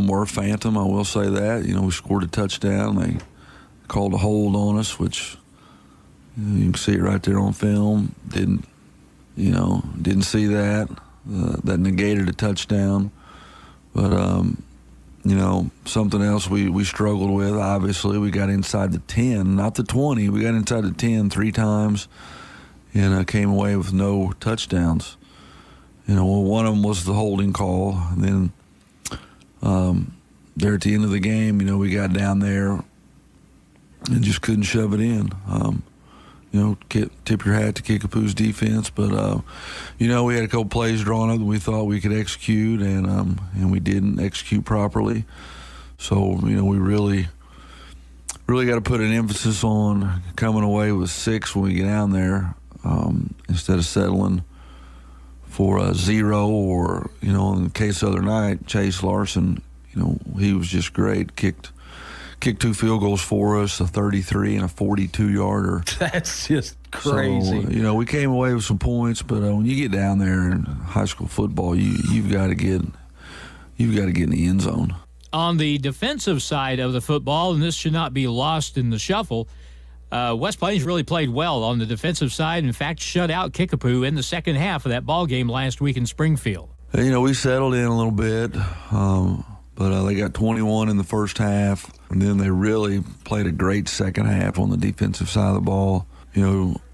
them were phantom, I will say that. We scored a touchdown. They called a hold on us, which you can see it right there on film. Didn't see that. That negated a touchdown. But, something else we struggled with, obviously, we got inside the 10, not the 20. We got inside the 10 3 times and came away with no touchdowns. One of them was the holding call. And then there at the end of the game, we got down there and just couldn't shove it in. Tip your hat to Kickapoo's defense, but we had a couple plays drawn up that we thought we could execute, and we didn't execute properly. So we really got to put an emphasis on coming away with 6 when we get down there, instead of settling for a 0 or in the case the other night, Chase Larson, he was just great. Kicked 2 field goals for us, a 33 and a 42-yarder. That's just crazy. So, we came away with some points, but when you get down there in high school football, you've got to get in the end zone. On the defensive side of the football, and this should not be lost in the shuffle, West Plains really played well on the defensive side. In fact, shut out Kickapoo in the second half of that ball game last week in Springfield. We settled in a little bit. But they got 21 in the first half, and then they really played a great second half on the defensive side of the ball.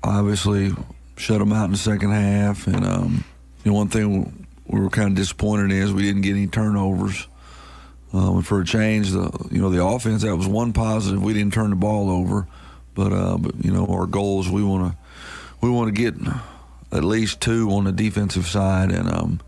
Obviously shut them out in the second half. And, one thing we were kind of disappointed in is we didn't get any turnovers. And for a change, the offense, that was one positive. We didn't turn the ball over. But our goal is we want to get at least 2 on the defensive side, and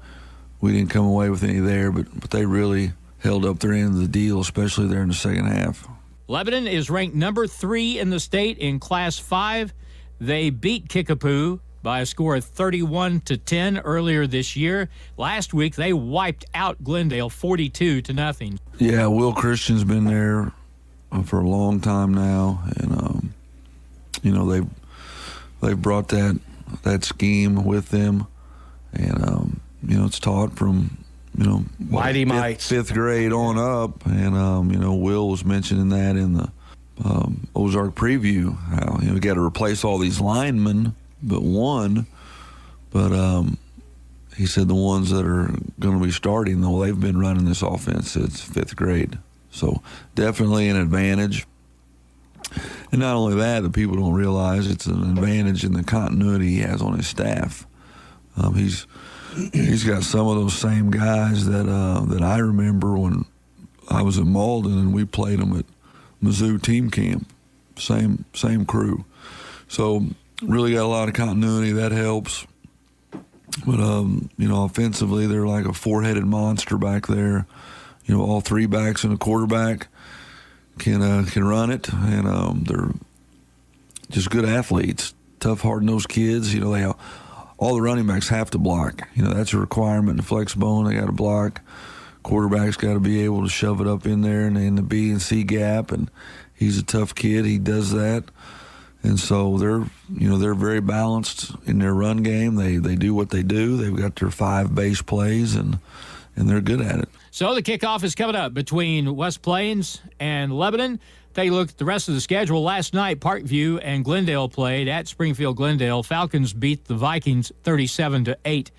we didn't come away with any there. But they really held up their end of the deal, especially there in the second half. Lebanon is ranked number 3 in the state in Class 5. They beat Kickapoo by a score of 31-10 earlier this year. Last week, they wiped out Glendale 42-0. Yeah, Will Christian's been there for a long time now, and they've brought that scheme with them, and it's taught from Mighty Mites. Fifth grade on up. And, Will was mentioning that in the Ozark preview, how, we got to replace all these linemen but one. But he said the ones that are going to be starting, though, they've been running this offense since 5th grade. So definitely an advantage. And not only that, the people don't realize it's an advantage in the continuity he has on his staff. He's got some of those same guys that I remember when I was at Malden and we played them at Mizzou team camp. Same crew. So really got a lot of continuity. That helps. But, offensively, they're like a 4-headed monster back there. All 3 backs and a quarterback can run it, and they're just good athletes, tough, hard-nosed kids. All the running backs have to block. That's a requirement in the flex bone. They got to block. Quarterback's got to be able to shove it up in there and in the B and C gap, and he's a tough kid. He does that. And so they're very balanced in their run game. They do what they do. They've got their 5 base plays, and they're good at it. So the kickoff is coming up between West Plains and Lebanon. Take a look at the rest of the schedule. Last night, Parkview and Glendale played at Springfield Glendale. Falcons beat the Vikings 37-8.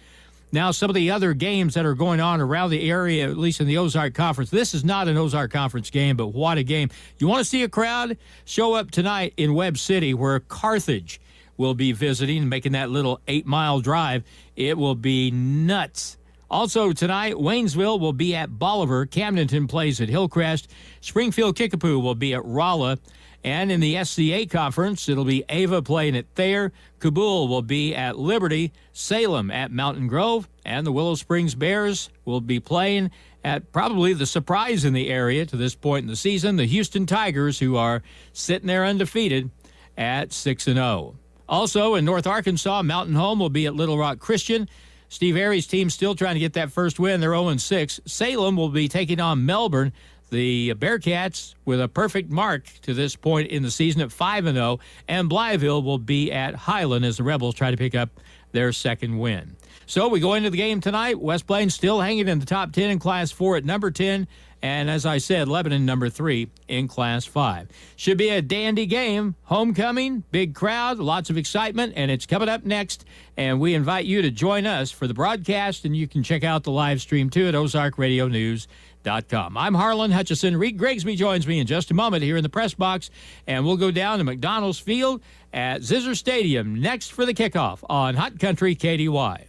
Now, some of the other games that are going on around the area, at least in the Ozark Conference. This is not an Ozark Conference game, but what a game. You want to see a crowd? Show up tonight in Webb City, where Carthage will be visiting, making that little 8-mile drive. It will be nuts. Also tonight, Waynesville will be at Bolivar. Camdenton plays at Hillcrest. Springfield Kickapoo will be at Rolla. And in the SCA Conference, it'll be Ava playing at Thayer. Kabul will be at Liberty. Salem at Mountain Grove. And the Willow Springs Bears will be playing at probably the surprise in the area to this point in the season, the Houston Tigers, who are sitting there undefeated at 6-0. Also in North Arkansas, Mountain Home will be at Little Rock Christian. Steve Airy's team still trying to get that first win. They're 0-6. Salem will be taking on Melbourne. The Bearcats with a perfect mark to this point in the season at 5-0. And Blytheville will be at Highland as the Rebels try to pick up their second win. So we go into the game tonight. West Plains still hanging in the top 10 in Class 4 at number 10 And as I said, Lebanon number 3 in Class 5. Should be a dandy game. Homecoming, big crowd, lots of excitement, and it's coming up next. And we invite you to join us for the broadcast, and you can check out the live stream too at ozarkradionews.com. I'm Harlan Hutchison. Reed Grigsby joins me in just a moment here in the press box, and we'll go down to McDonald's Field at Zizzer Stadium next for the kickoff on Hot Country KDY.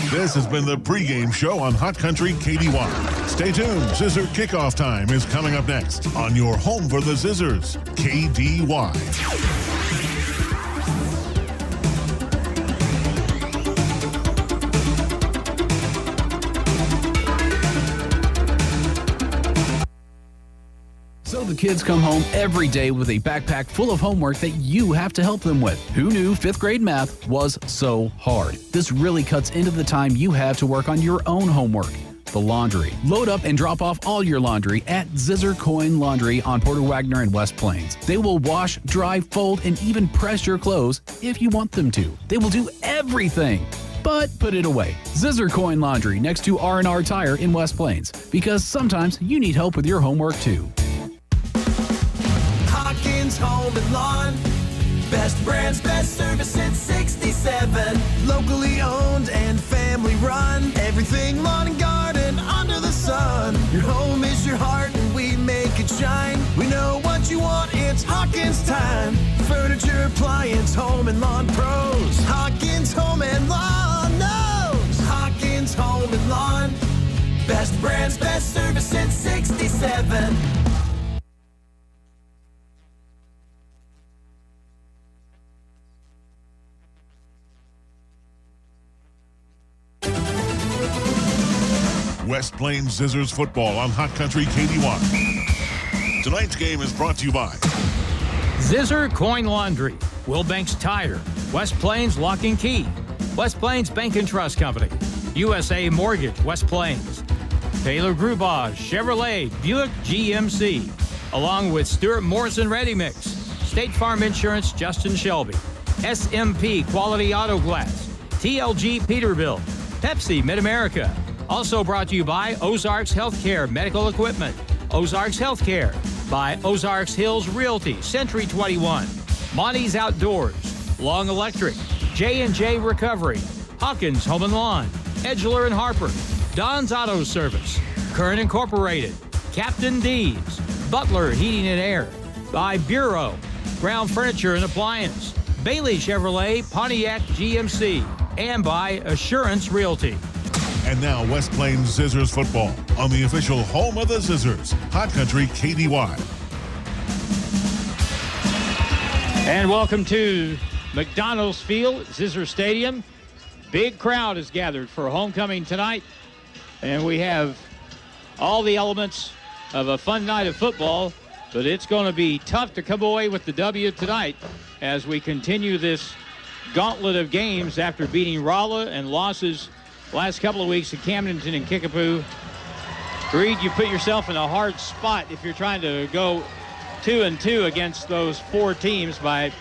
This has been the pregame show on Hot Country KDY. Stay tuned. Zizzer Kickoff Time is coming up next on your home for the Zizzers, KDY. So the kids come home every day with a backpack full of homework that you have to help them with. Who knew 5th grade math was so hard? This really cuts into the time you have to work on your own homework. The laundry. Load up and drop off all your laundry at Zizzer Coin Laundry on Porter Wagner and West Plains. They will wash, dry, fold, and even press your clothes if you want them to. They will do everything. But put it away. Zizzer Coin Laundry next to R&R Tire in West Plains, because sometimes you need help with your homework too. Home and Lawn. Best brands, best service since 67. Locally owned and family run. Everything lawn and garden under the sun. Your home is your heart and we make it shine. We know what you want, it's Hawkins time. Furniture, appliance, home and lawn pros. Hawkins Home and Lawn knows. Hawkins Home and Lawn. Best brands, best service since 67. West Plains Zizzers football on Hot Country KDY. Tonight's game is brought to you by Zizzer Coin Laundry, Wilbanks Tire, West Plains Lock and Key, West Plains Bank and Trust Company, USA Mortgage, West Plains, Taylor Grubauge, Chevrolet, Buick GMC, along with Stuart Morrison Ready Mix, State Farm Insurance, Justin Shelby, SMP Quality Auto Glass, TLG Peterbilt, Pepsi Mid-America. Also brought to you by Ozarks Healthcare Medical Equipment, Ozarks Healthcare, by Ozarks Hills Realty, Century 21, Monty's Outdoors, Long Electric, J&J Recovery, Hawkins Home and Lawn, Edgeler and Harper, Don's Auto Service, Current Incorporated, Captain D's, Butler Heating and Air, by Bureau, Brown Furniture and Appliance, Bailey Chevrolet, Pontiac GMC, and by Assurance Realty. And now West Plains Zizzers football on the official home of the Zizzers, Hot Country KDY. And welcome to McDonald's Field, Zizzer Stadium. Big crowd is gathered for homecoming tonight. And we have all the elements of a fun night of football, but it's going to be tough to come away with the W tonight as we continue this gauntlet of games after beating Rolla and losses last couple of weeks in Camdenton and Kickapoo. Reed, you put yourself in a hard spot if you're trying to go 2-2 against those 4 teams by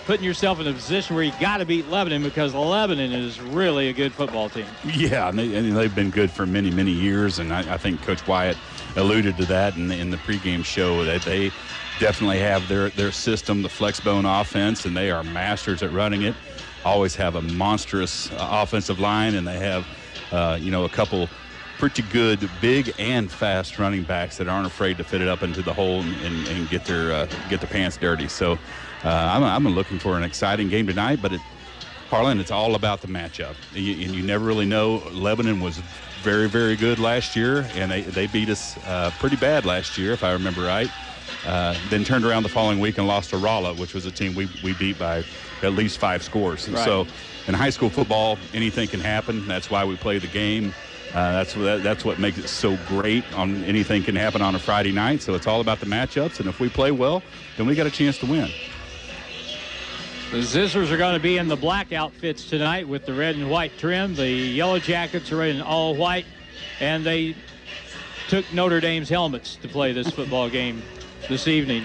putting yourself in a position where you got to beat Lebanon, because Lebanon is really a good football team. Yeah, and they've been good for many, many years, and I think Coach Wyatt alluded to that in the pregame show, that they definitely have their system, the flex bone offense, and they are masters at running it. Always have a monstrous offensive line, and they have a couple pretty good big and fast running backs that aren't afraid to fit it up into the hole and get their pants dirty. So I'm looking for an exciting game tonight, but Harlan, it's all about the matchup. And you never really know. Lebanon was very, very good last year, and they beat us pretty bad last year, if I remember right. Then turned around the following week and lost to Rolla, which was a team we beat by at least 5 scores. Right. So in high school football, anything can happen. That's why we play the game. That's what makes it so great. On anything can happen on a Friday night. So it's all about the matchups, and if we play well, then we got a chance to win. The Zizzers are going to be in the black outfits tonight with the red and white trim. The Yellow Jackets are in all white, and they took Notre Dame's helmets to play this football game this evening.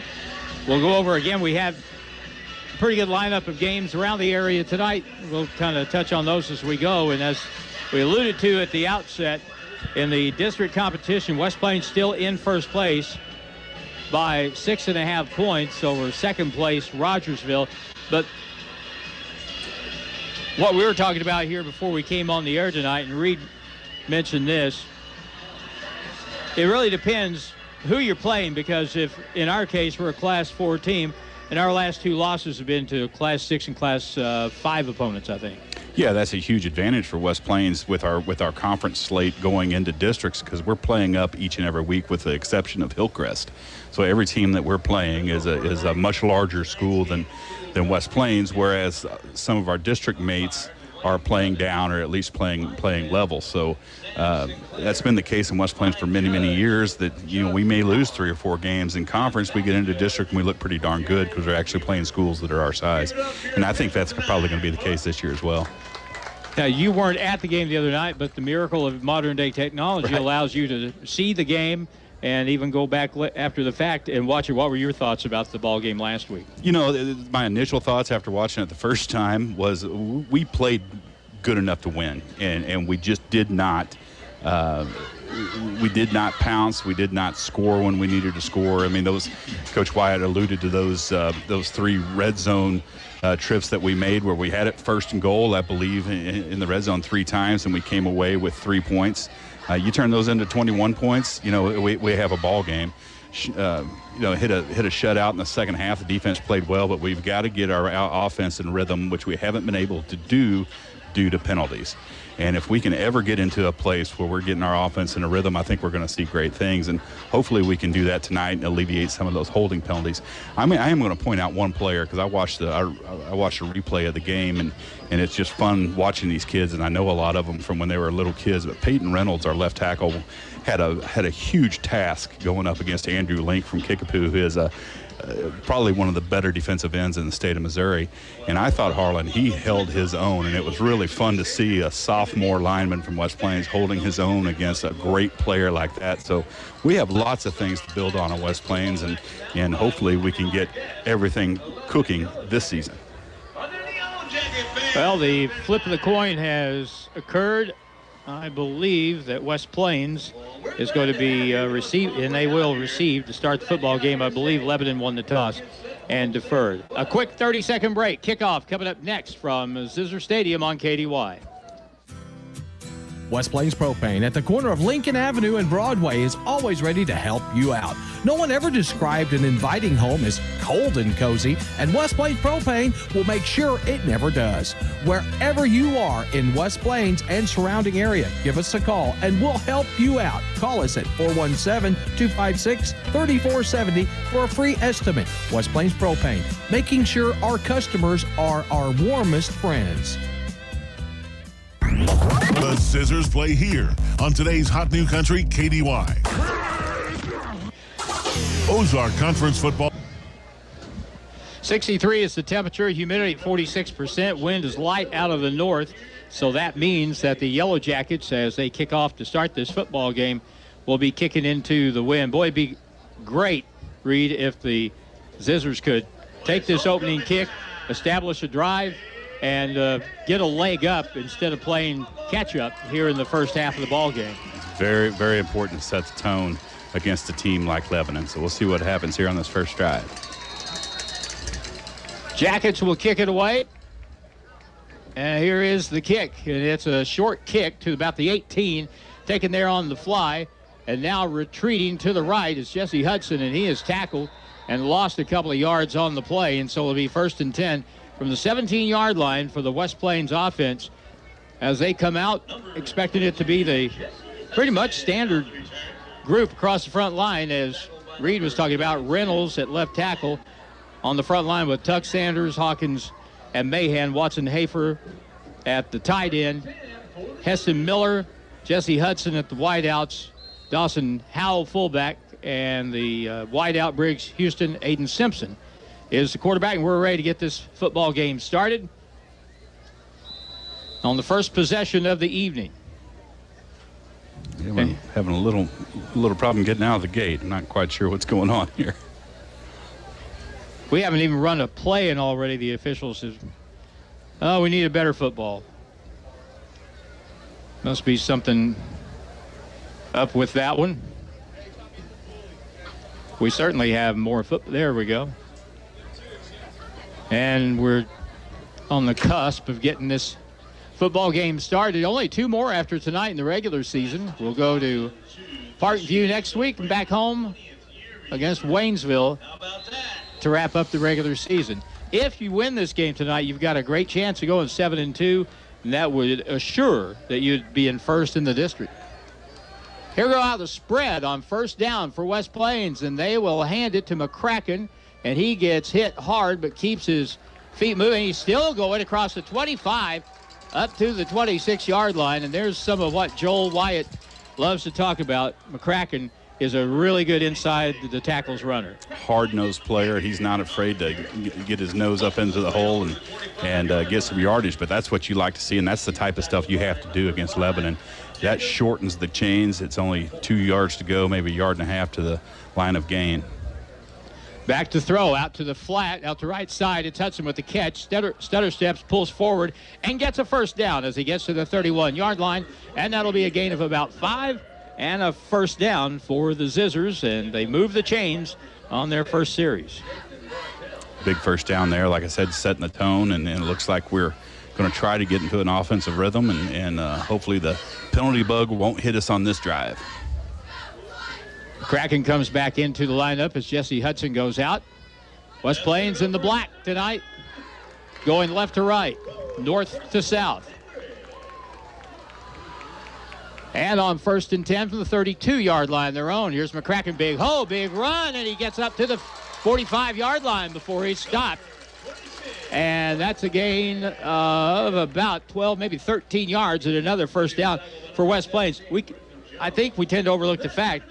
We'll go over again. We have a pretty good lineup of games around the area tonight. We'll kind of touch on those as we go. And as we alluded to at the outset, In the district competition, West Plains still in first place by 6.5 points over second place Rogersville. But what we were talking about here before we came on the air tonight, and Reed mentioned this, it really depends who you're playing, because if, in our case, we're a Class 4 team, and our last 2 losses have been to Class 6 and Class 5 opponents, I think. Yeah, that's a huge advantage for West Plains with our conference slate going into districts, because we're playing up each and every week with the exception of Hillcrest. So every team that we're playing is a much larger school than West Plains, whereas some of our district mates are playing down or at least playing level. So that's been the case in West Plains for many, many years, that, we may lose 3 or 4 games in conference. We get into district and we look pretty darn good because we're actually playing schools that are our size. And I think that's probably going to be the case this year as well. Now, you weren't at the game the other night, but the miracle of modern-day technology allows you to see the game and even go back after the fact and watch it. What were your thoughts about the ball game last week? My initial thoughts after watching it the first time was we played good enough to win, and we just did not we did not pounce. We did not score when we needed to score. I mean, Coach Wyatt alluded to those 3 red zone trips that we made where we had it first and goal, I believe, in the red zone 3 times, and we came away with 3 points. You turn those into 21 points, we have a ball game. Hit a shutout in the second half. The defense played well, but we've got to get our offense in rhythm, which we haven't been able to do due to penalties. And if we can ever get into a place where we're getting our offense in a rhythm, I think we're going to see great things. And hopefully we can do that tonight and alleviate some of those holding penalties. I am going to point out one player, because I watched a replay of the game, and it's just fun watching these kids. And I know a lot of them from when they were little kids. But Peyton Reynolds, our left tackle, had a huge task going up against Andrew Link from Kickapoo, who is probably one of the better defensive ends in the state of Missouri. And I thought, Harlan, he held his own, and it was really fun to see a sophomore lineman from West Plains holding his own against a great player like that. So we have lots of things to build on at West Plains, and hopefully we can get everything cooking this season. Well, the flip of the coin has occurred. I believe that West Plains is going to be received, and they will receive to start the football game. I believe Lebanon won the toss and deferred. A quick 30-second break. Kickoff coming up next from Zizzer Stadium on KDY. West Plains Propane at the corner of Lincoln Avenue and Broadway is always ready to help you out. No one ever described an inviting home as cold and cozy, and West Plains Propane will make sure it never does. Wherever you are in West Plains and surrounding area, give us a call and we'll help you out. Call us at 417-256-3470 for a free estimate. West Plains Propane, making sure our customers are our warmest friends. The Zizzers play here on today's Hot New Country KDY. Ozark Conference Football. 63 is the temperature, humidity at 46%, wind is light out of the north, so that means that the Yellow Jackets, as they kick off to start this football game, will be kicking into the wind. Boy, it'd be great, Reed, if the Zizzers could take this opening kick, establish a drive, and get a leg up instead of playing catch-up here in the first half of the ball game. Very, very important to set the tone against a team like Lebanon. So we'll see what happens here on this first drive. Jackets will kick it away. And here is the kick. And it's a short kick to about the 18, taken there on the fly. And now retreating to the right is Jesse Hudson, and he is tackled and lost a couple of yards on the play. And so it'll be 1st and 10 from the 17-yard line for the West Plains offense as they come out, expecting it to be the pretty much standard group across the front line, as Reed was talking about. Reynolds at left tackle on the front line with Tuck Sanders, Hawkins, and Mahan. Watson Hafer at the tight end. Heston Miller, Jesse Hudson at the wideouts. Dawson Howell fullback, and the wideout Briggs Houston, Aiden Simpson is the quarterback, and we're ready to get this football game started on the first possession of the evening. Yeah, we're having a little problem getting out of the gate. I'm not quite sure what's going on here. We haven't even run a play, and already the officials says, "Oh, we need a better football." Must be something up with that one. We certainly have more football. There we go. And we're on the cusp of getting this football game started. Only 2 more after tonight in the regular season. We'll go to Parkview next week and back home against Waynesville to wrap up the regular season. If you win this game tonight, you've got a great chance of going 7-2, and that would assure that you'd be in first in the district. Here go out the spread on first down for West Plains, and they will hand it to McCracken, and he gets hit hard but keeps his feet moving. He's still going across the 25 up to the 26-yard line, and there's some of what Joel Wyatt loves to talk about. McCracken is a really good inside the tackles runner. Hard-nosed player. He's not afraid to get his nose up into the hole and get some yardage, but that's what you like to see, and that's the type of stuff you have to do against Lebanon. That shortens the chains. It's only 2 yards to go, maybe 1.5 yards to the line of gain. Back to throw, out to the flat, out to right side. It's Hudson with the catch. Stutter steps, pulls forward, and gets a first down as he gets to the 31-yard line, and that'll be a gain of about 5 and a first down for the Zizzers, and they move the chains on their first series. Big first down there, like I said, setting the tone, and it looks like we're going to try to get into an offensive rhythm, and hopefully the penalty bug won't hit us on this drive. Kraken comes back into the lineup as Jesse Hudson goes out. West Plains in the black tonight, going left to right, north to south. And on 1st and 10 from the 32-yard line, their own. Here's McCracken, big run, and he gets up to the 45-yard line before he's stopped. And that's a gain of about 12, maybe 13 yards, and another first down for West Plains. I think we tend to overlook the fact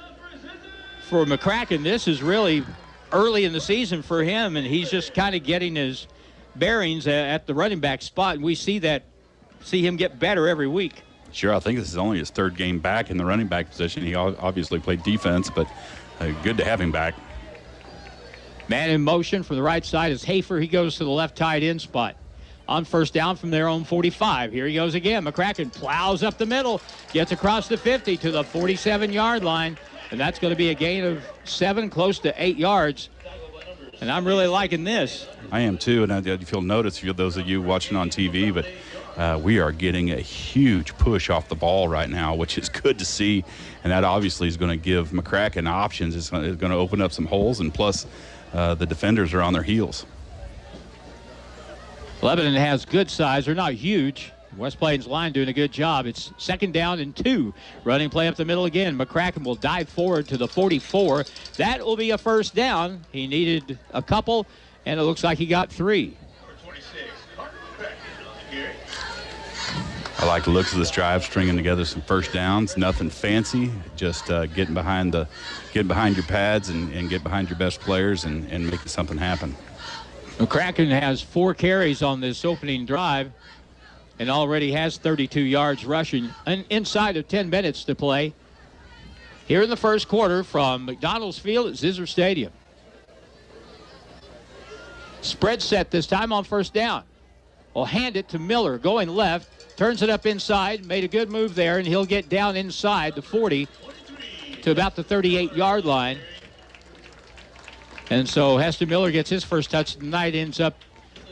for McCracken, this is really early in the season for him, and he's just kind of getting his bearings at the running back spot, and we see him get better every week. Sure, I think this is only his 3rd game back in the running back position. He obviously played defense, but good to have him back. Man in motion from the right side is Hafer. He goes to the left tight end spot. On first down from their own 45. Here he goes again. McCracken plows up the middle, gets across the 50 to the 47-yard line, and that's going to be a gain of 7, close to 8 yards. And I'm really liking this. I am too, and if you'll notice, those of you watching on TV, but we are getting a huge push off the ball right now, which is good to see, and that obviously is going to give McCracken options. It's going to open up some holes, and plus the defenders are on their heels. Lebanon has good size. They're not huge. West Plains line doing a good job. It's 2nd down and 2. Running play up the middle again. McCracken will dive forward to the 44. That will be a first down. He needed a couple, and it looks like he got 3. I like the looks of this drive, stringing together some first downs. Nothing fancy, just getting behind your pads and get behind your best players and making something happen. McCracken has 4 carries on this opening drive and already has 32 yards rushing and inside of 10 minutes to play here in the first quarter from McDonald's Field at Zizzer Stadium. Spread set this time on first down. Will hand it to Miller going left, turns it up inside, made a good move there, and he'll get down inside the 40 to about the 38-yard line. And so Heston Miller gets his first touch tonight, ends up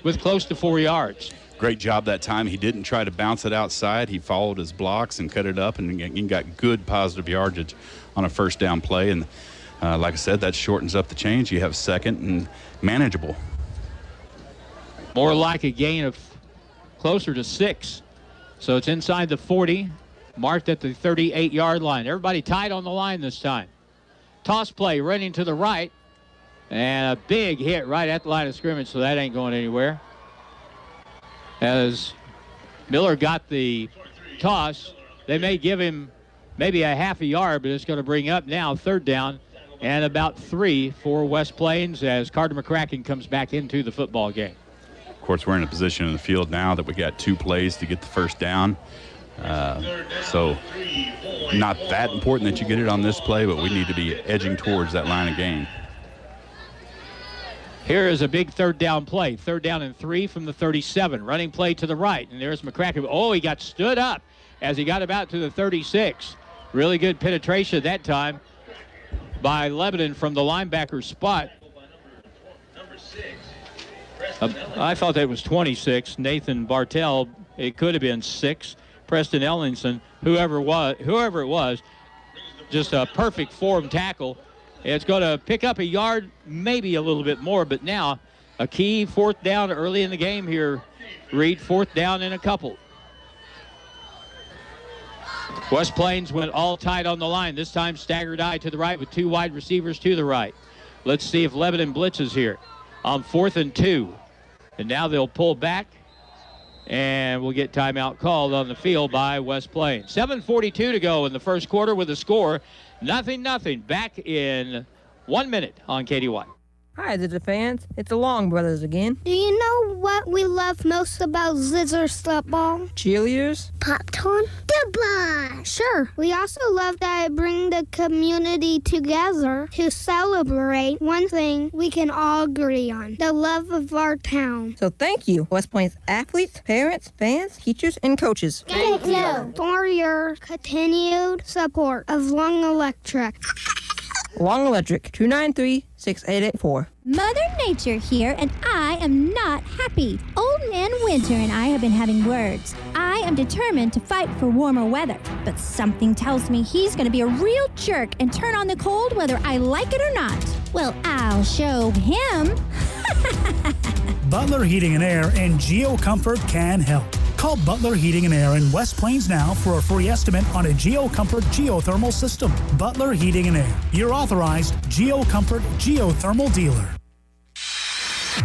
with close to 4 yards. Great job that time. He didn't try to bounce it outside. He followed his blocks and cut it up and got good positive yardage on a first down play. And like I said, that shortens up the chains. You have 2nd and manageable. More like a gain of closer to 6. So it's inside the 40, marked at the 38-yard line. Everybody tight on the line this time. Toss play running to the right. And a big hit right at the line of scrimmage, so that ain't going anywhere. As Miller got the toss, they may give him maybe a half a yard, but it's going to bring up now 3rd down and about 3 for West Plains as Carter McCracken comes back into the football game. Of course, we're in a position in the field now that we got 2 plays to get the first down. So not that important that you get it on this play, but we need to be edging towards that line of gain. Here is a big 3rd down play. 3rd down and 3 from the 37. Running play to the right. And there's McCracken. Oh, he got stood up as he got about to the 36. Really good penetration that time by Lebanon from the linebacker spot. I thought that was 26. Nathan Bartell. It could have been 6. Preston Ellingson, whoever it was, just a perfect form tackle. It's going to pick up a yard, maybe a little bit more, but now a key 4th down early in the game here. Reed, 4th down and a couple. West Plains went all tight on the line. This time staggered eye to the right with 2 wide receivers to the right. Let's see if Lebanon blitzes here on 4th and 2. And now they'll pull back, and we'll get timeout called on the field by West Plains. 7:42 to go in the first quarter with a score 0-0. Back in 1 minute on KDY. Hi, Zizzer fans. It's the Long Brothers again. Do you know what we love most about Zizzers football? Cheerleaders? Popcorn? Goodbye! Sure. We also love that it brings the community together to celebrate one thing we can all agree on, the love of our town. So thank you, West Plains athletes, parents, fans, teachers, and coaches. Thank you for your continued support of Long Electric. Long Electric, 293-6884. Mother Nature here, and I am not happy. Old Man Winter and I have been having words. I am determined to fight for warmer weather, but something tells me he's going to be a real jerk and turn on the cold whether I like it or not. Well, I'll show him. Butler Heating and Air and GeoComfort can help. Call Butler Heating and Air in West Plains now for a free estimate on a GeoComfort geothermal system. Butler Heating and Air, your authorized GeoComfort geothermal dealer.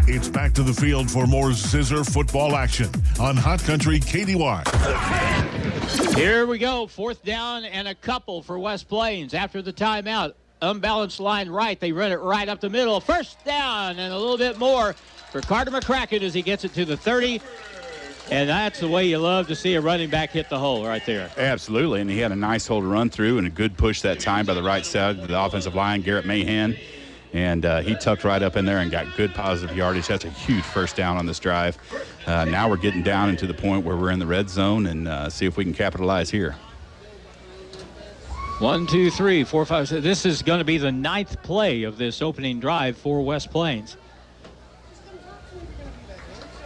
It's back to the field for more Zizzer football action on Hot Country KDY. Here we go. 4th down and a couple for West Plains after the timeout. Unbalanced line right. They run it right up the middle. 1st down and a little bit more for Carter McCracken as he gets it to the 30. And that's the way you love to see a running back hit the hole right there. Absolutely, and he had a nice hole to run through and a good push that time by the right side of the offensive line, Garrett Mahan. And he tucked right up in there and got good positive yardage. That's a huge 1st down on this drive. Now we're getting down into the point where we're in the red zone and see if we can capitalize here. 1, 2, 3, 4, 5, 6. This is going to be the 9th play of this opening drive for West Plains.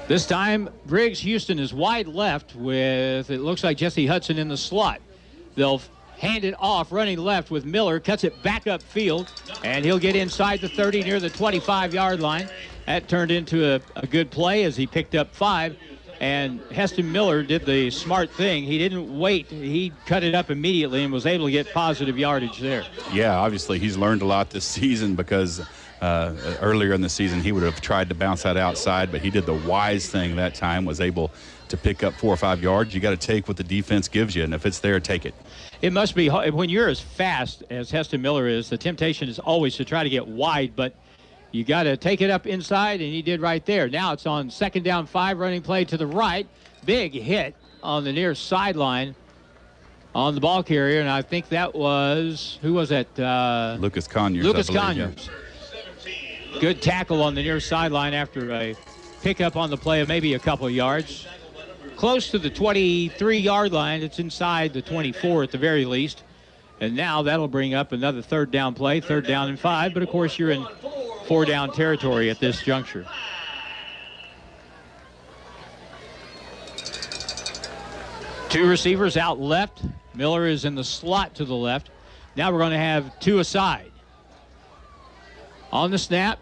This time, Briggs Houston is wide left with, it looks like Jesse Hudson in the slot. They'll hand it off, running left with Miller, cuts it back upfield, and he'll get inside the 30 near the 25-yard line. That turned into a good play as he picked up 5, and Heston Miller did the smart thing. He didn't wait. He cut it up immediately and was able to get positive yardage there. Yeah, obviously he's learned a lot this season because earlier in the season he would have tried to bounce that outside, but he did the wise thing that time, was able to pick up 4 or 5 yards. You got to take what the defense gives you, and if it's there, take it. It must be, when you're as fast as Heston Miller is, the temptation is always to try to get wide, but you got to take it up inside, and he did right there. Now it's on 2nd down 5, running play to the right. Big hit on the near sideline on the ball carrier, and I think that was, who was that? Lucas Conyers. Lucas Conyers. Yeah. Good tackle on the near sideline after a pickup on the play of maybe a couple of yards. Close to the 23-yard line. It's inside the 24 at the very least. And now that'll bring up another 3rd down play, 3rd down and 5. But, of course, you're in 4-down territory at this juncture. Two receivers out left. Miller is in the slot to the left. Now we're going to have 2 aside. On the snap,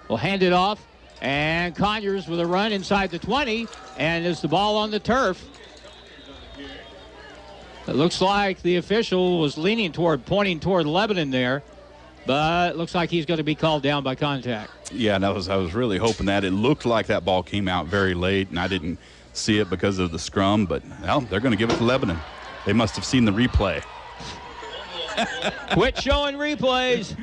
we'll hand it off, and Conyers with a run inside the 20, and is the ball on the turf. It looks like the official was pointing toward Lebanon there, but it looks like he's going to be called down by contact. Yeah, and I was really hoping that. It looked like that ball came out very late, and I didn't see it because of the scrum, but, well, they're going to give it to Lebanon. They must have seen the replay. Quit showing replays.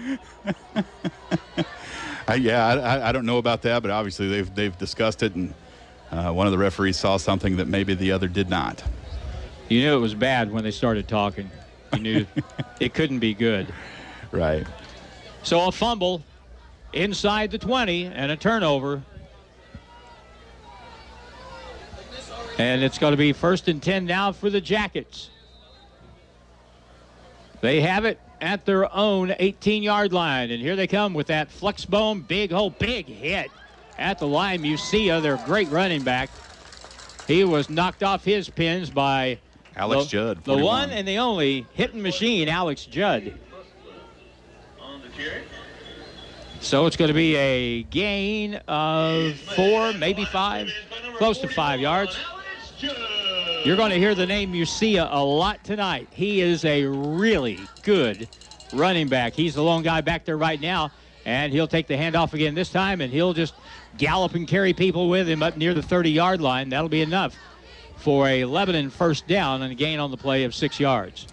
I don't know about that, but obviously they've discussed it, and one of the referees saw something that maybe the other did not. You knew it was bad when they started talking. You knew it couldn't be good. Right. So a fumble inside the 20 and a turnover. And it's going to be 1st and 10 now for the Jackets. They have it at their own 18-yard line, and here they come with that flex bone, big hole, big hit at the line. Musia, their great running back, he was knocked off his pins by Alex Judd, the one and the only hitting machine, Alex Judd. So it's going to be a gain of 4, maybe 5, close to 5 yards. You're going to hear the name Musia a lot tonight. He is a really good running back. He's the lone guy back there right now, and he'll take the handoff again this time, and he'll just gallop and carry people with him up near the 30-yard line. That'll be enough for a Lebanon first down and a gain on the play of 6 yards.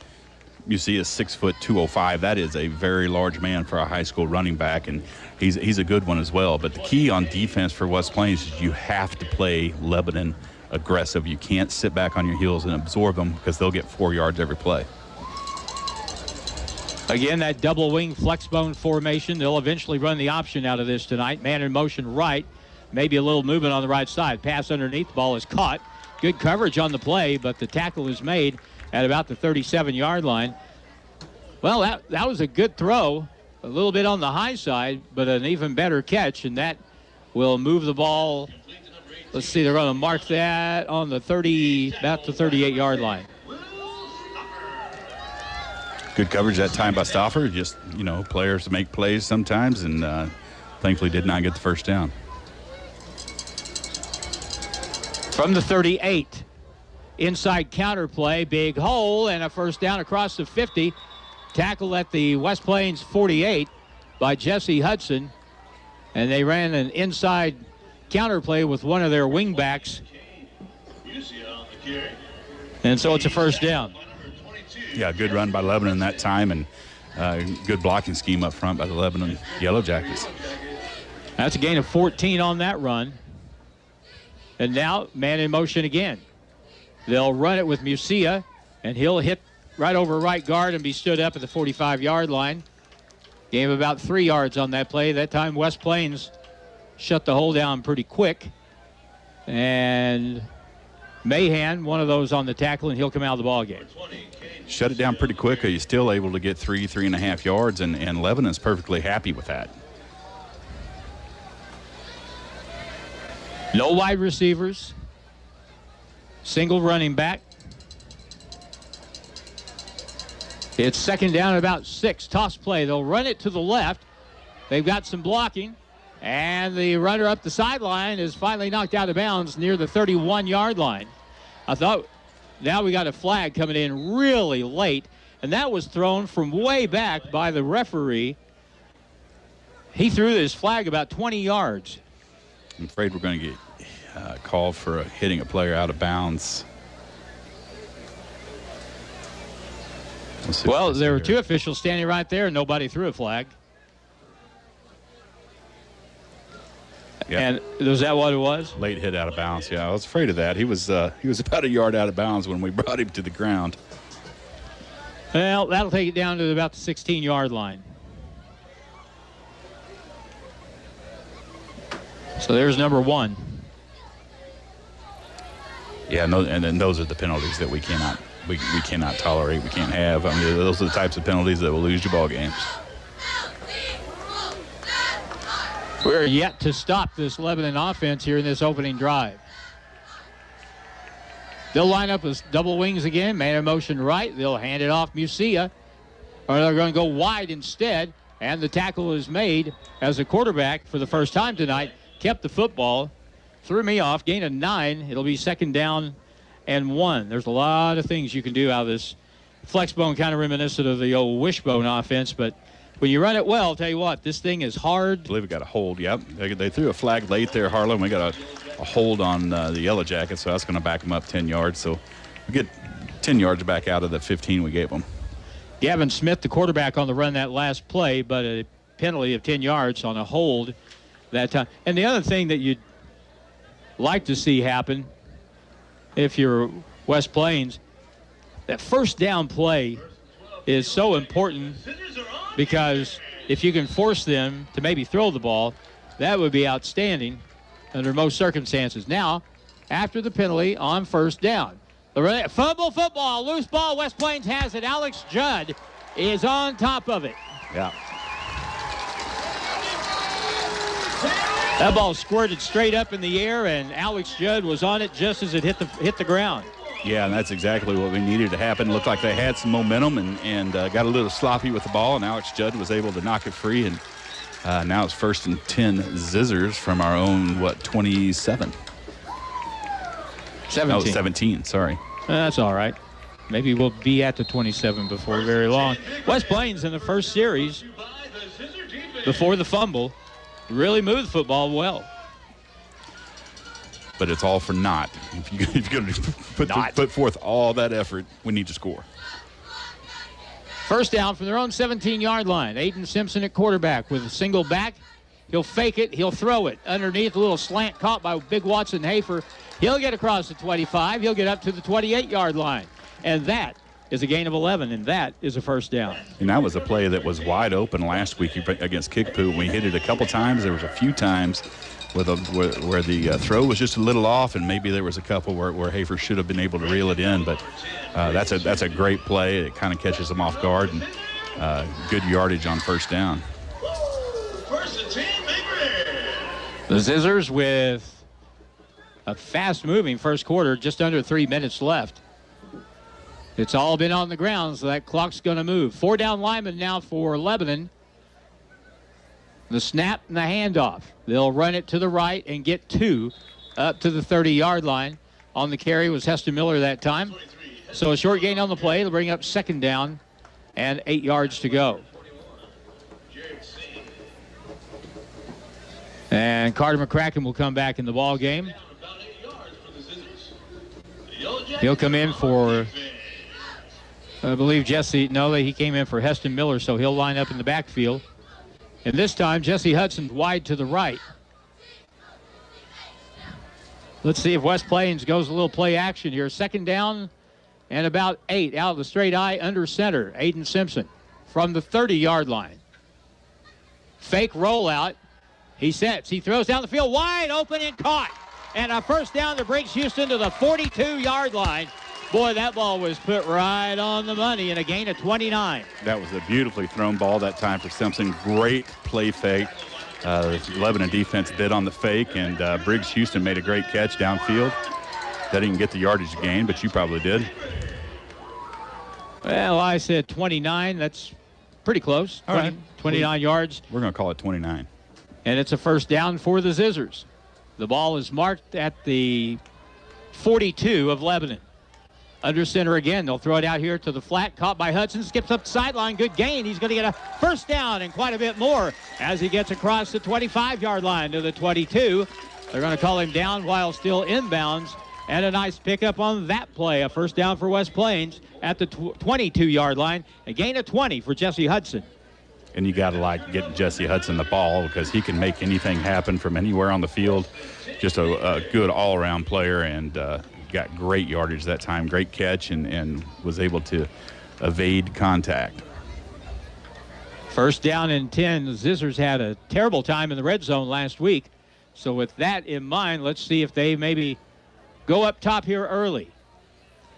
Musia is 6 foot 205. That is a very large man for a high school running back, and he's a good one as well. But the key on defense for West Plains is you have to play Lebanon aggressive. You can't sit back on your heels and absorb them because they'll get 4 yards every play. Again, that double wing flex bone formation. They'll eventually run the option out of this tonight. Man in motion right. Maybe a little movement on the right side. Pass underneath. The ball is caught. Good coverage on the play, but the tackle is made at about the 37-yard line. Well, that was a good throw. A little bit on the high side, but an even better catch, and that will move the ball. Let's see, they're going to mark that on the about the 38-yard line. Good coverage that time by Stauffer. Just, players make plays sometimes, and thankfully did not get the first down. From the 38, inside counter play, big hole, and a first down across the 50. Tackle at the West Plains 48 by Jesse Hudson, and they ran an inside counter play with one of their wing backs, and so it's a first down. Yeah, good run by Lebanon that time, and good blocking scheme up front by the Lebanon Yellow Jackets. That's a gain of 14 on that run. And now man in motion again. They'll run it with Musia, and he'll hit right over right guard and be stood up at the 45-yard line. Gain of about 3 yards on that play. That time West Plains shut the hole down pretty quick. And Mahan, one of those on the tackle, and he'll come out of the ball game. Shut it down pretty quick. He's still able to get 3.5 yards, and Lebanon's perfectly happy with that. No wide receivers. Single running back. It's second down at about 6. Toss play. They'll run it to the left. They've got some blocking. And the runner up the sideline is finally knocked out of bounds near the 31-yard line. I thought now we got a flag coming in really late. And that was thrown from way back by the referee. He threw this flag about 20 yards. I'm afraid we're going to get called for hitting a player out of bounds. Well, there were 2 officials standing right there, and nobody threw a flag. Yep. And was that what it was? Late hit out of bounds. Yeah, I was afraid of that. He was about a yard out of bounds when we brought him to the ground. Well, that'll take it down to about the 16-yard line. So there's number 1. Yeah, no, and then those are the penalties that we cannot tolerate. We can't have. I mean, those are the types of penalties that will lose you ball games. We're yet to stop this Lebanon offense here in this opening drive. They'll line up as double wings again. Man in motion right. They'll hand it off Musia, or they're going to go wide instead. And the tackle is made as a quarterback for the first time tonight. Kept the football. Threw me off. Gain of 9. It'll be second down and 1. There's a lot of things you can do out of this flex bone, kind of reminiscent of the old wishbone offense. But when you run it well, I'll tell you what, this thing is hard. I believe we got a hold. Yep. They threw a flag late there, Harlan. We got a hold on the Yellow Jackets, so that's going to back them up 10 yards. So we get 10 yards back out of the 15 we gave them. Gavin Smith, the quarterback, on the run that last play, but a penalty of 10 yards on a hold that time. And the other thing that you'd like to see happen, if you're West Plains, that first down play is so important, because if you can force them to maybe throw the ball, that would be outstanding under most circumstances. Now, after the penalty on first down, the fumble football, loose ball, West Plains has it. Alex Judd is on top of it. Yeah. That ball squirted straight up in the air, and Alex Judd was on it just as it hit the ground. Yeah, and that's exactly what we needed to happen. Looked like they had some momentum and got a little sloppy with the ball, and Alex Judd was able to knock it free. And now it's 1st and 10 Zizzers from our own, 27? 17. No, 17, sorry. That's all right. Maybe we'll be at the 27 before very long. West Plains in the first series, before the fumble, really moved football well. But it's all for naught. If you're going to put forth all that effort, we need to score. First down from their own 17-yard line. Aiden Simpson at quarterback with a single back. He'll fake it. He'll throw it underneath a little slant caught by Big Watson Hafer. He'll get across the 25. He'll get up to the 28-yard line. And that is a gain of 11, and that is a first down. And that was a play that was wide open last week against Kickapoo. We hit it a couple times. There was a few times where the throw was just a little off, and maybe there was a couple where Hafer should have been able to reel it in. But that's a great play. It kind of catches them off guard, and good yardage on first down. The Zizzers with a fast-moving first quarter, just under 3 minutes left. It's all been on the ground, so that clock's going to move. 4 down linemen now for Lebanon. The snap and the handoff. They'll run it to the right and get 2 up to the 30-yard line. On the carry was Heston Miller that time. So a short gain on the play. They'll bring up 2nd down and 8 yards to go. And Carter McCracken will come back in the ball game. He'll come in for, I believe, he came in for Heston Miller, so he'll line up in the backfield. And this time, Jesse Hudson wide to the right. Let's see if West Plains goes a little play action here. 2nd down and about 8 out of the straight eye under center. Aiden Simpson from the 30-yard line. Fake rollout. He sets. He throws down the field wide open and caught. And a first down that brings Houston to the 42-yard line. Boy, that ball was put right on the money and a gain of 29. That was a beautifully thrown ball that time for Simpson. Great play fake. The Lebanon defense bid on the fake, and Briggs Houston made a great catch downfield. That didn't get the yardage gain, but you probably did. Well, I said 29. That's pretty close. 29 yards. We're going to call it 29. And it's a first down for the Zizzers. The ball is marked at the 42 of Lebanon. Under center again. They'll throw it out here to the flat. Caught by Hudson. Skips up the sideline. Good gain. He's going to get a first down and quite a bit more as he gets across the 25-yard line to the 22. They're going to call him down while still inbounds. And a nice pickup on that play. A first down for West Plains at the 22-yard line. A gain of 20 for Jesse Hudson. And you got to like getting Jesse Hudson the ball because he can make anything happen from anywhere on the field. Just a good all-around player, and got great yardage that time. Great catch, and was able to evade contact. First down and 10. The Zizzers had a terrible time in the red zone last week. So with that in mind, let's see if they maybe go up top here early.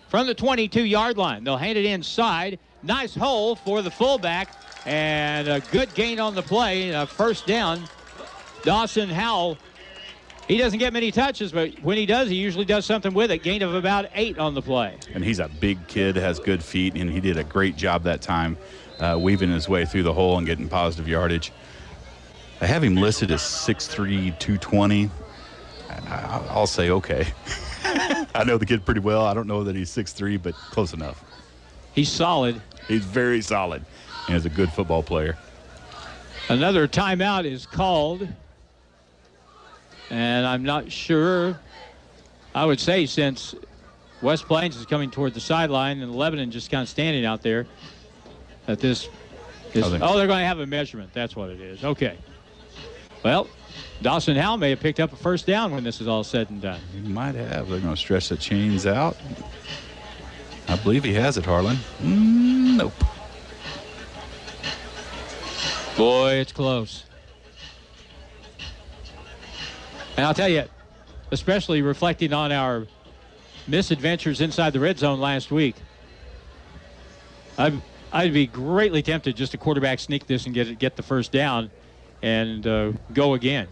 From the 22-yard line, they'll hand it inside. Nice hole for the fullback. And a good gain on the play, a first down. Dawson Howell, he doesn't get many touches, but when he does, he usually does something with it. Gain of about 8 on the play. And he's a big kid, has good feet, and he did a great job that time weaving his way through the hole and getting positive yardage. I have him listed as 6'3", 220. I'll say okay. I know the kid pretty well. I don't know that he's 6'3", but close enough. He's solid. He's very solid. And is a good football player. Another timeout is called. And I'm not sure. I would say since West Plains is coming toward the sideline and Lebanon just kind of standing out there, that this is, they're going to have a measurement. That's what it is. Okay. Well, Dawson Howell may have picked up a first down when this is all said and done. He might have. They're going to stretch the chains out. I believe he has it, Harlan. Nope. Boy, it's close. And I'll tell you, especially reflecting on our misadventures inside the red zone last week, I I'd be greatly tempted just to quarterback sneak this and get the first down and go again.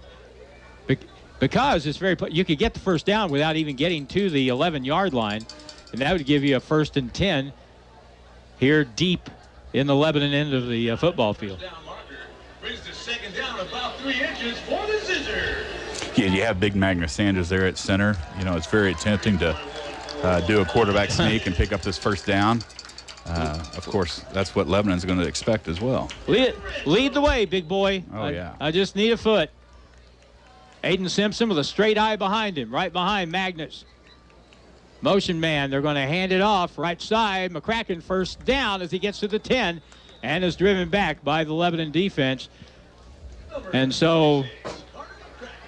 Because it's you could get the first down without even getting to the 11-yard line, and that would give you a 1st and 10 here deep in the Lebanon end of the football field. Brings the second down about 3 inches for the Zizzer. Yeah, you have big Magnus Sanders there at center. You know, it's very tempting to do a quarterback sneak and pick up this first down. Of course, that's what Lebanon's going to expect as well. Lead the way, big boy. Oh, yeah. I just need a foot. Aiden Simpson with a straight eye behind him, right behind Magnus. Motion man, they're going to hand it off right side. McCracken first down as he gets to the 10 and is driven back by the Lebanon defense. And so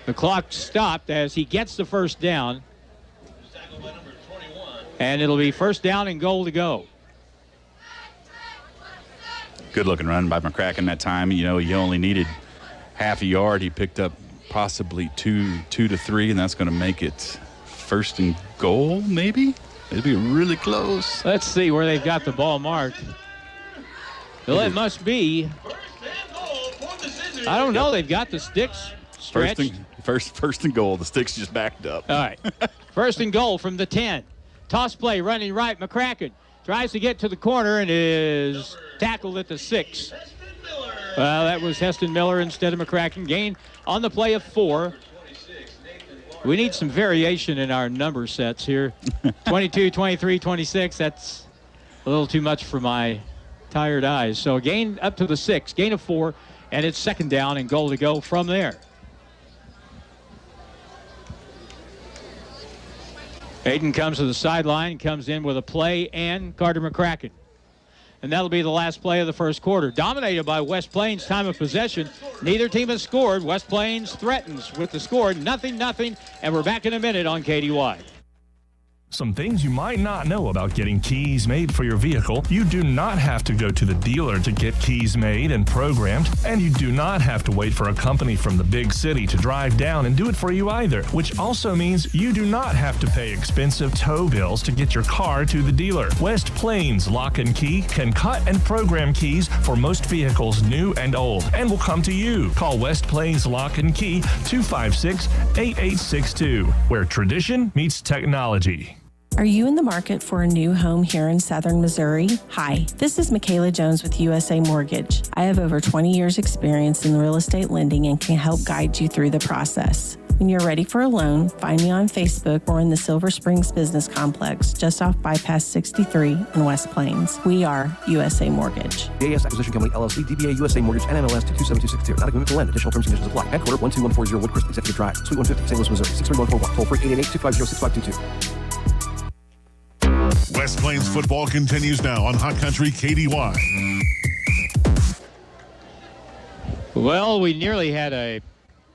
the clock stopped as he gets the first down. And it'll be first down and goal to go. Good looking run by McCracken that time. You know, he only needed half a yard. He picked up possibly two to three, and that's going to make it first and goal, maybe? It'll be really close. Let's see where they've got the ball marked. Well, it must be. I don't know. They've got the sticks stretched. First and goal. The sticks just backed up. All right. First and goal from the 10. Toss play running right. McCracken tries to get to the corner and is tackled at the 6. Well, that was Heston Miller instead of McCracken. Gain on the play of 4. We need some variation in our number sets here. 22, 23, 26. That's a little too much for my tired eyes. So gain up to the 6. Gain of 4. And it's second down and goal to go from there. Aiden comes to the sideline, comes in with a play and Carter McCracken. And that'll be the last play of the first quarter. Dominated by West Plains, time of possession. Neither team has scored. West Plains threatens with the score, 0-0. And we're back in a minute on KDY. Some things you might not know about getting keys made for your vehicle. You do not have to go to the dealer to get keys made and programmed, and you do not have to wait for a company from the big city to drive down and do it for you either, which also means you do not have to pay expensive tow bills to get your car to the dealer. West Plains Lock and Key can cut and program keys for most vehicles new and old and will come to you. Call West Plains Lock and Key 256-8862, where tradition meets technology. Are you in the market for a new home here in southern Missouri? Hi, this is Michaela Jones with USA Mortgage. I have over 20 years experience in real estate lending and can help guide you through the process. When you're ready for a loan, find me on Facebook or in the Silver Springs Business Complex, just off Bypass 63 in West Plains. We are USA Mortgage. DAS Acquisition Company, LLC, DBA USA Mortgage, NMLS 227262. Not a commitment to lend. Additional terms and conditions apply. Headquartered 12140 Woodcrest Executive Drive, Suite 150, St. Louis, Missouri. 63141. Toll free 888-250-6522. West Plains football continues now on Hot Country KDY. Well, we nearly had a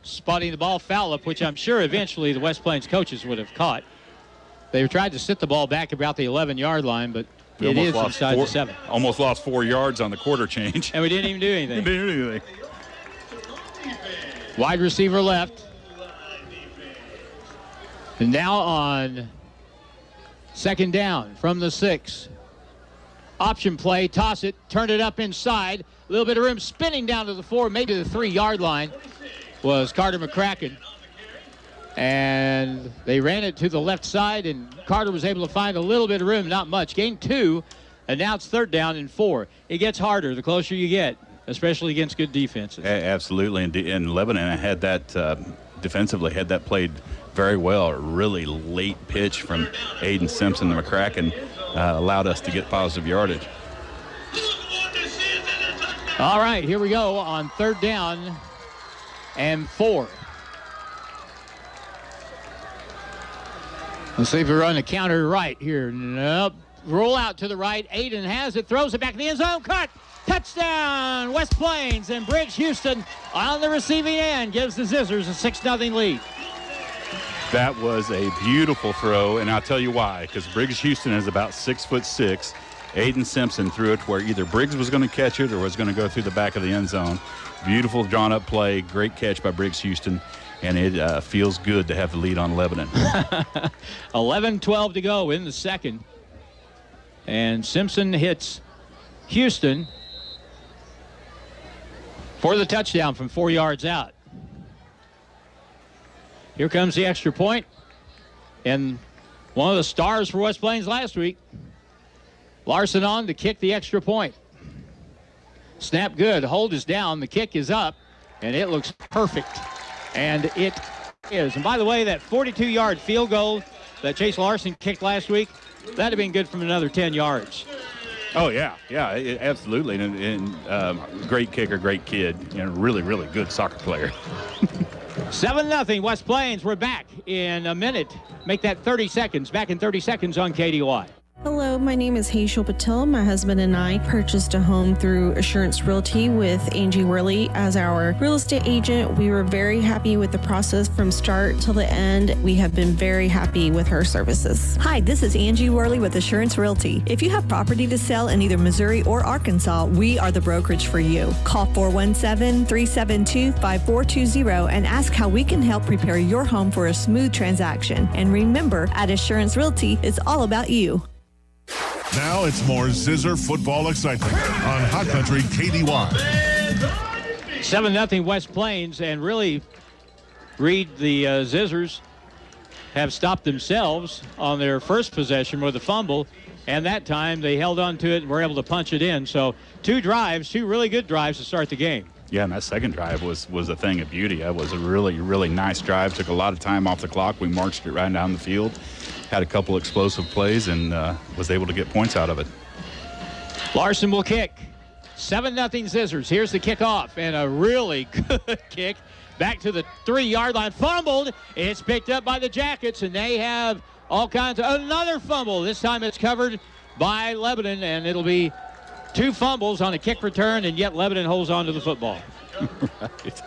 spotting the ball foul up, which I'm sure eventually the West Plains coaches would have caught. They tried to sit the ball back about the 11-yard line, but it is inside the 7. Almost lost 4 yards on the quarter change. And we didn't even do anything. We didn't do anything. Wide receiver left. And now on second down from the 6. Option play, toss it, turn it up inside. A little bit of room, spinning down to the 4, maybe the 3-yard line was Carter McCracken. And they ran it to the left side, and Carter was able to find a little bit of room, not much. Gain 2, and now it's third down and 4. It gets harder the closer you get, especially against good defenses. Absolutely, and Lebanon had that defensively, had that played very well. A really late pitch from Aiden Simpson to McCracken allowed us to get positive yardage. All right, here we go on third down and 4. Let's see if we run a counter right here. Nope. Roll out to the right. Aiden has it, throws it back in the end zone. Cut. Touchdown, West Plains, and Briggs Houston on the receiving end gives the Zizzers a 6-0 lead. That was a beautiful throw, and I'll tell you why. Because Briggs Houston is about 6'6". Aiden Simpson threw it where either Briggs was going to catch it or was going to go through the back of the end zone. Beautiful drawn-up play, great catch by Briggs Houston, and it feels good to have the lead on Lebanon. 11-12 to go in the second, and Simpson hits Houston for the touchdown from 4 yards out. Here comes the extra point, and one of the stars for West Plains last week. Larson on to kick the extra point. Snap good, hold is down, the kick is up, and it looks perfect. And it is. And by the way, that 42-yard field goal that Chase Larson kicked last week, that'd have been good from another 10 yards. Oh, yeah, absolutely. And great kicker, great kid, really, really good soccer player. 7-0 West Plains. We're back in a minute. Make that 30 seconds. Back in 30 seconds on KDY. Hello, my name is Hazel Patel. My husband and I purchased a home through Assurance Realty with Angie Worley as our real estate agent. We were very happy with the process from start till the end. We have been very happy with her services. Hi, this is Angie Worley with Assurance Realty. If you have property to sell in either Missouri or Arkansas, we are the brokerage for you. Call 417-372-5420 and ask how we can help prepare your home for a smooth transaction. And remember, at Assurance Realty, it's all about you. Now it's more Zizzer football excitement on Hot Country KDY. 7-0 West Plains, and really, Reed, the Zizzers have stopped themselves on their first possession with a fumble, and that time they held on to it and were able to punch it in. So two really good drives to start the game. Yeah, and that second drive was a thing of beauty. That was a really, really nice drive. Took a lot of time off the clock. We marched it right down the field. Had a couple explosive plays and was able to get points out of it. Larson will kick. 7-0 Zizzers. Here's the kickoff, and a really good kick back to the 3-yard line. Fumbled. It's picked up by the Jackets, and they have all kinds of another fumble. This time it's covered by Lebanon, and it'll be 2 fumbles on a kick return, and yet Lebanon holds on to the football. Right.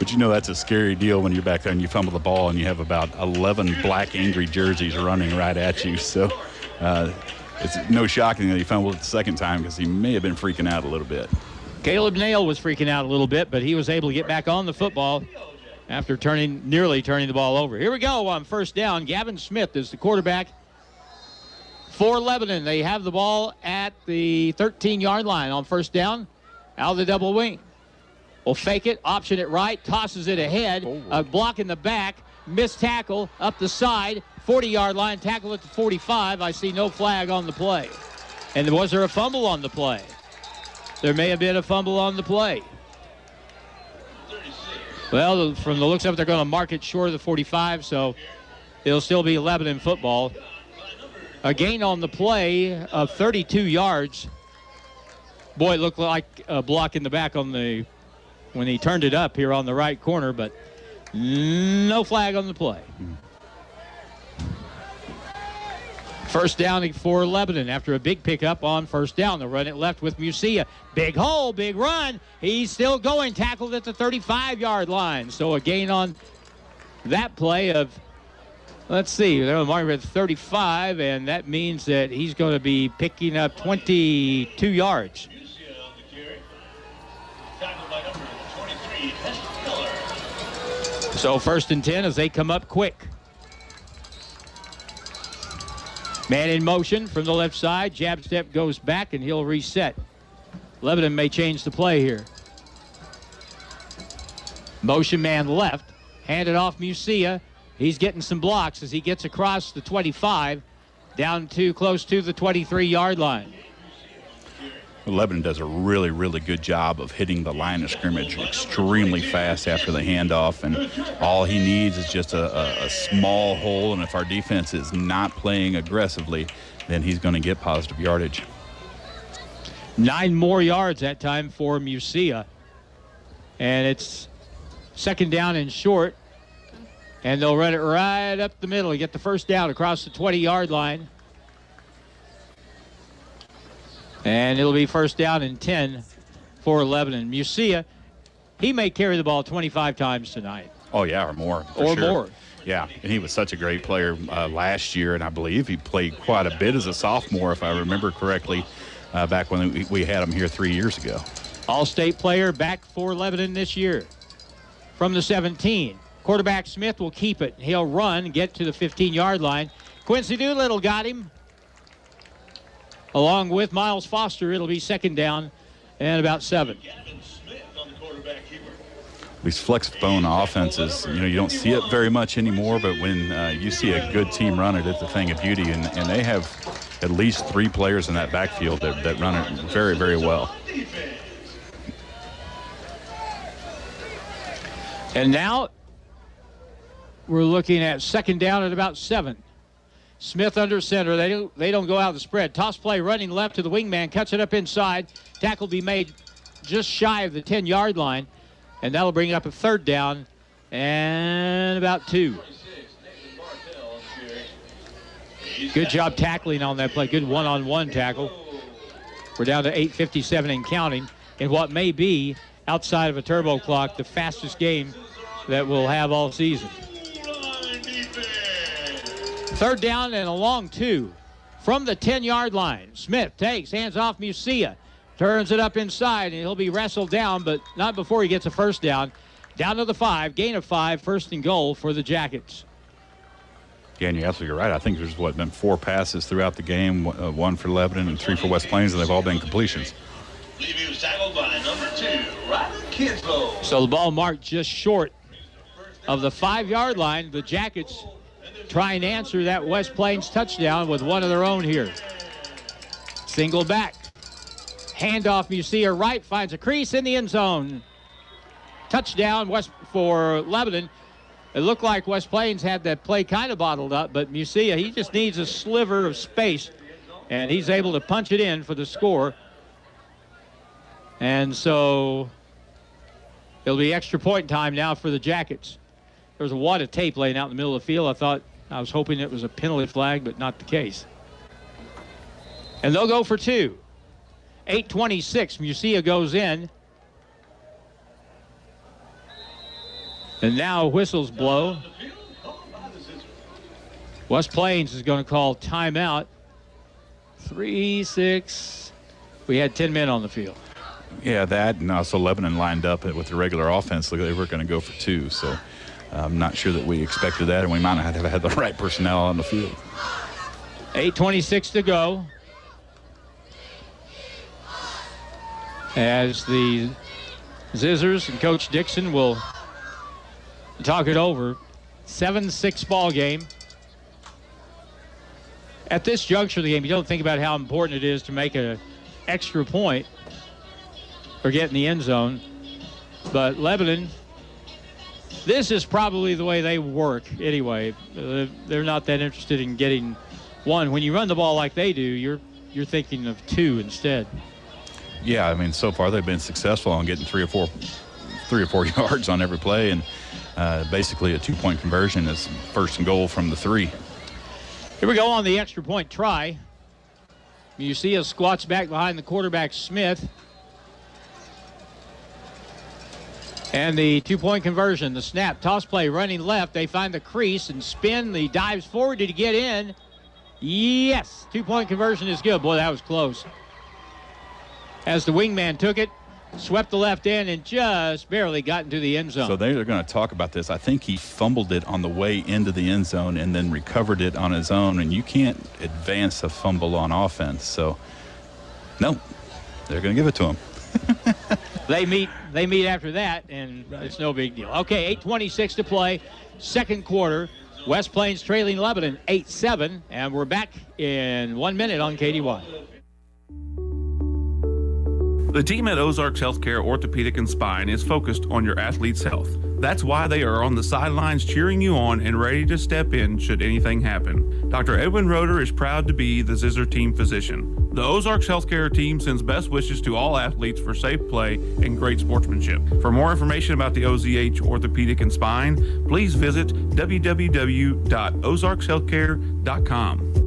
But that's a scary deal when you're back there and you fumble the ball and you have about 11 black angry jerseys running right at you. So it's no shocking that he fumbled it the second time because he may have been freaking out a little bit. Caleb Nail was freaking out a little bit, but he was able to get back on the football after nearly turning the ball over. Here we go on first down. Gavin Smith is the quarterback for Lebanon. They have the ball at the 13-yard line on first down. Out of the double wing. Will fake it, option it right, tosses it ahead, a block in the back, missed tackle up the side, 40-yard line, tackle at the 45. I see no flag on the play. And was there a fumble on the play? There may have been a fumble on the play. Well, from the looks of it, they're going to mark it short of the 45, so it'll still be Lebanon football. A gain on the play of 32 yards. Boy, it looked like a block in the back when he turned it up here on the right corner, but no flag on the play. First down for Lebanon after a big pickup on first down. They'll run it left with Musia. Big hole, big run. He's still going, tackled at the 35-yard line. So a gain on that play of, let's see, they're marking at 35, and that means that he's going to be picking up 22 yards. So 1st and 10 as they come up quick. Man in motion from the left side. Jab step goes back, and he'll reset. Lebanon may change the play here. Motion man left. Handed off Musia. He's getting some blocks as he gets across the 25 down to close to the 23-yard line. Lebanon does a really, really good job of hitting the line of scrimmage extremely fast after the handoff, and all he needs is just a small hole, and if our defense is not playing aggressively, then he's going to get positive yardage. 9 more yards that time for Musia, and it's 2nd down and short, and they'll run it right up the middle to get the first down across the 20-yard line. And it'll be 1st down and 10 for Lebanon. Musia, he may carry the ball 25 times tonight. Oh, yeah, or more. Or sure. More. Yeah, and he was such a great player last year, and I believe he played quite a bit as a sophomore, if I remember correctly, back when we had him here 3 years ago. All-state player back for Lebanon this year. From the 17, quarterback Smith will keep it. He'll run, get to the 15-yard line. Quincy Doolittle got him. along with Miles Foster. It'll be second down and about 7. These flex bone offenses, you don't see it very much anymore, but when you see a good team run it, it's a thing of beauty, and they have at least 3 players in that backfield that run it very, very well. And now we're looking at second down at about 7. Smith under center. They don't go out of the spread. Toss play running left to the wingman. Cuts it up inside. Tackle be made just shy of the 10-yard line. And that'll bring up a third down and about 2. Good job tackling on that play. Good one-on-one tackle. We're down to 8:57 and counting in what may be, outside of a turbo clock, the fastest game that we'll have all season. Third down and a long 2 from the 10-yard line. Smith takes, hands off Musia. Turns it up inside, and he'll be wrestled down, but not before he gets a first down. Down to the 5, gain of 5, first and goal for the Jackets. Yeah, you're absolutely right. I think there's, been 4 passes throughout the game, 1 for Lebanon and 3 for West Plains, and they've all been completions. Tackled by number 2, Ryder Kinslow. So the ball marked just short of the 5-yard line. The Jackets try and answer that West Plains touchdown with one of their own here. Single back. Handoff, Musia right, finds a crease in the end zone. Touchdown West for Lebanon. It looked like West Plains had that play kind of bottled up, but Musia, he just needs a sliver of space, and he's able to punch it in for the score. And so it'll be extra point time now for the Jackets. There was a wad of tape laying out in the middle of the field. I was hoping it was a penalty flag, but not the case. And they'll go for 2. 8:26, Musia goes in. And now whistles blow. West Plains is going to call timeout. 3-6. We had 10 men on the field. Yeah, that, and also Lebanon lined up with the regular offense. They were going to go for 2, so I'm not sure that we expected that, and we might not have had the right personnel on the field. 8:26 to go. As the Zizzers and Coach Dixon will talk it over. 7-6 ball game. At this juncture of the game, you don't think about how important it is to make an extra point or get in the end zone. But Lebanon, this is probably the way they work anyway. They're not that interested in getting 1. When you run the ball like they do, you're thinking of 2 instead. Yeah, I mean, so far they've been successful on getting 3 or 4 yards on every play, and basically a 2-point conversion is first and goal from the 3. Here we go on the extra point try. Musia squats back behind the quarterback, Smith. And the 2-point conversion, the snap, toss play, running left. They find the crease and spin. The dives forward. Did he get in? Yes, 2-point conversion is good. Boy, that was close. As the wingman took it, swept the left end, and just barely got into the end zone. So they're going to talk about this. I think he fumbled it on the way into the end zone and then recovered it on his own, and you can't advance a fumble on offense. So, no, they're going to give it to him. They meet after that, and it's no big deal. Okay, 8:26 to play, second quarter. West Plains trailing Lebanon 8-7, and we're back in 1 minute on KD1. The team at Ozarks Healthcare Orthopedic and Spine is focused on your athlete's health. That's why they are on the sidelines cheering you on and ready to step in should anything happen. Dr. Edwin Roeder is proud to be the Zizzer team physician. The Ozarks Healthcare team sends best wishes to all athletes for safe play and great sportsmanship. For more information about the OZH Orthopedic and Spine, please visit www.ozarkshealthcare.com.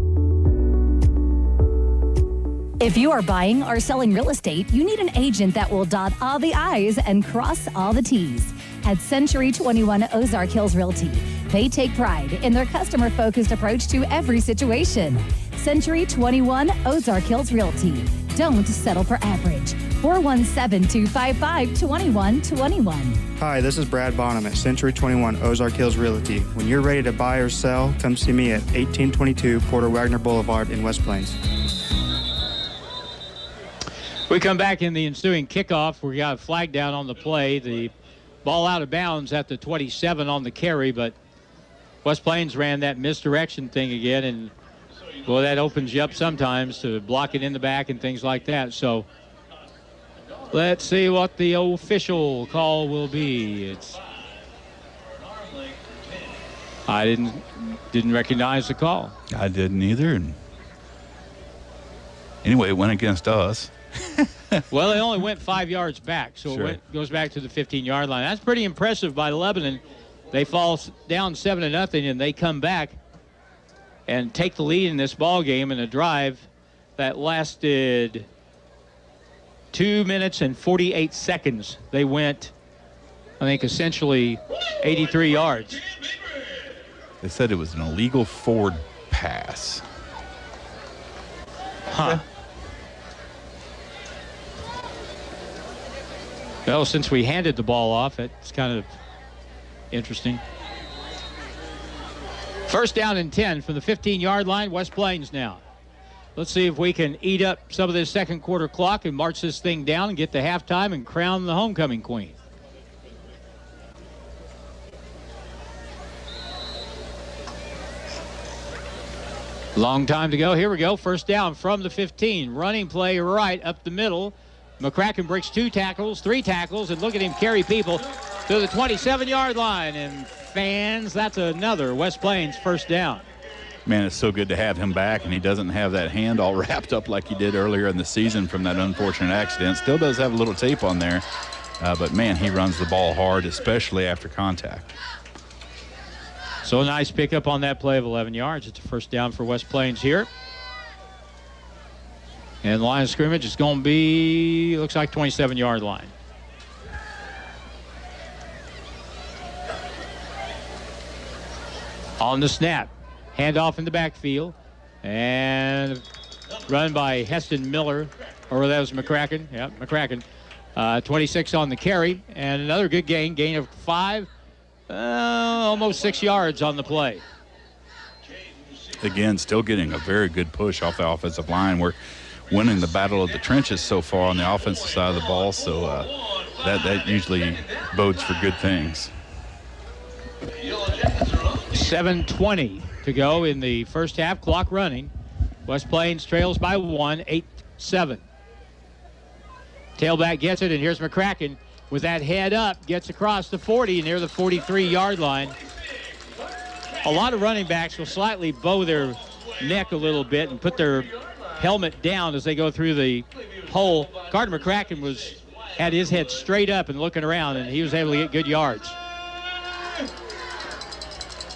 If you are buying or selling real estate, you need an agent that will dot all the I's and cross all the T's. At Century 21 Ozark Hills Realty, they take pride in their customer-focused approach to every situation. Century 21 Ozark Hills Realty. Don't settle for average. 417-255-2121. Hi, this is Brad Bonham at Century 21 Ozark Hills Realty. When you're ready to buy or sell, come see me at 1822 Porter Wagner Boulevard in West Plains. We come back in the ensuing kickoff. We got a flag down on the play. The ball out of bounds at the 27 on the carry, but West Plains ran that misdirection thing again, and well, that opens you up sometimes to block it in the back and things like that. So let's see what the official call will be. I didn't recognize the call. I didn't either. And anyway, it went against us. Well, they only went 5 yards back, so Sure. it goes back to the 15-yard line. That's pretty impressive by Lebanon. They fall down 7-0, and they come back and take the lead in this ball game in a drive that lasted 2 minutes and 48 seconds. They went, I think, essentially 83 yards. They said it was an illegal forward pass. Huh. Well, since we handed the ball off, it's kind of interesting. First down and 10 from the 15-yard line, West Plains now. Let's see if we can eat up some of this second quarter clock and march this thing down and get to halftime and crown the homecoming queen. Long time to go. Here we go. First down from the 15. Running play right up the middle. McCracken breaks 2 tackles, 3 tackles, and look at him carry people to the 27-yard line. And fans, that's another West Plains first down. Man, it's so good to have him back, and he doesn't have that hand all wrapped up like he did earlier in the season from that unfortunate accident. Still does have a little tape on there, but man, he runs the ball hard, especially after contact. So a nice pickup on that play of 11 yards. It's a first down for West Plains here. And the line of scrimmage is going to be, looks like 27-yard line. On the snap, handoff in the backfield, and run by Heston Miller, or that was McCracken. Yeah, McCracken. 26 on the carry, and another good gain of 5, almost 6 yards on the play. Again, still getting a very good push off the offensive line. We're winning the battle of the trenches so far on the offensive side of the ball, so that usually bodes for good things. 7:20 to go in the first half, clock running. West Plains trails by 1, 8-7. Tailback gets it, and here's McCracken with that head up, gets across the 40 near the 43-yard line. A lot of running backs will slightly bow their neck a little bit and put their helmet down as they go through the hole. Carter McCracken had his head straight up and looking around, and he was able to get good yards.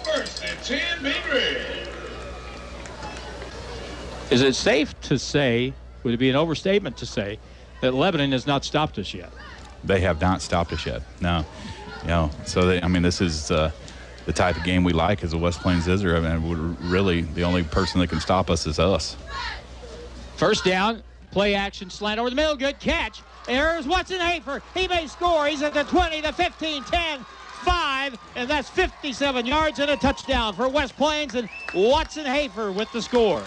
First and 10, Big Red. Is it safe to say, would it be an overstatement to say, that Lebanon has not stopped us yet? They have not stopped us yet. No. So this is the type of game we like as a West Plains Zizzer. We're really the only person that can stop us is us. First down, play action, slant over the middle, good catch. There's Watson Hafer. He may score. He's at the 20, the 15, 10, 5, and that's 57 yards and a touchdown for West Plains, and Watson Hafer with the score.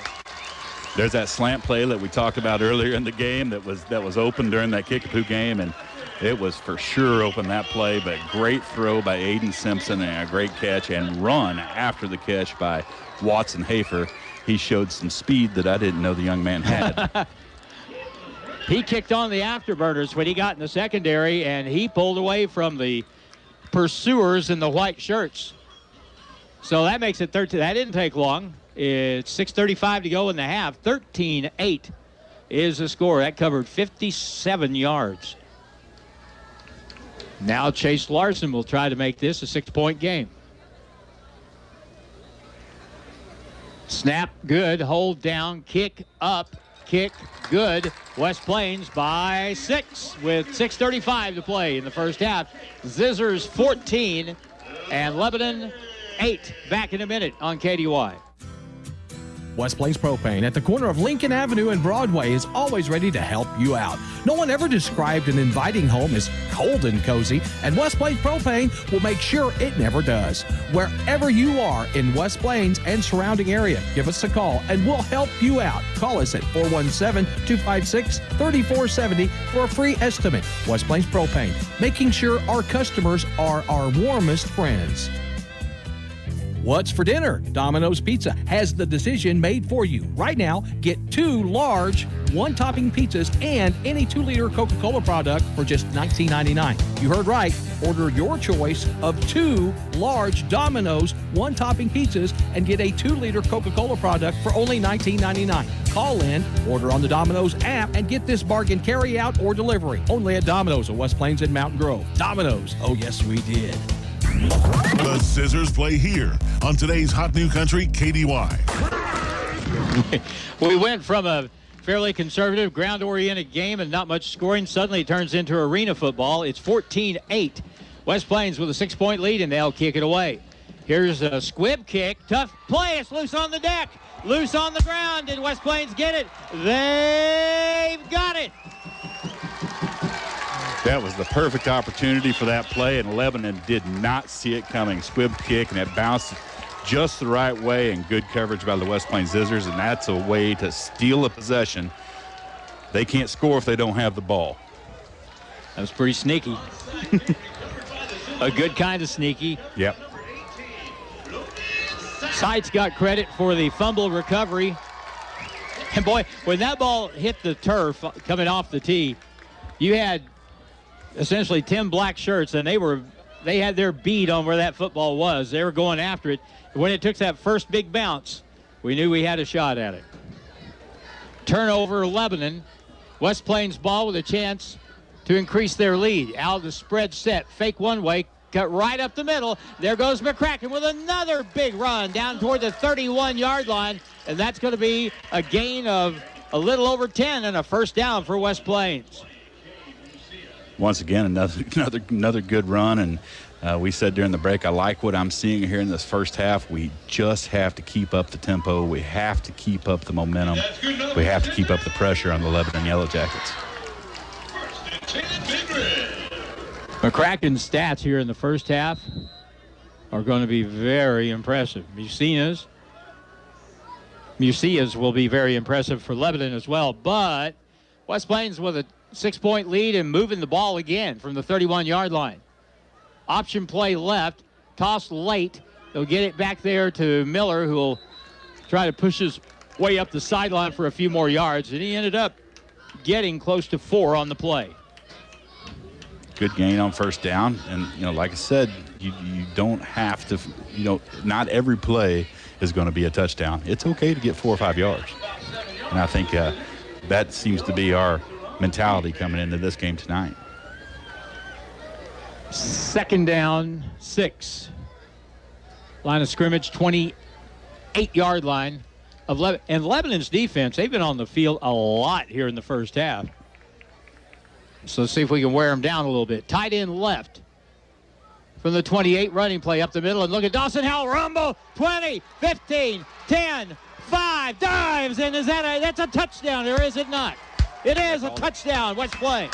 There's that slant play that we talked about earlier in the game that was open during that Kickapoo game, and it was for sure open that play, but great throw by Aiden Simpson and a great catch and run after the catch by Watson Hafer. He showed some speed that I didn't know the young man had. He kicked on the afterburners when he got in the secondary, and he pulled away from the pursuers in the white shirts. So that makes it 13. That didn't take long. It's 6:35 to go in the half. 13-8 is the score. That covered 57 yards. Now Chase Larson will try to make this a 6-point game. Snap, good. Hold down, kick up, kick, good. West Plains by 6 with 6:35 to play in the first half. Zizzers 14 and Lebanon 8. Back in a minute on KDY. West Plains Propane at the corner of Lincoln Avenue and Broadway is always ready to help you out. No one ever described an inviting home as cold and cozy, and West Plains Propane will make sure it never does. Wherever you are in West Plains and surrounding area, give us a call and we'll help you out. Call us at 417-256-3470 for a free estimate. West Plains Propane, making sure our customers are our warmest friends. What's for dinner? Domino's Pizza has the decision made for you. Right now, get 2 large, 1-topping pizzas and any 2-liter Coca-Cola product for just $19.99. You heard right. Order your choice of 2 large Domino's 1-topping pizzas and get a 2-liter Coca-Cola product for only $19.99. Call in, order on the Domino's app, and get this bargain carry out or delivery. Only at Domino's of West Plains and Mountain Grove. Domino's. Oh, yes, we did. The Zizzers play here on today's Hot New Country KDY. We went from a fairly conservative, ground-oriented game and not much scoring. Suddenly it turns into arena football. It's 14-8. West Plains with a 6-point lead, and they'll kick it away. Here's a squib kick. Tough play. It's loose on the deck. Loose on the ground. Did West Plains get it? They've got it. That was the perfect opportunity for that play, and Lebanon did not see it coming. Squib kick, and it bounced just the right way, and good coverage by the West Plains Zizzers, and that's a way to steal a possession. They can't score if they don't have the ball. That was pretty sneaky. A good kind of sneaky. Yep. Sites got credit for the fumble recovery. And boy, when that ball hit the turf coming off the tee, you had essentially 10 black shirts, and they had their bead on where that football was. They were going after it. When it took that first big bounce, we knew we had a shot at it. Turnover, Lebanon. West Plains ball with a chance to increase their lead. Out of the spread set, fake one way, cut right up the middle. There goes McCracken with another big run down toward the 31-yard line, and that's going to be a gain of a little over 10 and a first down for West Plains. Once again, another good run, and we said during the break, I like what I'm seeing here in this first half. We just have to keep up the tempo. We have to keep up the momentum. We have to keep up the pressure on the Lebanon Yellow Jackets. McCracken's stats here in the first half are going to be very impressive. Musia's will be very impressive for Lebanon as well, but West Plains with a 6-point lead and moving the ball again from the 31-yard line. Option play left, toss late. They'll get it back there to Miller, who will try to push his way up the sideline for a few more yards, and he ended up getting close to 4 on the play. Good gain on first down, and like I said, you don't have to. Not every play is going to be a touchdown. It's okay to get 4 or 5 yards, and I think that seems to be our mentality coming into this game tonight. Second down, 6. Line of scrimmage, 28-yard line of Lebanon. And Lebanon's defense, they've been on the field a lot here in the first half. So let's see if we can wear them down a little bit. Tight end left from the 28, running play up the middle. And look at Dawson Howell, rumble, 20, 15, 10, 5, dives. And that's a touchdown, or is it not? It is a touchdown, West Plains.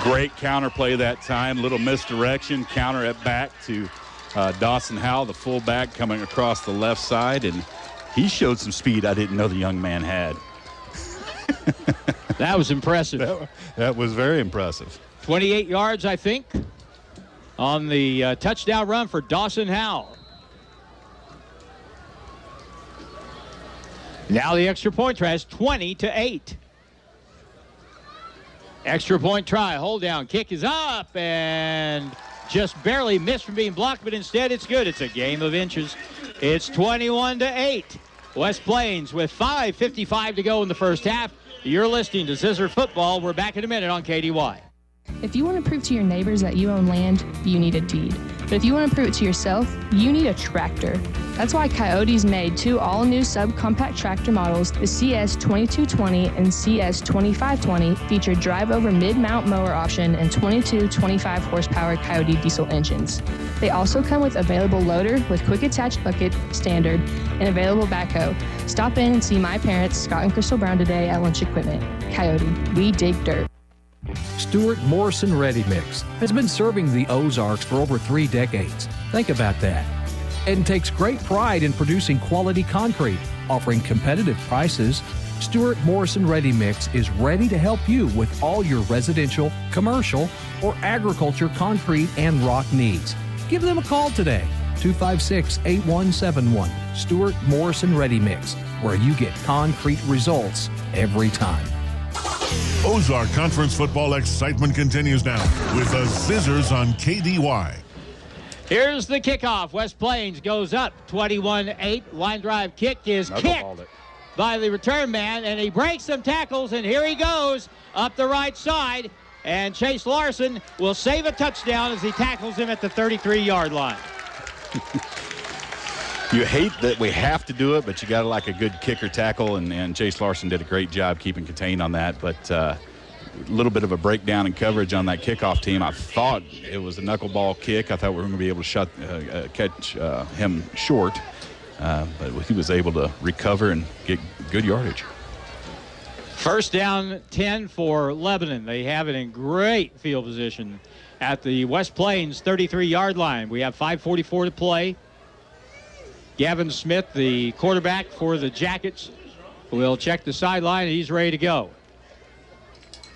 Great counter play that time. Little misdirection. Counter it back to Dawson Howell, the fullback, coming across the left side. And he showed some speed I didn't know the young man had. That was impressive. That was very impressive. 28 yards, I think, on the touchdown run for Dawson Howell. Now the extra point try is 20-8. Extra point try, hold down, kick is up, and just barely missed from being blocked, but instead it's good. It's a game of inches. It's 21-8. West Plains with 5:55 to go in the first half. You're listening to Zizzer Football. We're back in a minute on KDY. If you want to prove to your neighbors that you own land, you need a deed. But if you want to prove it to yourself, you need a tractor. That's why Coyote's made 2 all-new subcompact tractor models, the CS2220 and CS2520, feature drive-over mid-mount mower option and 22 25-horsepower Coyote diesel engines. They also come with available loader with quick attach bucket standard and available backhoe. Stop in and see my parents, Scott and Crystal Brown, today at Lunch Equipment. Coyote, we dig dirt. Stuart Morrison Ready Mix has been serving the Ozarks for over 3 decades. Think about that. And takes great pride in producing quality concrete, offering competitive prices. Stuart Morrison Ready Mix is ready to help you with all your residential, commercial, or agriculture concrete and rock needs. Give them a call today, 256-8171. Stuart Morrison Ready Mix, where you get concrete results every time. Ozark Conference football excitement continues now with the Zizzers on KDY. Here's the kickoff. West Plains goes up 21-8. Line drive kick is kicked by the return man, and he breaks some tackles, and here he goes up the right side, and Chase Larson will save a touchdown as he tackles him at the 33-yard line. You hate that we have to do it, but you got to like a good kicker tackle, and Chase Larson did a great job keeping contained on that. But a little bit of a breakdown in coverage on that kickoff team. I thought it was a knuckleball kick. I thought we were going to be able to catch him short, but he was able to recover and get good yardage. First down 10 for Lebanon. They have it in great field position at the West Plains 33-yard line. We have 5:44 to play. Gavin Smith, the quarterback for the Jackets, will check the sideline, and he's ready to go.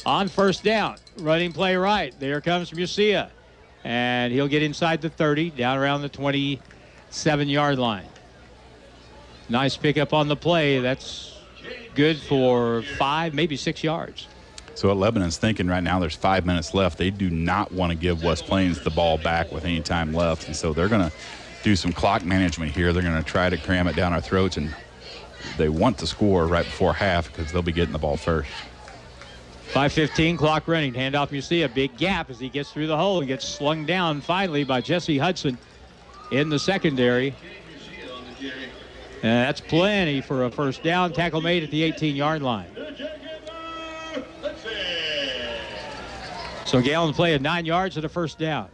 On first down, running play right. There comes Musia, and he'll get inside the 30, down around the 27-yard line. Nice pickup on the play. That's good for 5, maybe 6 yards. So what Lebanon's thinking right now, there's 5 minutes left. They do not want to give West Plains the ball back with any time left, and so they're going to do some clock management here. They're going to try to cram it down our throats, and they want to score right before half because they'll be getting the ball first. 5:15, clock running. Handoff, you see a big gap as he gets through the hole and gets slung down finally by Jesse Hudson in the secondary. And that's plenty for a first down. Tackle made at the 18-yard line. So Galen played 9 yards at a first down.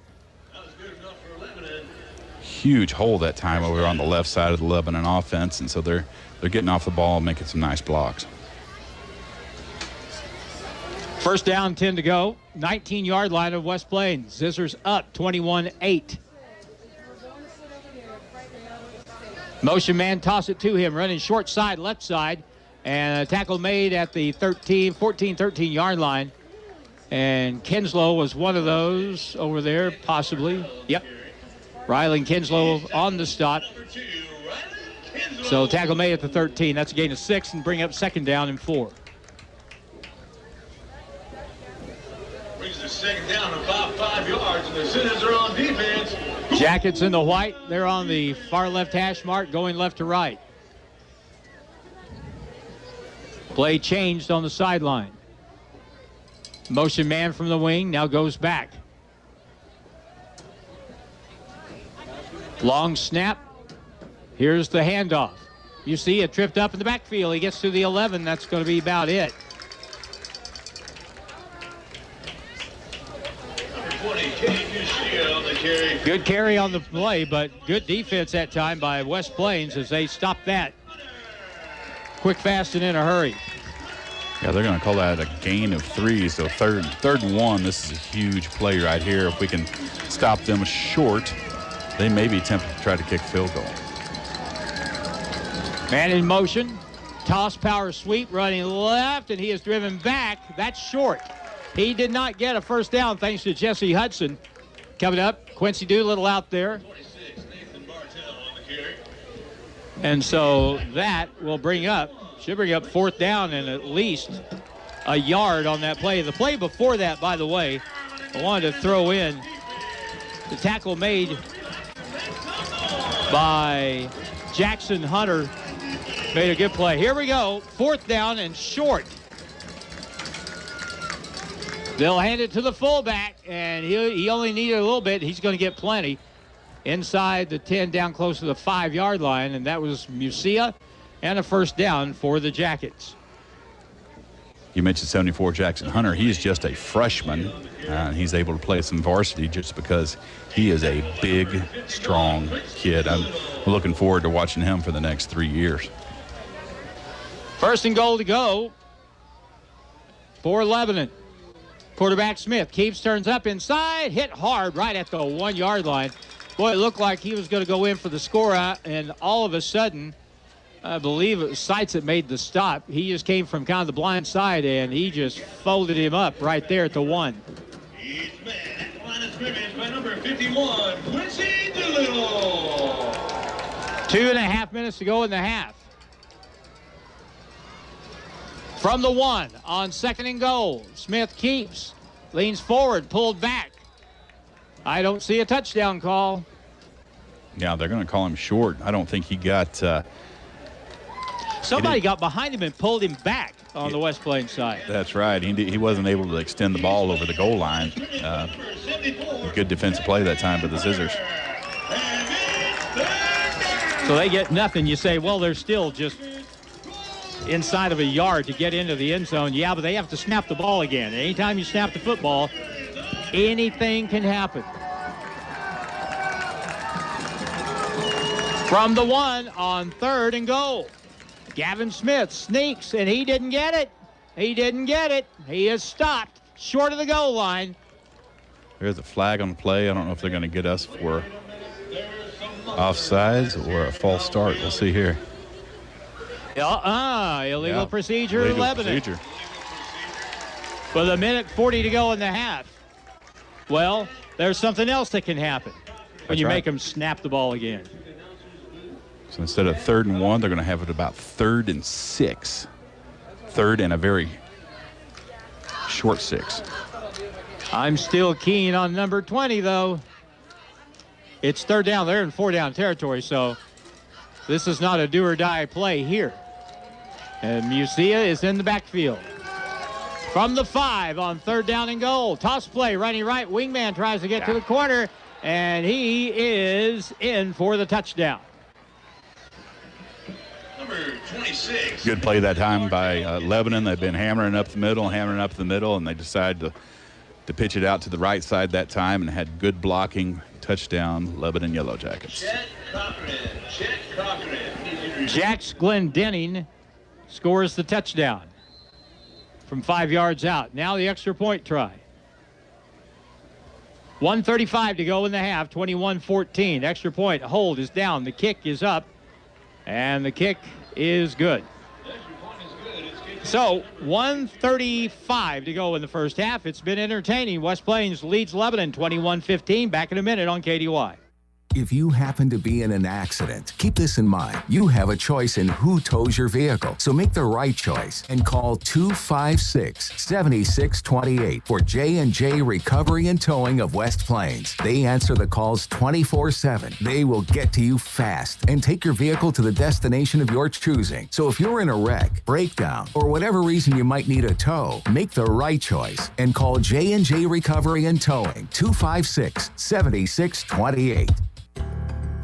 Huge hole that time over on the left side of the Lebanon offense, and so they're getting off the ball and making some nice blocks. First down, 10 to go. 19-yard line of West Plains. Zizzers up 21-8. Motion man, toss it to him, running short side, left side, and a tackle made at the 13-yard line. And Kinslow was one of those over there, possibly. Yep. Rylan Kinslow on the stop. So tackle made at the 13. That's a gain of 6 and bring up second down and 4. Brings the second down about 5 yards, and the Zizzers are on defense. Jackets in the white. They're on the far left hash mark, going left to right. Play changed on the sideline. Motion man from the wing now goes back. Long snap. Here's the handoff. You see it tripped up in the backfield. He gets to the 11. That's going to be about it. Good carry on the play, but good defense that time by West Plains as they stop that. Quick, fast, and in a hurry. Yeah, they're going to call that a gain of 3. So third and 1. This is a huge play right here. If we can stop them short, they may be tempted to try to kick field goal. Man in motion. Toss, power sweep, running left, and he is driven back. That's short. He did not get a first down thanks to Jesse Hudson. Coming up, Quincy Doolittle out there. And so that will should bring up fourth down and at least a yard on that play. The play before that, by the way, I wanted to throw in the tackle made by Jackson Hunter. Made a good play. Here we go. Fourth down and short. They'll hand it to the fullback, and he only needed a little bit. He's going to get plenty inside the 10 down close to the 5-yard line, and that was Musia and a first down for the Jackets. You mentioned 74 Jackson Hunter. He's just a freshman. He's able to play some varsity just because he is a big, strong kid. I'm looking forward to watching him for the next 3 years. First and goal to go for Lebanon. Quarterback Smith keeps, turns up inside, hit hard right at the 1-yard line. Boy, it looked like he was going to go in for the score, and all of a sudden, I believe it was Seitz that made the stop. He just came from kind of the blind side, and he just folded him up right there at the 1. He's met at the line of scrimmage by number 51, Quincy Doolittle. 2.5 minutes to go in the half. From the 1 on second and goal. Smith keeps, leans forward, pulled back. I don't see a touchdown call. Yeah, they're going to call him short. I don't think he got... Somebody got behind him and pulled him back on the West Plains side. That's right. He wasn't able to extend the ball over the goal line. Good defensive play that time by the Zizzers. So they get nothing. You say, well, they're still just inside of a yard to get into the end zone. Yeah, but they have to snap the ball again. Anytime you snap the football, anything can happen. From the 1 on third and goal. Gavin Smith sneaks, and he didn't get it. He didn't get it. He is stopped short of the goal line. There's a flag on the play. I don't know if they're going to get us for offsides or a false start. We'll see here. Illegal procedure in Lebanon. With 1:40 to go in the half. Well, there's something else that can happen when you make them snap the ball again. So instead of 3rd and 1, they're going to have it about 3rd and 6. 3rd and a very short 6. I'm still keen on number 20, though. It's 3rd down. They're in 4-down territory, so this is not a do-or-die play here. And Musia is in the backfield. From the 5 on 3rd down and goal. Toss play, running right. Wingman tries to get to the corner, and he is in for the touchdown. Number 26. Good play that time by Lebanon. They've been hammering up the middle, and they decided to pitch it out to the right side that time and had good blocking. Touchdown, Lebanon Yellow Jackets. Chet Cochran. Jax Glendenning scores the touchdown from 5 yards out. Now the extra point try. 1:35 to go in the half, 21-14. Extra point, hold is down. The kick is up, and the kick is good. So 1:35 to go in the first half. It's been entertaining. West Plains leads Lebanon 21-15. Back in a minute on KDY. If you happen to be in an accident, keep this in mind. You have a choice in who tows your vehicle. So make the right choice and call 256-7628 for J&J Recovery and Towing of West Plains. They answer the calls 24/7. They will get to you fast and take your vehicle to the destination of your choosing. So if you're in a wreck, breakdown, or whatever reason you might need a tow, make the right choice and call J&J Recovery and Towing 256-7628.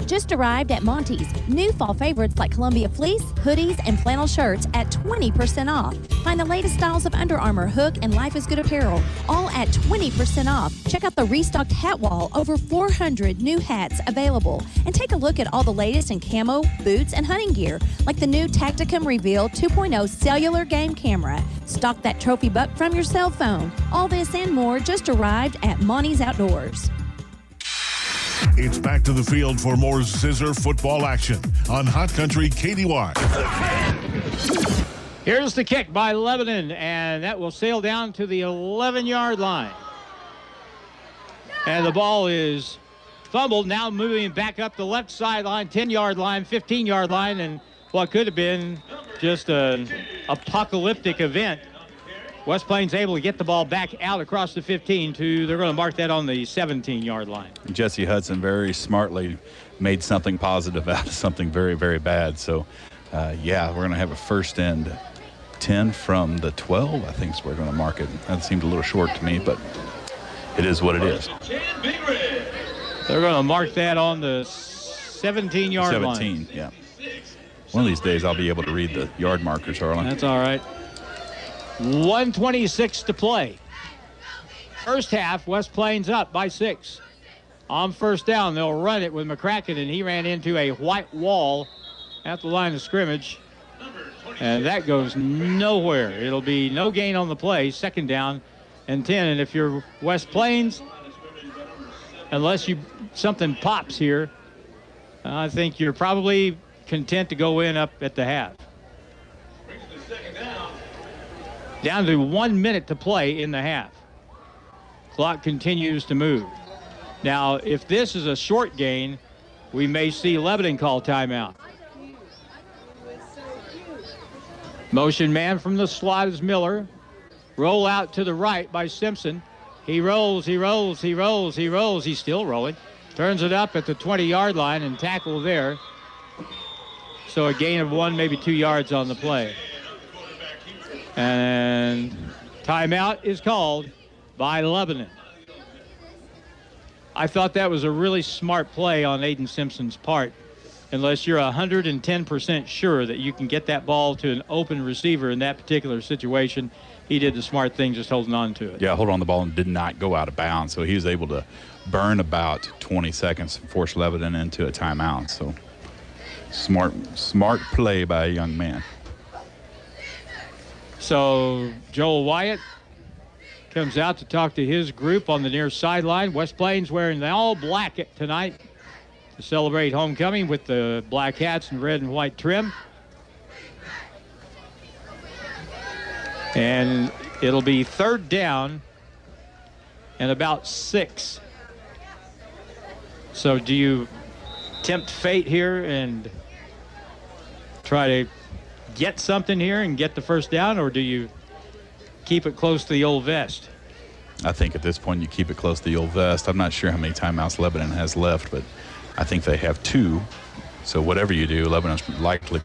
Just arrived at Monty's. New fall favorites like Columbia fleece, hoodies, and flannel shirts at 20% off. Find the latest styles of Under Armour, Hook, and Life is Good apparel, all at 20% off. Check out the restocked hat wall, over 400 new hats available. And take a look at all the latest in camo, boots, and hunting gear, like the new Tacticum Reveal 2.0 cellular game camera. Stock that trophy buck from your cell phone. All this and more just arrived at Monty's Outdoors. It's back to the field for more Zizzer football action on Hot Country KDY. Here's the kick by Lebanon, and that will sail down to the 11-yard line. And the ball is fumbled, now moving back up the left sideline, 10-yard line, 15-yard line, and what could have been just an apocalyptic event. West Plains able to get the ball back out across the 15 to, they're going to mark that on the 17-yard line. Jesse Hudson very smartly made something positive out of something very, very bad. So, we're going to have a 1st and 10 from the 12, I think is where we're going to mark it. That seemed a little short to me, but it is what it is. They're going to mark that on the 17-yard line. 17, yeah. One of these days I'll be able to read the yard markers, Harlan. That's all right. 1:26 to play. First half, West Plains up by 6. On first down, they'll run it with McCracken, and he ran into a white wall at the line of scrimmage. And that goes nowhere. It'll be no gain on the play, second down and 10. And if you're West Plains, unless something pops here, I think you're probably content to go in up at the half. Down to 1 minute to play in the half. Clock continues to move. Now, if this is a short gain, we may see Lebanon call timeout. Motion man from the slot is Miller. Roll out to the right by Simpson. He rolls, he rolls, he rolls, he rolls. He's still rolling. Turns it up at the 20-yard line and tackle there. So a gain of 1, maybe 2 yards on the play. And timeout is called by Lebanon. I thought that was a really smart play on Aiden Simpson's part, unless you're 110% sure that you can get that ball to an open receiver in that particular situation. He did the smart thing, just holding on to it. Yeah, hold on the ball and did not go out of bounds. So he was able to burn about 20 seconds and force Lebanon into a timeout. So smart play by a young man. So Joel Wyatt comes out to talk to his group on the near sideline. West Plains wearing the all black tonight to celebrate homecoming with the black hats and red and white trim. And it'll be third down and about 6. So do you tempt fate here and try to get something here and get the first down, or do you keep it close to the old vest? I think at this point you keep it close to the old vest. I'm not sure how many timeouts Lebanon has left, but I think they have 2. So whatever you do, Lebanon's likely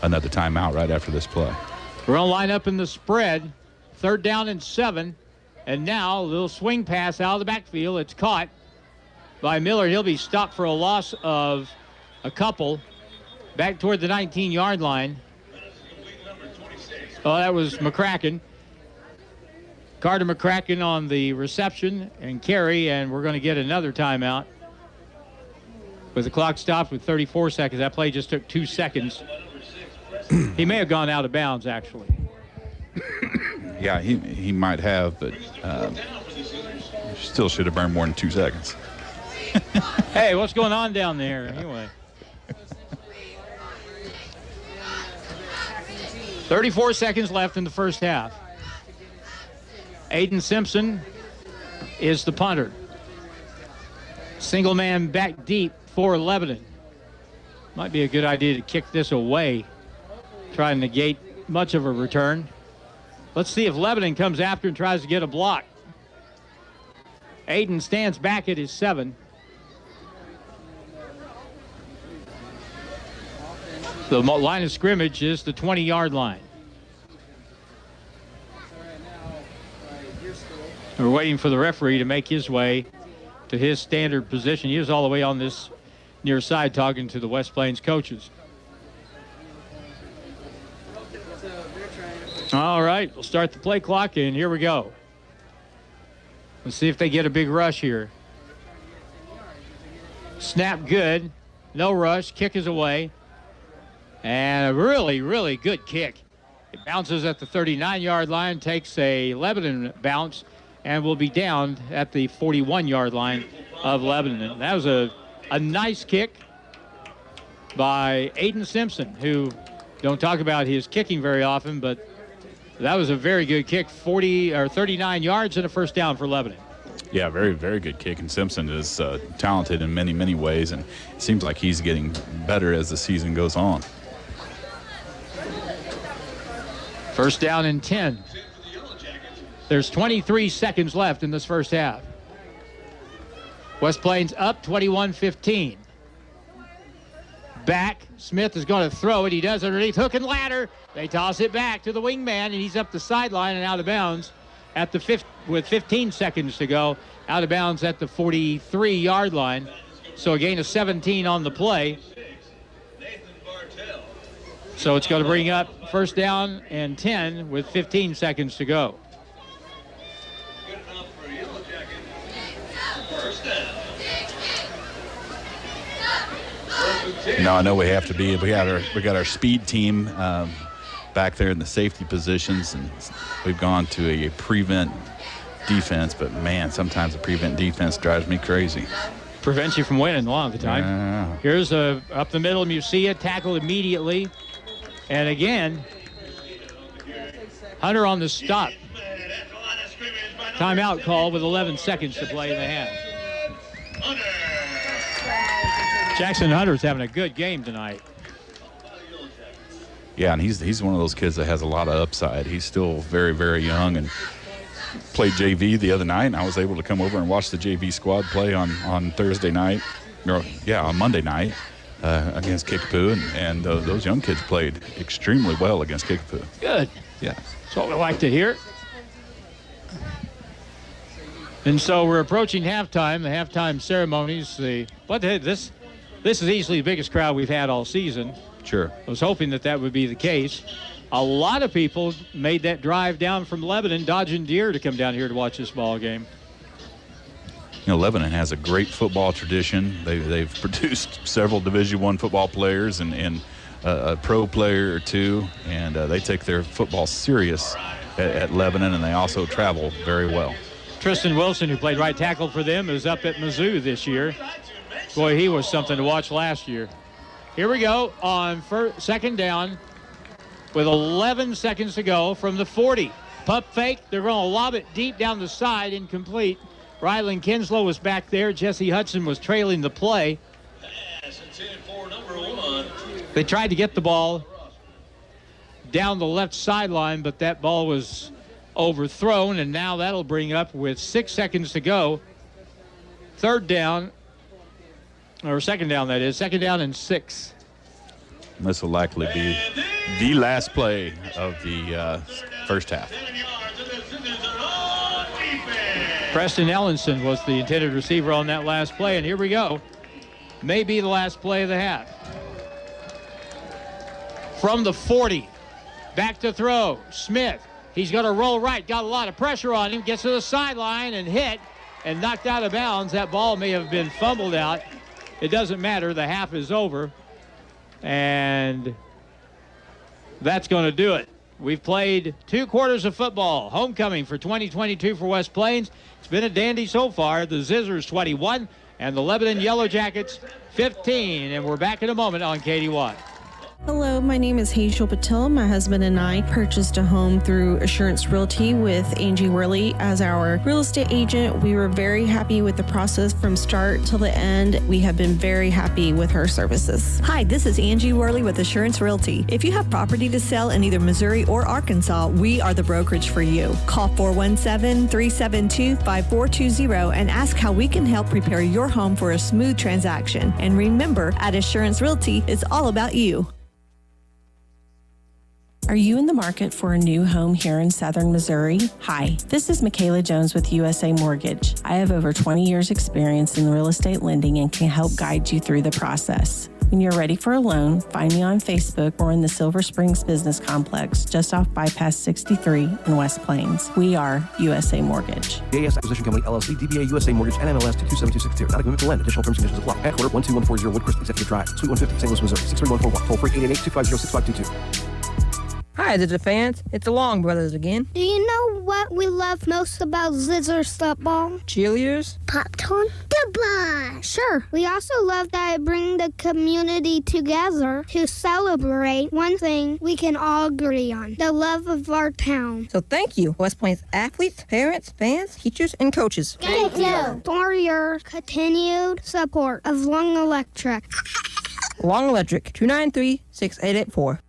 another timeout right after this play. We're going to line up in the spread. Third down and 7. And now a little swing pass out of the backfield. It's caught by Miller. He'll be stopped for a loss of a couple back toward the 19-yard line. Oh, that was McCracken. Carter McCracken on the reception and carry, and we're going to get another timeout. With the clock stopped with 34 seconds. That play just took 2 seconds. He may have gone out of bounds, actually. Yeah, he might have, but still should have burned more than 2 seconds. Hey, what's going on down there anyway? 34 seconds left in the first half. Aiden Simpson is the punter. Single man back deep for Lebanon. Might be a good idea to kick this away. Try to negate much of a return. Let's see if Lebanon comes after and tries to get a block. Aiden stands back at his 7. The line of scrimmage is the 20-yard line. We're waiting for the referee to make his way to his standard position. He was all the way on this near side talking to the West Plains coaches. All right, we'll start the play clock, and here we go. Let's see if they get a big rush here. Snap good. No rush. Kick is away. And a really, really good kick. It bounces at the 39-yard line, takes a Lebanon bounce, and will be down at the 41-yard line of Lebanon. That was a nice kick by Aiden Simpson, who don't talk about his kicking very often, but that was a very good kick, 39 yards and a first down for Lebanon. Yeah, very, very good kick. And Simpson is talented in many, many ways, and it seems like he's getting better as the season goes on. First down and 10. There's 23 seconds left in this first half. West Plains up 21-15. back. Smith is going to throw it. He does underneath hook and ladder. They toss it back to the wingman, and he's up the sideline and out of bounds at the with 15 seconds to go. Out of bounds at the 43-yard line. So a gain of 17 on the play. So it's going to bring up first down and 10 with 15 seconds to go. No, I know we have to be. We got our speed team back there in the safety positions, and we've gone to a prevent defense. But man, sometimes the prevent defense drives me crazy. Prevents you from winning a lot of the time. Yeah. Here's up the middle, Musia tackled immediately, and again, Hunter on the stop. Timeout call with 11 seconds to play in the half. Jackson Hunter's having a good game tonight. Yeah, and he's one of those kids that has a lot of upside. He's still very, very young and played JV the other night, and I was able to come over and watch the JV squad play on Thursday night, on Monday night against Kickapoo, and those young kids played extremely well against Kickapoo. Good. Yeah. That's what we like to hear. And so we're approaching halftime, the halftime ceremonies. This is easily the biggest crowd we've had all season. Sure. I was hoping that would be the case. A lot of people made that drive down from Lebanon, dodging deer, to come down here to watch this ball game. Lebanon has a great football tradition. They've produced several Division I football players and a pro player or two, and they take their football serious at Lebanon, and they also travel very well. Tristan Wilson, who played right tackle for them, is up at Mizzou this year. Boy, he was something to watch last year. Here we go on second down with 11 seconds to go from the 40. Pump fake. They're going to lob it deep down the side, incomplete. Rylan Kinslow was back there. Jesse Hudson was trailing the play. They tried to get the ball down the left sideline, but that ball was overthrown, and now that'll bring up with 6 seconds to go. Second down, that is. Second down and 6. This will likely be the last play of the first half. Preston Ellenson was the intended receiver on that last play, and here we go. May be the last play of the half. From the 40, back to throw. Smith, he's going to roll right. Got a lot of pressure on him. Gets to the sideline and hit and knocked out of bounds. That ball may have been fumbled out. It doesn't matter. The half is over. And that's going to do it. We've played 2 quarters of football. Homecoming for 2022 for West Plains. It's been a dandy so far. The Zizzers 21 and the Lebanon Yellow Jackets 15. And we're back in a moment on KD1. Hello, my name is Hazel Patel. My husband and I purchased a home through Assurance Realty with Angie Worley as our real estate agent. We were very happy with the process from start till the end. We have been very happy with her services. Hi, this is Angie Worley with Assurance Realty. If you have property to sell in either Missouri or Arkansas, we are the brokerage for you. Call 417-372-5420 and ask how we can help prepare your home for a smooth transaction. And remember, at Assurance Realty, it's all about you. Are you in the market for a new home here in Southern Missouri? Hi, this is Michaela Jones with USA Mortgage. I have over 20 years experience in real estate lending and can help guide you through the process. When you're ready for a loan, find me on Facebook or in the Silver Springs Business Complex, just off Bypass 63 in West Plains. We are USA Mortgage. JAS Acquisition Company, LLC, DBA USA Mortgage, NMLS 227262. Not a commitment to lend. Additional terms and conditions apply. Headquarter 12140 Woodcrest Executive Drive, Suite 150, St. Louis, Missouri. 63141. Toll free 888-250-6522. Hi, Zizzer fans. It's the Long Brothers again. Do you know what we love most about Zizzers football? Cheerleaders? Popcorn? Goodbye. Sure. We also love that it brings the community together to celebrate one thing we can all agree on, the love of our town. So thank you, West Plains athletes, parents, fans, teachers, and coaches. Thank you for your continued support of Long Electric. Long Electric, 293-6884.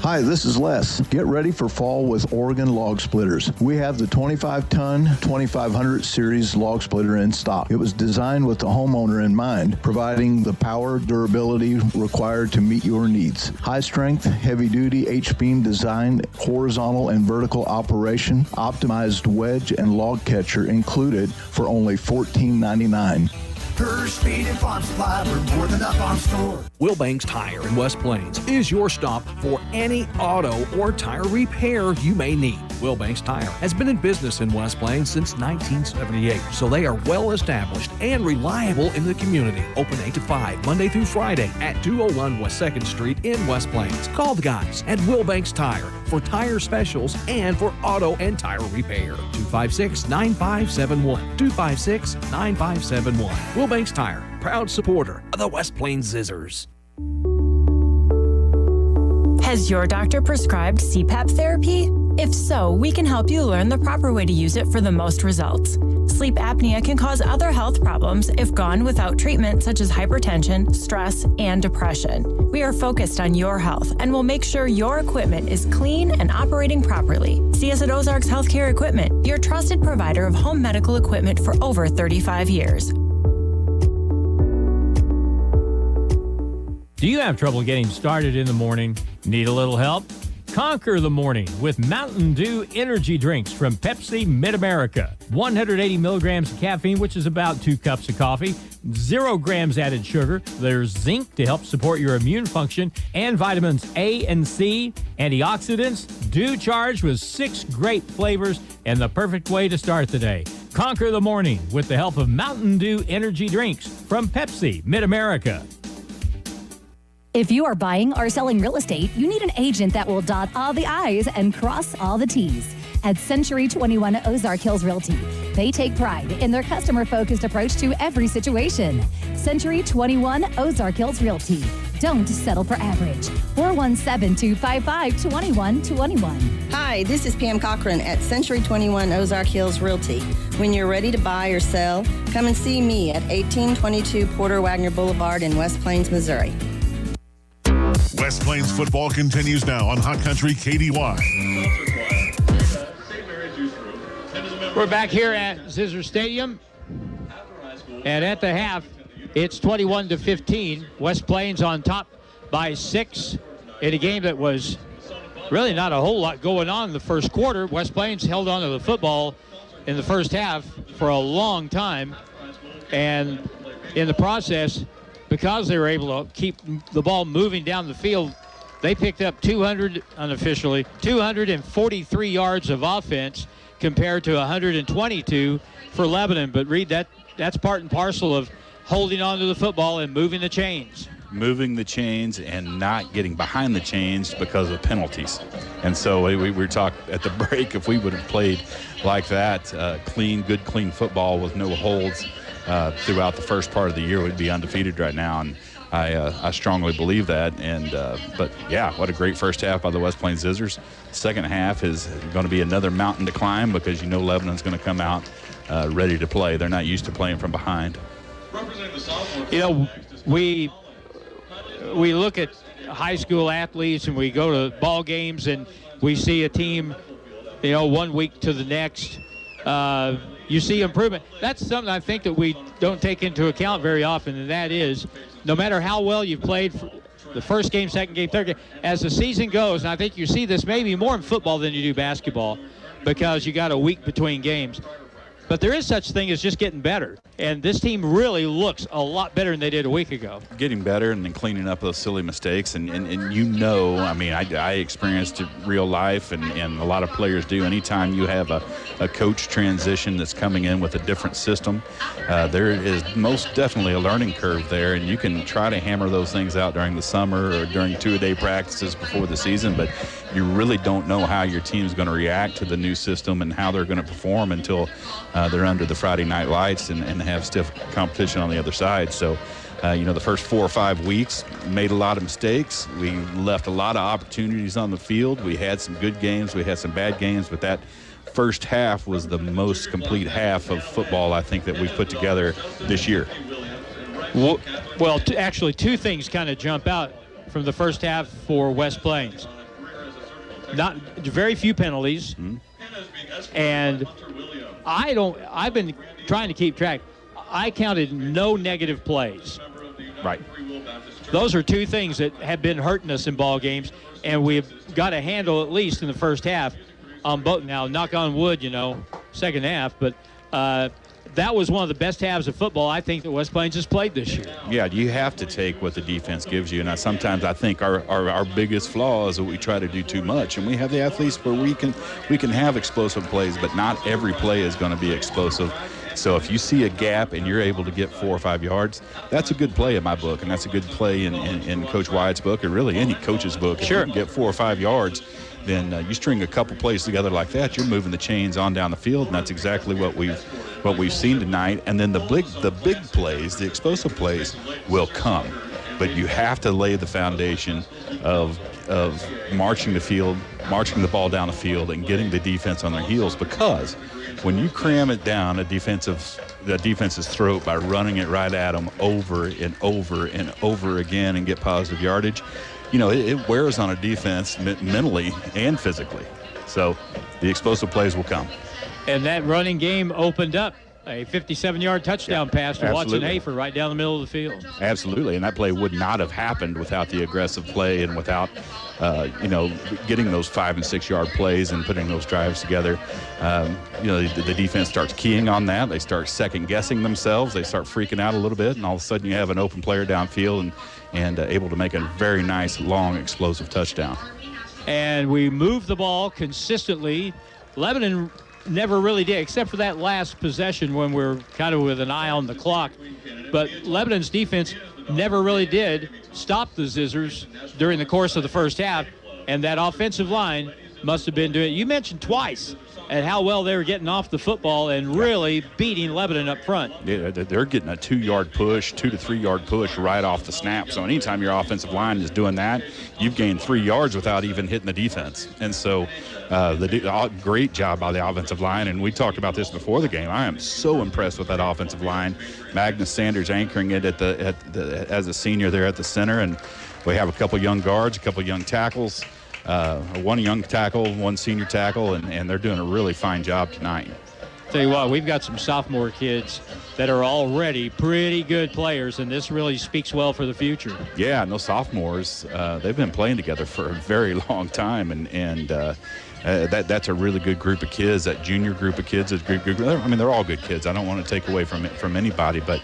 Hi, this is Les. Get ready for fall with Oregon Log Splitters. We have the 25-ton 2500 series log splitter in stock. It was designed with the homeowner in mind, providing the power, durability required to meet your needs. High strength, heavy duty H-beam design, horizontal and vertical operation, optimized wedge and log catcher included for only $14.99. Per Speed and Farm Supply, we're more than a farm store. Wilbanks Tire in West Plains is your stop for any auto or tire repair you may need. Wilbanks Tire has been in business in West Plains since 1978, so they are well established and reliable in the community. Open 8 to 5, Monday through Friday at 201 West 2nd Street in West Plains. Call the guys at Wilbanks Tire for tire specials and for auto and tire repair. 256-9571. 256-9571. Wilbanks Tire, proud supporter of the West Plains Zizzers. Has your doctor prescribed CPAP therapy? If so, we can help you learn the proper way to use it for the most results. Sleep apnea can cause other health problems if gone without treatment, such as hypertension, stress, and depression. We are focused on your health and will make sure your equipment is clean and operating properly. See us at Ozarks Healthcare Equipment, your trusted provider of home medical equipment for over 35 years. Do you have trouble getting started in the morning? Need a little help? Conquer the morning with Mountain Dew energy drinks from Pepsi Mid-America. 180 milligrams of caffeine, which is about 2 cups of coffee. 0 grams added sugar. There's zinc to help support your immune function, and vitamins A and C, antioxidants, Dew charged with 6 great flavors, and the perfect way to start the day. Conquer the morning with the help of Mountain Dew energy drinks from Pepsi Mid-America. If you are buying or selling real estate, you need an agent that will dot all the I's and cross all the T's. At Century 21 Ozark Hills Realty, they take pride in their customer-focused approach to every situation. Century 21 Ozark Hills Realty. Don't settle for average. 417-255-2121. Hi, this is Pam Cochran at Century 21 Ozark Hills Realty. When you're ready to buy or sell, come and see me at 1822 Porter Wagner Boulevard in West Plains, Missouri. West Plains football continues now on Hot Country KDY. We're back here at Zizzer Stadium, and at the half, it's 21-15. West Plains on top by 6 in a game that was really not a whole lot going on in the first quarter. West Plains held on to the football in the first half for a long time, and in the process, because they were able to keep the ball moving down the field, they picked up 243 yards of offense compared to 122 for Lebanon. But Reed, that's part and parcel of holding on to the football and moving the chains. Moving the chains and not getting behind the chains because of penalties. And so we were talking at the break, if we would have played like that, good clean football with no holds throughout the first part of the year, we'd be undefeated right now, and I strongly believe that. And but yeah, what a great first half by the West Plains Zizzers. Second half is going to be another mountain to climb, because Lebanon's going to come out ready to play. They're not used to playing from behind. We look at high school athletes and we go to ball games and we see a team, 1 week to the next. You see improvement. That's something I think that we don't take into account very often, and that is, no matter how well you've played the first game, second game, third game, as the season goes, and I think you see this maybe more in football than you do basketball, because you got a week between games. But there is such thing as just getting better. And this team really looks a lot better than they did a week ago. Getting better and then cleaning up those silly mistakes. And I experienced it real life, and a lot of players do. Anytime you have a coach transition that's coming in with a different system, there is most definitely a learning curve there. And you can try to hammer those things out during the summer or during 2-a-day practices before the season, but you really don't know how your team's going to react to the new system and how they're going to perform until they're under the Friday night lights and have stiff competition on the other side. So, the first 4 or 5 weeks, made a lot of mistakes. We left a lot of opportunities on the field. We had some good games. We had some bad games, but that first half was the most complete half of football I think that we've put together this year. Well, actually, two things kind of jump out from the first half for West Plains. not very few penalties. And I've been trying to keep track. I counted no negative plays. Right. Those are two things that have been hurting us in ball games, and we've got a handle at least in the first half on both. Now, knock on wood, second half, but that was one of the best halves of football I think that West Plains has played this year. Yeah, you have to take what the defense gives you. And sometimes I think our biggest flaw is that we try to do too much. And we have the athletes where we can have explosive plays, but not every play is going to be explosive. So if you see a gap and you're able to get 4 or 5 yards, that's a good play in my book, and that's a good play in Coach Wyatt's book, or really any coach's book. If you can get 4 or 5 yards, then you string a couple plays together like that, you're moving the chains on down the field, and that's exactly what we've seen tonight. And then the big plays, the explosive plays, will come, but you have to lay the foundation of marching the ball down the field, and getting the defense on their heels, because when you cram it down the defense's throat by running it right at them over and over and over again and get positive yardage, it wears on a defense mentally and physically. So the explosive plays will come. And that running game opened up a 57-yard touchdown pass to Watson Hafer right down the middle of the field. Absolutely, and that play would not have happened without the aggressive play and without, getting those 5 and 6 yard plays and putting those drives together. The defense starts keying on that. They start second guessing themselves. They start freaking out a little bit, and all of a sudden you have an open player downfield and able to make a very nice, long, explosive touchdown. And we move the ball consistently. Lebanon never really did, except for that last possession when we're kind of with an eye on the clock. But Lebanon's defense never really did stop the Zizzers during the course of the first half, and that offensive line must have been doing it. You mentioned twice at how well they were getting off the football and really beating Lebanon up front. Yeah, they're getting a 2 to 3 yard push right off the snap. So anytime your offensive line is doing that, you've gained 3 yards without even hitting the defense. And so great job by the offensive line. And we talked about this before the game. I am so impressed with that offensive line. Magnus Sanders anchoring it as a senior there at the center. And we have a couple young guards, a couple young tackles. One young tackle, one senior tackle, and they're doing a really fine job tonight. Tell you what, we've got some sophomore kids that are already pretty good players, and this really speaks well for the future. Yeah, and those sophomores, they've been playing together for a very long time, and that's a really good group of kids. That junior group of kids is a good group. I mean, they're all good kids. I don't want to take away from anybody, but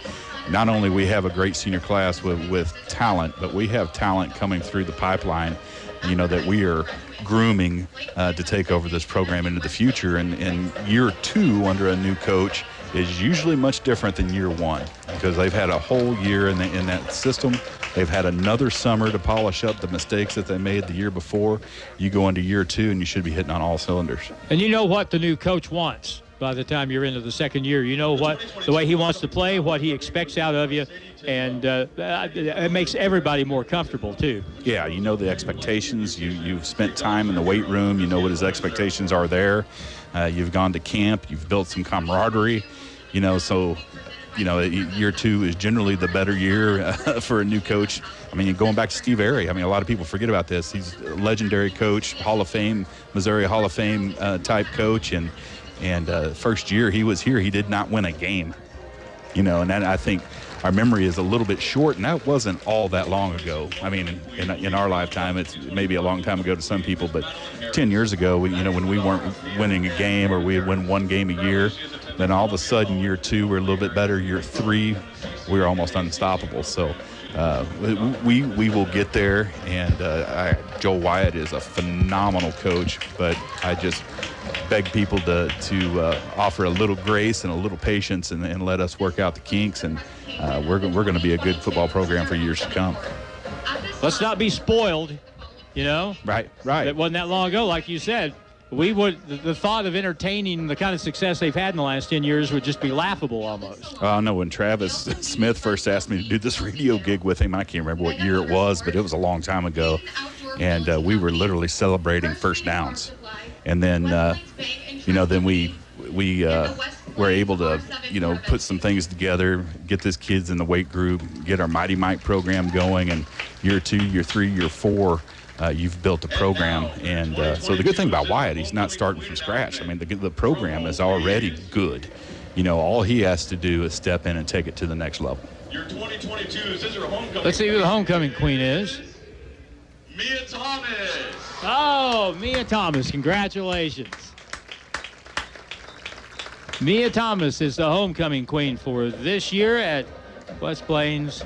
not only we have a great senior class with talent, but we have talent coming through the pipeline, that we are grooming to take over this program into the future. And year 2 under a new coach is usually much different than year 1, because they've had a whole year in that system. They've had another summer to polish up the mistakes that they made the year before. You go into year 2 and you should be hitting on all cylinders. And you know what the new coach wants by the time you're into the second year. You know the way he wants to play, what he expects out of you, and it makes everybody more comfortable too. Yeah, you know the expectations. You've spent time in the weight room. You know what his expectations are there. You've gone to camp. You've built some camaraderie. So year 2 is generally the better year for a new coach. I mean, going back to Steve Airy, I mean, a lot of people forget about this. He's a legendary coach, Hall of Fame, Missouri Hall of Fame type coach, and first year he was here, he did not win a game. And that, I think our memory is a little bit short, and that wasn't all that long ago. I mean, in our lifetime, it's maybe a long time ago to some people, but 10 years ago, when we weren't winning a game, or we'd win 1 game a year, then all of a sudden year 2 we're a little bit better. Year 3 we're almost unstoppable. So we will get there, and Joe Wyatt is a phenomenal coach, but I just beg people to offer a little grace and a little patience and let us work out the kinks, and we're going to be a good football program for years to come. Let's not be spoiled, Right. It wasn't that long ago, like you said. The thought of entertaining the kind of success they've had in the last 10 years would just be laughable almost. Oh, no, when Travis Smith first asked me to do this radio gig with him, I can't remember what year it was, but it was a long time ago, and we were literally celebrating first downs. And then, then we were able to, put some things together, get these kids in the weight group, get our Mighty Mike program going, and year 2, year 3, year 4, you've built a program. And so the good thing about Wyatt, he's not starting from scratch. I mean, the program is already good. You know, all he has to do is step in and take it to the next level. Your 2022 Zizzer homecoming. Let's see who the homecoming queen is. Mia Thomas. Oh, Mia Thomas, congratulations. Mia Thomas is the homecoming queen for this year at West Plains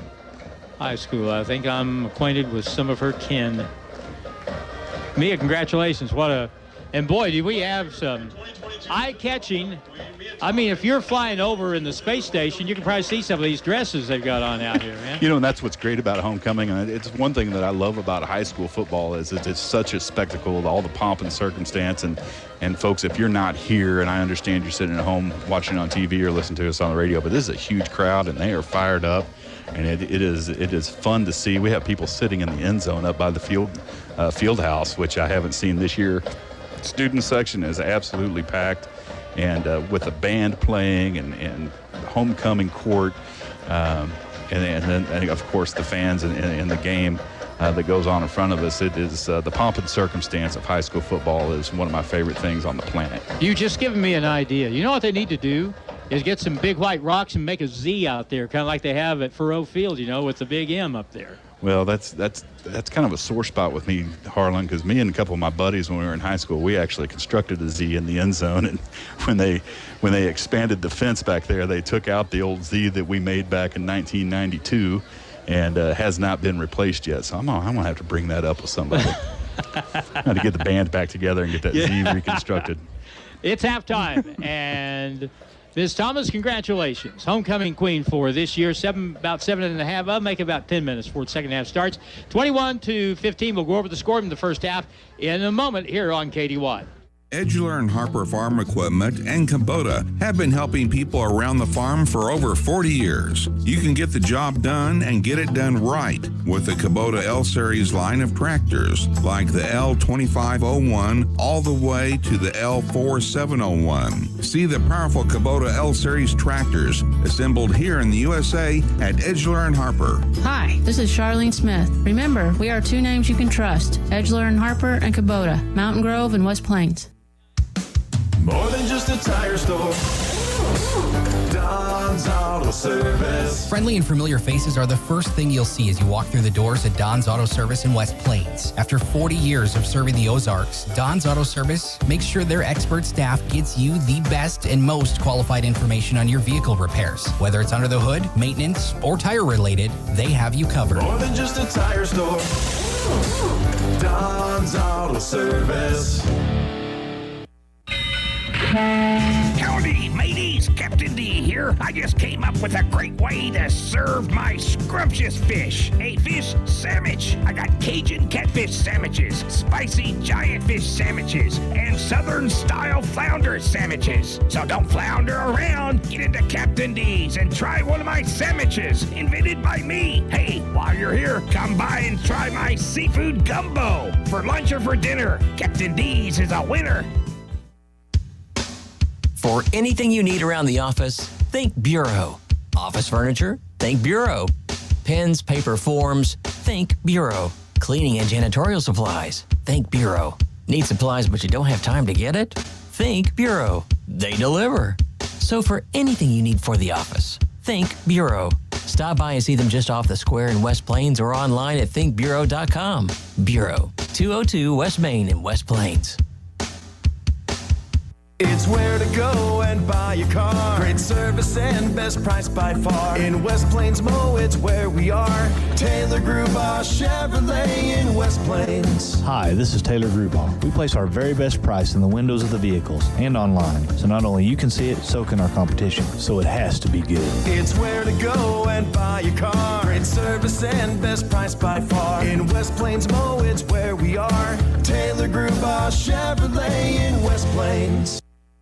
High School. I think I'm acquainted with some of her kin. Mia, congratulations. And boy, do we have some eye-catching. I mean, if you're flying over in the space station, you can probably see some of these dresses they've got on out here, man. You know, and that's what's great about homecoming. And it's one thing that I love about high school football is it's such a spectacle, all the pomp and circumstance. And folks, if you're not here, and I understand you're sitting at home watching on TV or listening to us on the radio, but this is a huge crowd, and they are fired up. And it is fun to see. We have people sitting in the end zone up by the field house, which I haven't seen this year. Student section is absolutely packed, and with the band playing and the homecoming court, and then of course the fans in the game that goes on in front of us. It is the pomp and circumstance of high school football is one of my favorite things on the planet. You just given me an idea. You know what they need to do is get some big white rocks and make a Z out there, kind of like they have at Faroe Field, you know, with the big M up there. Well, that's kind of a sore spot with me, Harlan, because me and a couple of my buddies when we were in high school, we actually constructed a Z in the end zone, and when they expanded the fence back there, they took out the old Z that we made back in 1992, and has not been replaced yet. So I'm gonna have to bring that up with somebody. To get the band back together and get that Z reconstructed. It's halftime, and Ms. Thomas, congratulations. Homecoming queen for this year. About 7.5. I'll make about 10 minutes before the second half starts. 21-15. We'll go over the score in the first half in a moment here on KDY. Edgeler and Harper Farm Equipment and Kubota have been helping people around the farm for over 40 years. You can get the job done and get it done right with the Kubota L-Series line of tractors, like the L2501 all the way to the L4701. See the powerful Kubota L-Series tractors assembled here in the USA at Edgeler and Harper. Hi, this is Charlene Smith. Remember, we are two names you can trust, Edgeler and Harper and Kubota, Mountain Grove and West Plains. More than just a tire store. Don's Auto Service. Friendly and familiar faces are the first thing you'll see as you walk through the doors at Don's Auto Service in West Plains. After 40 years of serving the Ozarks, Don's Auto Service makes sure their expert staff gets you the best and most qualified information on your vehicle repairs. Whether it's under the hood, maintenance, or tire related, they have you covered. More than just a tire store. Don's Auto Service. Howdy, mateys. Captain D here. I just came up with a great way to serve my scrumptious fish. A fish sandwich. I got Cajun catfish sandwiches, spicy giant fish sandwiches, and southern-style flounder sandwiches. So don't flounder around. Get into Captain D's and try one of my sandwiches, invented by me. Hey, while you're here, come by and try my seafood gumbo. For lunch or for dinner, Captain D's is a winner. For anything you need around the office, think Bureau. Office furniture? Think Bureau. Pens, paper, forms? Think Bureau. Cleaning and janitorial supplies? Think Bureau. Need supplies but you don't have time to get it? Think Bureau. They deliver. So for anything you need for the office, think Bureau. Stop by and see them just off the square in West Plains or online at thinkbureau.com. Bureau, 202 West Main in West Plains. It's where to go and buy your car. Great service and best price by far. In West Plains Mo, it's where we are. Taylor Grubaugh Chevrolet in West Plains. Hi, this is Taylor Grubaugh. We place our very best price in the windows of the vehicles and online. So not only you can see it, so can our competition. So it has to be good. It's where to go and buy your car. Great service and best price by far. In West Plains Mo, it's where we are. Taylor Grubaugh Chevrolet in West Plains.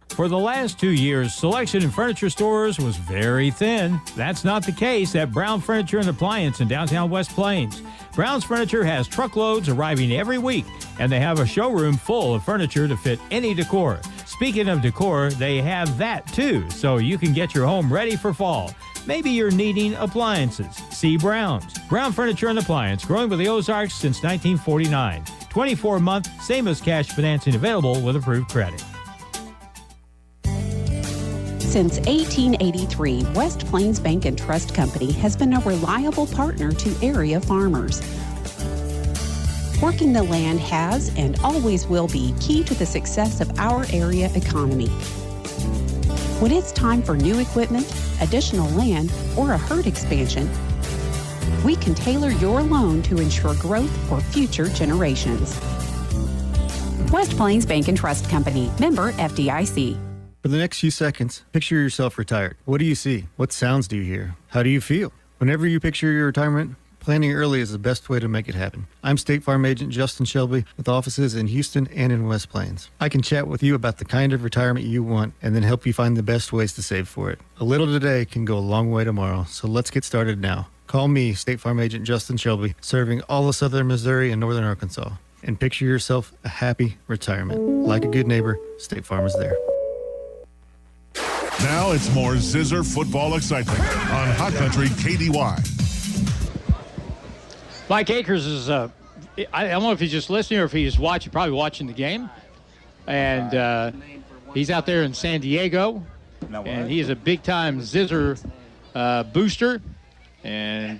For the last 2 years, selection in furniture stores was very thin. That's not the case at Brown Furniture and Appliance in downtown West Plains. Brown's Furniture has truckloads arriving every week, and they have a showroom full of furniture to fit any decor. Speaking of decor, they have that too, so you can get your home ready for fall. Maybe you're needing appliances. See Brown's. Brown Furniture and Appliance, growing with the Ozarks since 1949. 24-month, same as cash financing available with approved credit. Since 1883, West Plains Bank and Trust Company has been a reliable partner to area farmers. Working the land has and always will be key to the success of our area economy. When it's time for new equipment, additional land, or a herd expansion, we can tailor your loan to ensure growth for future generations. West Plains Bank and Trust Company, member FDIC. For the next few seconds, picture yourself retired. What do you see? What sounds do you hear? How do you feel? Whenever you picture your retirement, planning early is the best way to make it happen. I'm State Farm Agent Justin Shelby with offices in Houston and in West Plains. I can chat with you about the kind of retirement you want and then help you find the best ways to save for it. A little today can go a long way tomorrow, so let's get started now. Call me, State Farm Agent Justin Shelby, serving all of southern Missouri and northern Arkansas. And picture yourself a happy retirement. Like a good neighbor, State Farm is there. Now it's more Zizzer football excitement on Hot Country KDY. Mike Akers is, I don't know if he's just listening or if he's probably watching the game. And he's out there in San Diego. And he is a big-time Zizzer booster and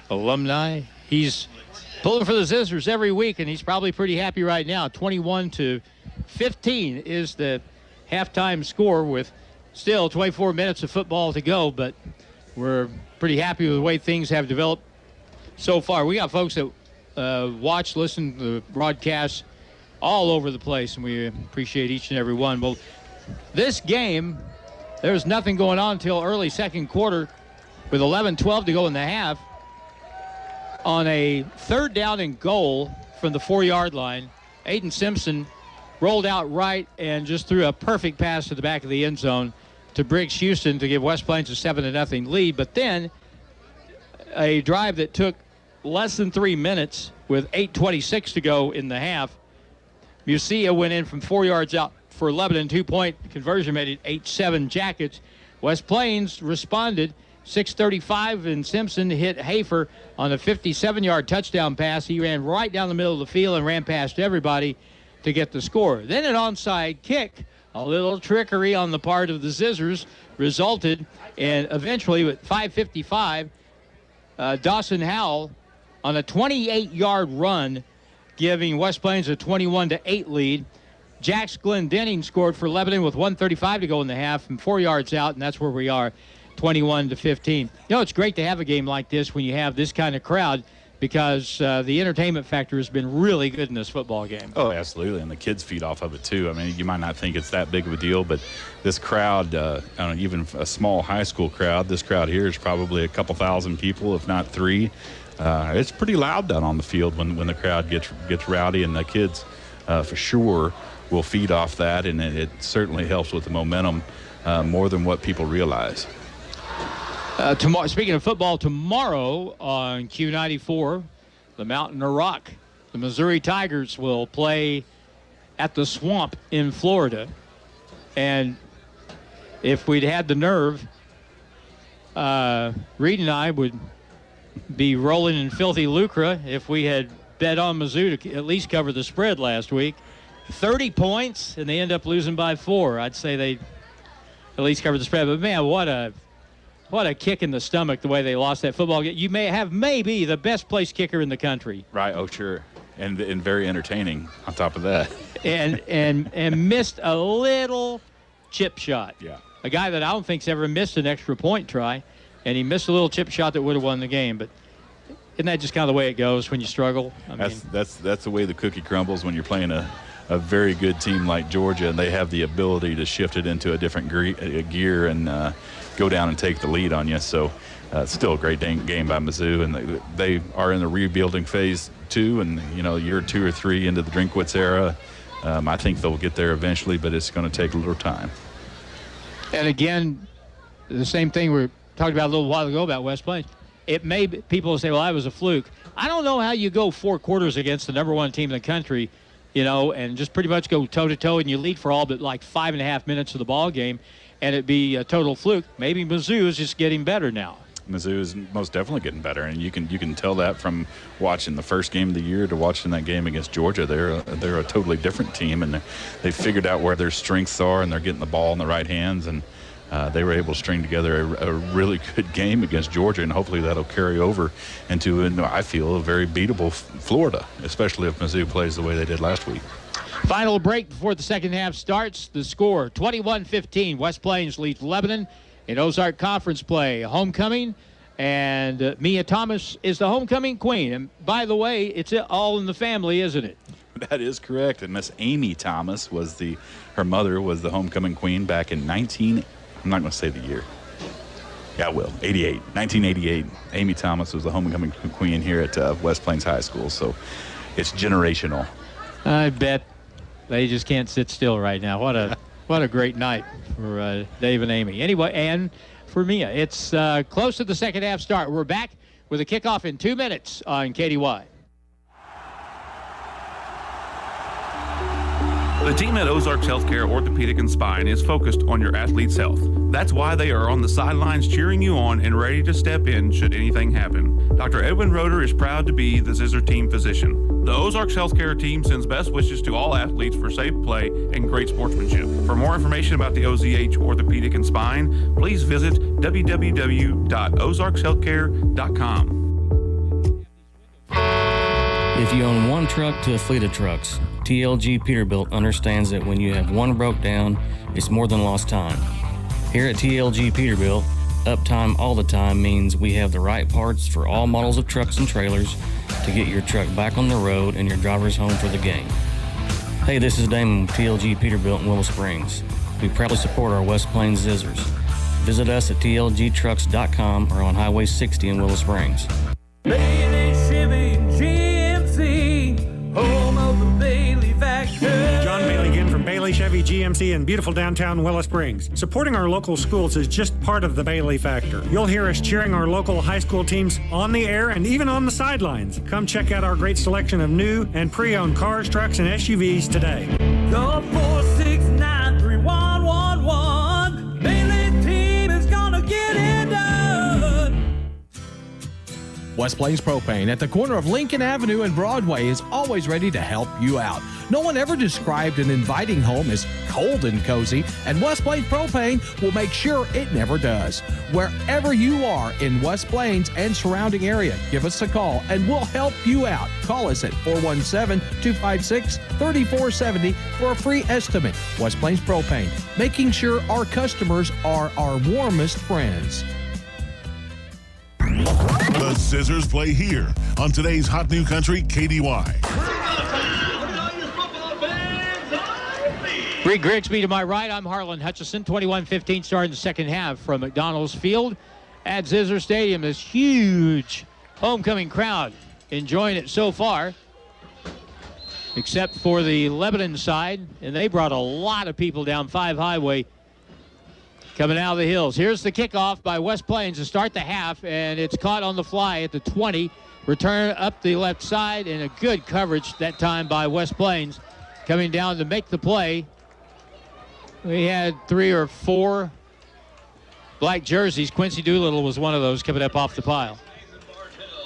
alumni. He's pulling for the Zizzers every week, and he's probably pretty happy right now. 21-15 is the halftime score with still 24 minutes of football to go, but we're pretty happy with the way things have developed so far. We got folks that listen to the broadcasts all over the place, and we appreciate each and every one. Well, this game, there's nothing going on until early second quarter with 11-12 to go in the half. On a third down and goal from the 4-yard line, Aiden Simpson rolled out right and just threw a perfect pass to the back of the end zone to Briggs Houston to give West Plains a 7-0 lead. But then a drive that took less than 3 minutes with 8:26 to go in the half. Musia went in from 4 yards out for Lebanon. 2-point conversion made it 8-7 Jackets. West Plains responded. 6:35 and Simpson hit Hafer on a 57-yard touchdown pass. He ran right down the middle of the field and ran past everybody to get the score. Then an onside kick, a little trickery on the part of the Zizzers, resulted in eventually with 5:55, Dawson Howell on a 28-yard run, giving West Plains a 21-8 lead. Jax Glendenning scored for Lebanon with 1:35 to go in the half from 4 yards out, and that's where we are, 21-15. You know, it's great to have a game like this when you have this kind of crowd, because the entertainment factor has been really good in this football game. Oh, absolutely, and the kids feed off of it too. I mean, you might not think it's that big of a deal, but this crowd, I don't know, even a small high school crowd, this crowd here is probably a couple thousand people, if not 3. It's pretty loud down on the field when the crowd gets rowdy, and the kids for sure will feed off that, and it certainly helps with the momentum more than what people realize. Tomorrow, speaking of football, tomorrow on Q94, the Mountain of Rock, the Missouri Tigers will play at the Swamp in Florida. And if we'd had the nerve, Reed and I would be rolling in filthy lucre if we had bet on Mizzou to at least cover the spread last week. 30 points, and they end up losing by 4. I'd say they at least covered the spread. But, man, what a kick in the stomach the way they lost that football game. You may have maybe the best place kicker in the country. Right, oh, sure. And very entertaining on top of that. and missed a little chip shot. Yeah. A guy that I don't think's ever missed an extra point try, and he missed a little chip shot that would have won the game. But isn't that just kind of the way it goes when you struggle? That's the way the cookie crumbles when you're playing a very good team like Georgia, and they have the ability to shift it into a different gear and go down and take the lead on you. So still a great game by Mizzou, and they are in the rebuilding phase too, and year 2 or 3 into the Drinkwitz era. I think they'll get there eventually, but it's going to take a little time. And again, the same thing we talked about a little while ago about West Plains. It may be, people will say, well, that was a fluke. I don't know how you go 4 quarters against the number 1 team in the country, and just pretty much go toe-to-toe, and you lead for all but like 5.5 minutes of the ball game, and it be a total fluke. Maybe Mizzou is just getting better now. Mizzou is most definitely getting better, and you can tell that from watching the first game of the year to watching that game against Georgia. They're a totally different team, and they figured out where their strengths are, and they're getting the ball in the right hands, and they were able to string together a really good game against Georgia, and hopefully that'll carry over into, I feel, a very beatable Florida, especially if Mizzou plays the way they did last week. Final break before the second half starts. The score, 21-15. West Plains leads Lebanon in Ozark Conference play. Homecoming, and Mia Thomas is the homecoming queen. And by the way, it's all in the family, isn't it? That is correct. And Miss Amy Thomas her mother was the homecoming queen back in I'm not going to say the year. Yeah, I will. 1988. Amy Thomas was the homecoming queen here at West Plains High School. So it's generational. I bet they just can't sit still right now. What a great night for Dave and Amy. Anyway, and for Mia, it's close to the second half start. We're back with a kickoff in 2 minutes on KDY. The team at Ozarks Healthcare Orthopedic and Spine is focused on your athlete's health. That's why they are on the sidelines cheering you on and ready to step in should anything happen. Dr. Edwin Roeder is proud to be the Zizzer team physician. The Ozarks Healthcare team sends best wishes to all athletes for safe play and great sportsmanship. For more information about the OZH Orthopedic and Spine, please visit www.ozarkshealthcare.com. If you own one truck to a fleet of trucks, TLG Peterbilt understands that when you have one broke down, it's more than lost time. Here at TLG Peterbilt, uptime all the time means we have the right parts for all models of trucks and trailers to get your truck back on the road and your drivers home for the game. Hey, this is Damon with TLG Peterbilt in Willow Springs. We proudly support our West Plains Zizzers. Visit us at tlgtrucks.com or on Highway 60 in Willow Springs. John Bailey again from Bailey Chevy GMC in beautiful downtown Willow Springs. Supporting our local schools is just part of the Bailey factor. You'll hear us cheering our local high school teams on the air and even on the sidelines. Come check out our great selection of new and pre-owned cars, trucks, and SUVs today. Call 469-3111. Bailey team is gonna get it done. West Plains Propane at the corner of Lincoln Avenue and Broadway is always ready to help you out. No one ever described an inviting home as cold and cozy, and West Plains Propane will make sure it never does. Wherever you are in West Plains and surrounding area, give us a call and we'll help you out. Call us at 417-256-3470 for a free estimate. West Plains Propane, making sure our customers are our warmest friends. The Zizzers play here on today's Hot New Country KDY. Reed Grigsby to my right. I'm Harlan Hutchison. 21-15 starting the second half from McDonald's Field at Zizzer Stadium. This huge homecoming crowd enjoying it so far, except for the Lebanon side, and they brought a lot of people down 5 Highway coming out of the hills. Here's the kickoff by West Plains to start the half, and it's caught on the fly at the 20. Return up the left side, and a good coverage that time by West Plains coming down to make the play. We had 3 or 4 black jerseys. Quincy Doolittle was one of those coming up off the pile.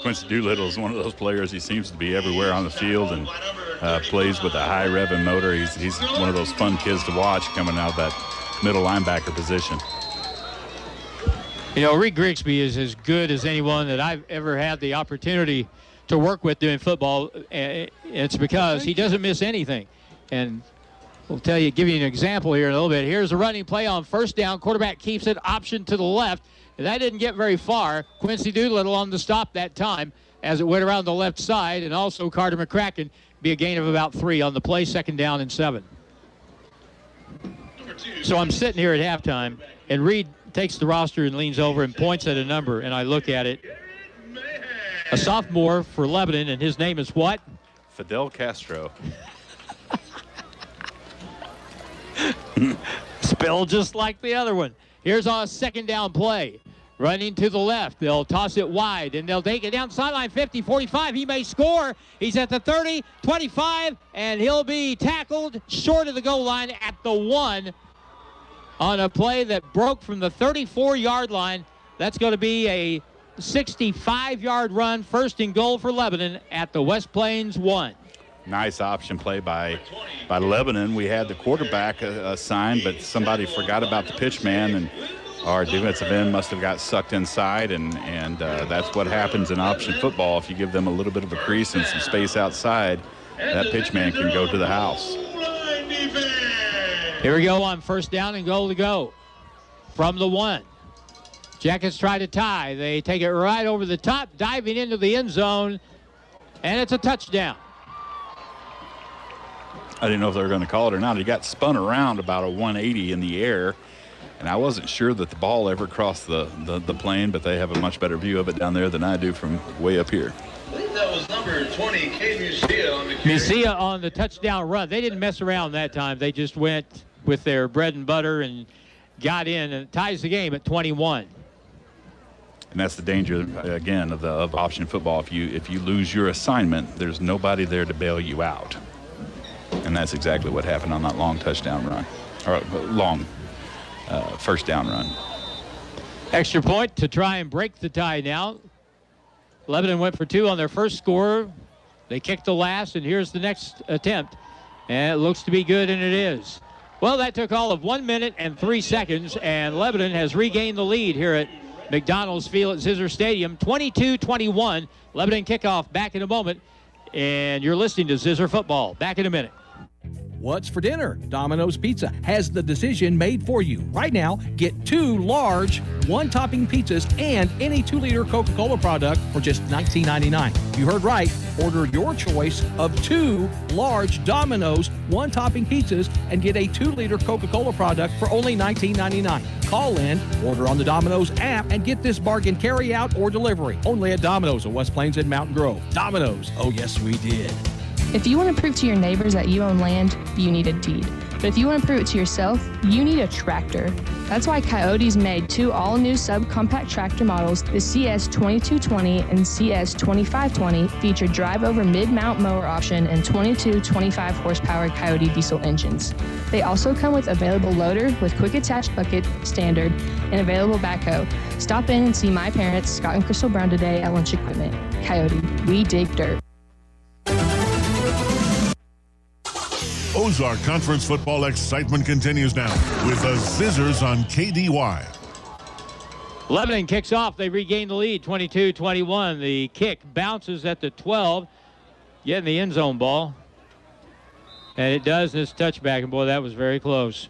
Quincy Doolittle is one of those players. He seems to be everywhere on the field and plays with a high revving motor. He's one of those fun kids to watch coming out of that middle linebacker position. You know, Reed Grigsby is as good as anyone that I've ever had the opportunity to work with doing football. It's because he doesn't miss anything. And we'll give you an example here in a little bit. Here's a running play on first down. Quarterback keeps it, option to the left. And that didn't get very far. Quincy Doolittle on the stop that time as it went around the left side. And also Carter McCracken be a gain of about 3 on the play, 2nd down and 7. So I'm sitting here at halftime, and Reed takes the roster and leans over and points at a number, and I look at it. A sophomore for Lebanon, and his name is what? Fidel Castro. Spelled just like the other one. Here's our 2nd down play. Running to the left. They'll toss it wide, and they'll take it down sideline 50, 45. He may score. He's at the 30, 25, and he'll be tackled short of the goal line at the 1 on a play that broke from the 34-yard line. That's going to be a 65-yard run, first and goal for Lebanon at the West Plains 1. Nice option play by Lebanon. We had the quarterback assigned, but somebody forgot about the pitch man, and our defensive end must have got sucked inside, and that's what happens in option football. If you give them a little bit of a crease and some space outside, that pitch man can go to the house. Here we go on first down and goal to go from the 1. Jackets try to tie. They take it right over the top, diving into the end zone, and it's a touchdown. I didn't know if they were going to call it or not. He got spun around about a 180 in the air, and I wasn't sure that the ball ever crossed the plane, but they have a much better view of it down there than I do from way up here. I believe that was number 20, Kay Musia on the carry. Musia on the touchdown run. They didn't mess around that time. They just went with their bread and butter and got in, and it ties the game at 21. And that's the danger, again, of option football. If you lose your assignment, there's nobody there to bail you out. And that's exactly what happened on that long touchdown run, or long first down run. Extra point to try and break the tie now. Lebanon went for 2 on their first score. They kicked the last, and here's the next attempt. And it looks to be good, and it is. Well, that took all of 1 minute and 3 seconds, and Lebanon has regained the lead here at McDonald's Field at Zizzer Stadium, 22-21. Lebanon kickoff back in a moment, and you're listening to Zizzer Football. Back in a minute. What's for dinner? Domino's Pizza has the decision made for you. Right now, get 2 large, 1-topping pizzas and any 2-liter Coca-Cola product for just $19.99. You heard right. Order your choice of 2 large Domino's 1-topping pizzas and get a 2-liter Coca-Cola product for only $19.99. Call in, order on the Domino's app, and get this bargain carry out or delivery. Only at Domino's of West Plains and Mountain Grove. Domino's. Oh, yes, we did. If you want to prove to your neighbors that you own land, you need a deed. But if you want to prove it to yourself, you need a tractor. That's why Coyote's made 2 all-new subcompact tractor models. The CS2220 and CS2520 feature drive-over mid-mount mower option and 22 25-horsepower Coyote diesel engines. They also come with available loader with quick attach bucket standard and available backhoe. Stop in and see my parents, Scott and Crystal Brown, today at Lunch Equipment. Coyote, we dig dirt. Ozark Conference football excitement continues now with the Zizzers on KDY. Lebanon kicks off. They regain the lead, 22-21. The kick bounces at the 12, getting the end zone ball. And it does this touchback, and boy, that was very close.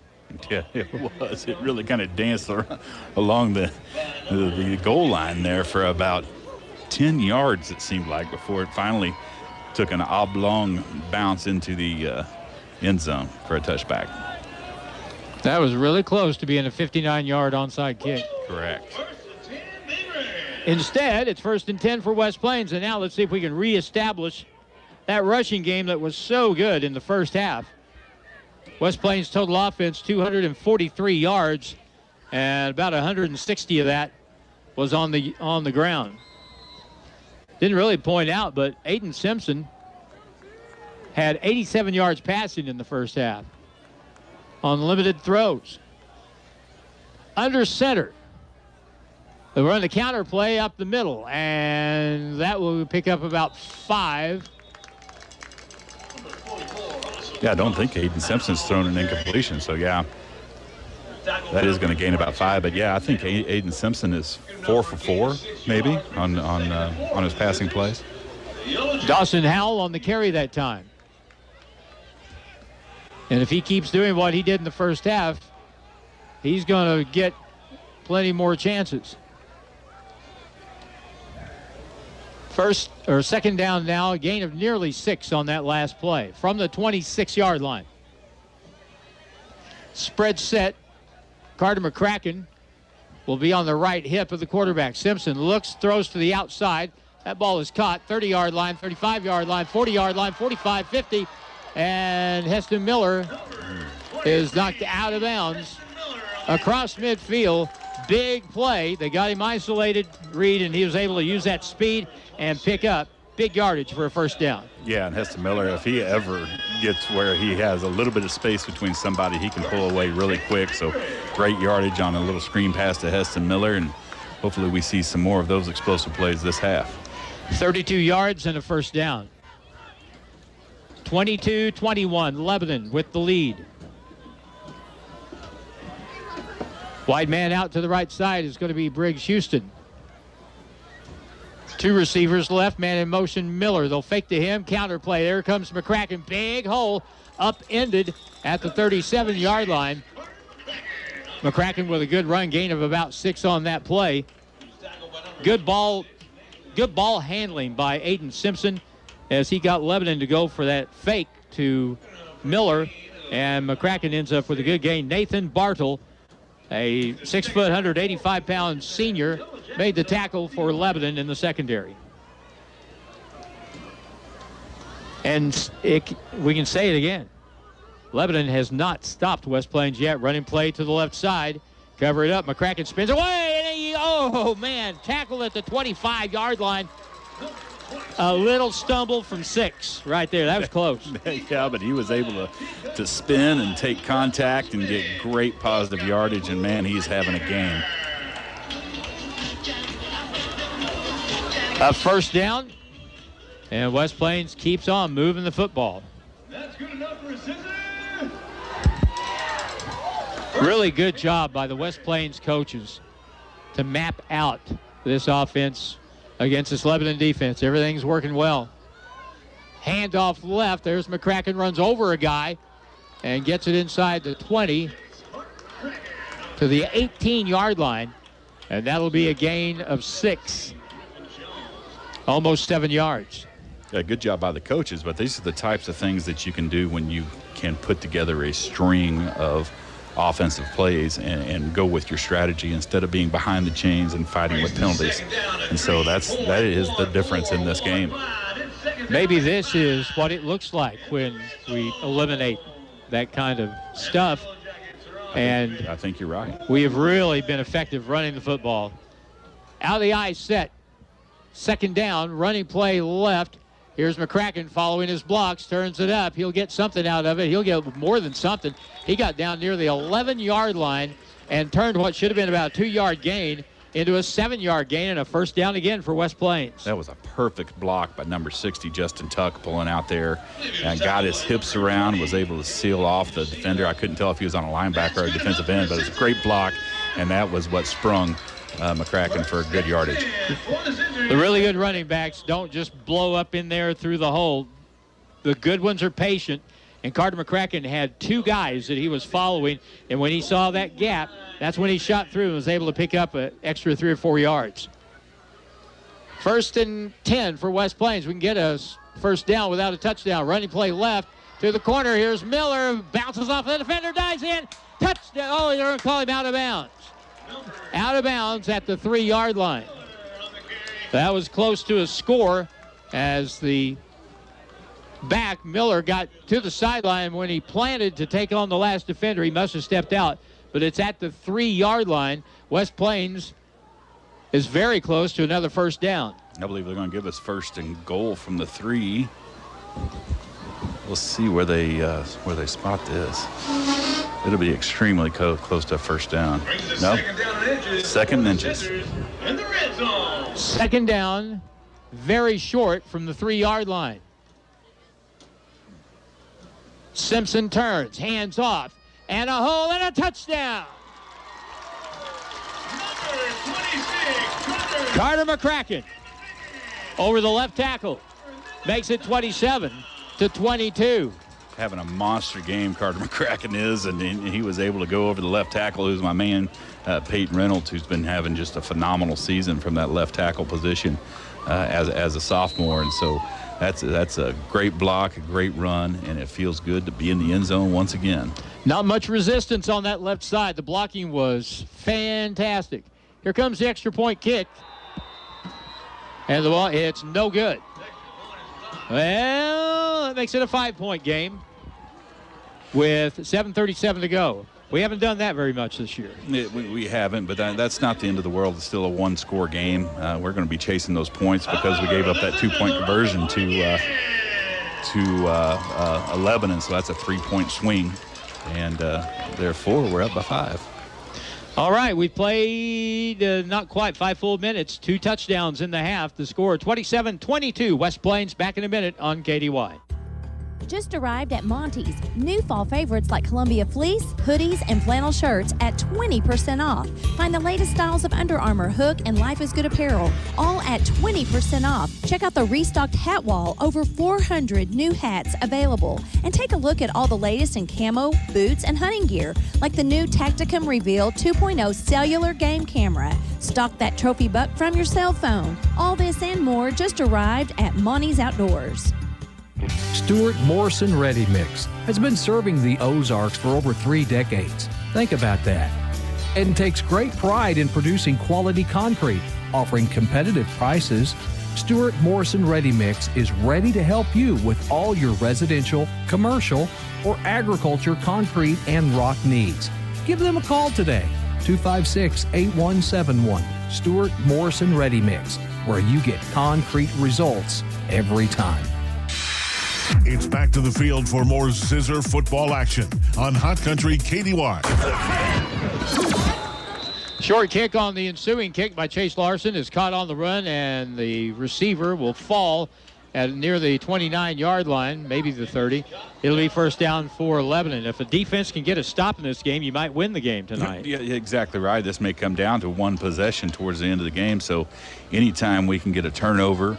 Yeah, it was. It really kind of danced along the goal line there for about 10 yards, it seemed like, before it finally took an oblong bounce into the end zone for a touchback. That was really close to being a 59-yard onside kick. Correct. Instead, it's 1st and 10 for West Plains, and now let's see if we can reestablish that rushing game that was so good in the first half. West Plains total offense 243 yards, and about 160 of that was on the ground. Didn't really point out, but Aiden Simpson had 87 yards passing in the first half on limited throws. Under center, they run the counter play up the middle, and that will pick up about 5. Yeah, I don't think Aiden Simpson's thrown an incompletion, so yeah, that is going to gain about 5. But yeah, I think Aiden Simpson is 4 for 4, maybe, on his passing plays. Dawson Howell on the carry that time. And if he keeps doing what he did in the first half, he's going to get plenty more chances. Second down now, a gain of nearly 6 on that last play from the 26-yard line. Spread set. Carter McCracken will be on the right hip of the quarterback. Simpson looks, throws to the outside. That ball is caught. 30-yard line, 35-yard line, 40-yard line, 45, 50. And Heston Miller is knocked out of bounds across midfield. Big play. They got him isolated, Reed, and he was able to use that speed and pick up big yardage for a first down. Yeah, and Heston Miller, if he ever gets where he has a little bit of space between somebody, he can pull away really quick. So great yardage on a little screen pass to Heston Miller. And hopefully we see some more of those explosive plays this half. 32 yards and a first down. 22-21, Lebanon with the lead. Wide man out to the right side is going to be Briggs Houston. 2 receivers left, man in motion, Miller. They'll fake to him, counter play. There comes McCracken, big hole, upended at the 37-yard line. McCracken with a good run, gain of about 6 on that play. Good ball handling by Aiden Simpson as he got Lebanon to go for that fake to Miller, and McCracken ends up with a good gain. Nathan Bartle, a 6 foot, 185-pound senior, made the tackle for Lebanon in the secondary. And we can say it again. Lebanon has not stopped West Plains yet. Running play to the left side. Cover it up. McCracken spins away. And tackle at the 25-yard line. A little stumble from 6 right there. That was close. Yeah, but he was able to spin and take contact and get great positive yardage. And, man, he's having a game. A first down. And West Plains keeps on moving the football. That's good enough for a Zizzer. Really good job by the West Plains coaches to map out this offense against this Lebanon defense. Everything's working well. Handoff left. There's McCracken, runs over a guy and gets it inside the 20 to the 18-yard line. And that'll be a gain of 6. Almost 7 yards. Yeah, good job by the coaches, but these are the types of things that you can do when you can put together a string of offensive plays and go with your strategy instead of being behind the chains and fighting with penalties. And so that is the difference in this game. Maybe this is what it looks like when we eliminate that kind of stuff. And I think you're right. We have really been effective running the football. Out of the eye set. Second down, running play left. Here's McCracken following his blocks, turns it up. He'll get something out of it. He'll get more than something. He got down near the 11-yard line and turned what should have been about a 2-yard gain into a 7-yard gain and a first down again for West Plains. That was a perfect block by number 60, Justin Tuck, pulling out there and got his hips around, was able to seal off the defender. I couldn't tell if he was on a linebacker or a defensive end, but it was a great block, and that was what sprung McCracken for good yardage. The really good running backs don't just blow up in there through the hole. The good ones are patient, and Carter McCracken had 2 guys that he was following, and when he saw that gap, that's when he shot through and was able to pick up an extra 3 or 4 yards. 1st and 10 for West Plains. We can get a first down without a touchdown. Running play left to the corner. Here's Miller, bounces off the defender, dives in, touchdown. Oh, they're going to call him out of bounds. Out of bounds at the 3-yard line. That was close to a score as the back, Miller, got to the sideline. When he planted to take on the last defender, he must have stepped out. But it's at the 3-yard line. West Plains is very close to another first down. I believe they're going to give us 1st and goal from the 3. We'll see where they spot this. It'll be extremely close to a first down. No, 2nd and inches. In the red zone. 2nd down, very short from the 3-yard line. Simpson turns, hands off, and a hole and a touchdown. Carter McCracken over the left tackle makes it 27-22. Having a monster game, Carter McCracken is, and he was able to go over the left tackle, who's my man, Peyton Reynolds, who's been having just a phenomenal season from that left tackle position as a sophomore. And so that's a great block, a great run, and it feels good to be in the end zone once again. Not much resistance on that left side. The blocking was fantastic. Here comes the extra point kick. And the ball, it's no good. Well, that makes it a 5-point game with 7:37 to go. We haven't done that very much this year. We haven't, but that's not the end of the world. It's still a 1-score game. We're going to be chasing those points because we gave up that 2-point conversion to Lebanon, so that's a 3-point swing, and therefore we're up by 5. All right, we played not quite 5 full minutes, 2 touchdowns in the half. The score 27-22. West Plains back in a minute on KDY. Just arrived at Monty's. New fall favorites like Columbia fleece, hoodies, and flannel shirts at 20% off. Find the latest styles of Under Armour, Hook, and Life is Good apparel, all at 20% off. Check out the restocked hat wall, over 400 new hats available. And take a look at all the latest in camo, boots, and hunting gear, like the new Tacticum Reveal 2.0 cellular game camera. Stock that trophy buck from your cell phone. All this and more just arrived at Monty's Outdoors. Stuart Morrison Ready Mix has been serving the Ozarks for over 3 decades. Think about that. And takes great pride in producing quality concrete, offering competitive prices. Stuart Morrison Ready Mix is ready to help you with all your residential, commercial, or agriculture concrete and rock needs. Give them a call today, 256-8171. Stuart Morrison Ready Mix, where you get concrete results every time. It's back to the field for more Zizzer football action on Hot Country KDY. Short kick on the ensuing kick by Chase Larson is caught on the run, and the receiver will fall at near the 29-yard line, maybe the 30. It'll be first down for Lebanon. If the defense can get a stop in this game, you might win the game tonight. Yeah, exactly right. This may come down to one possession towards the end of the game, so anytime we can get a turnover,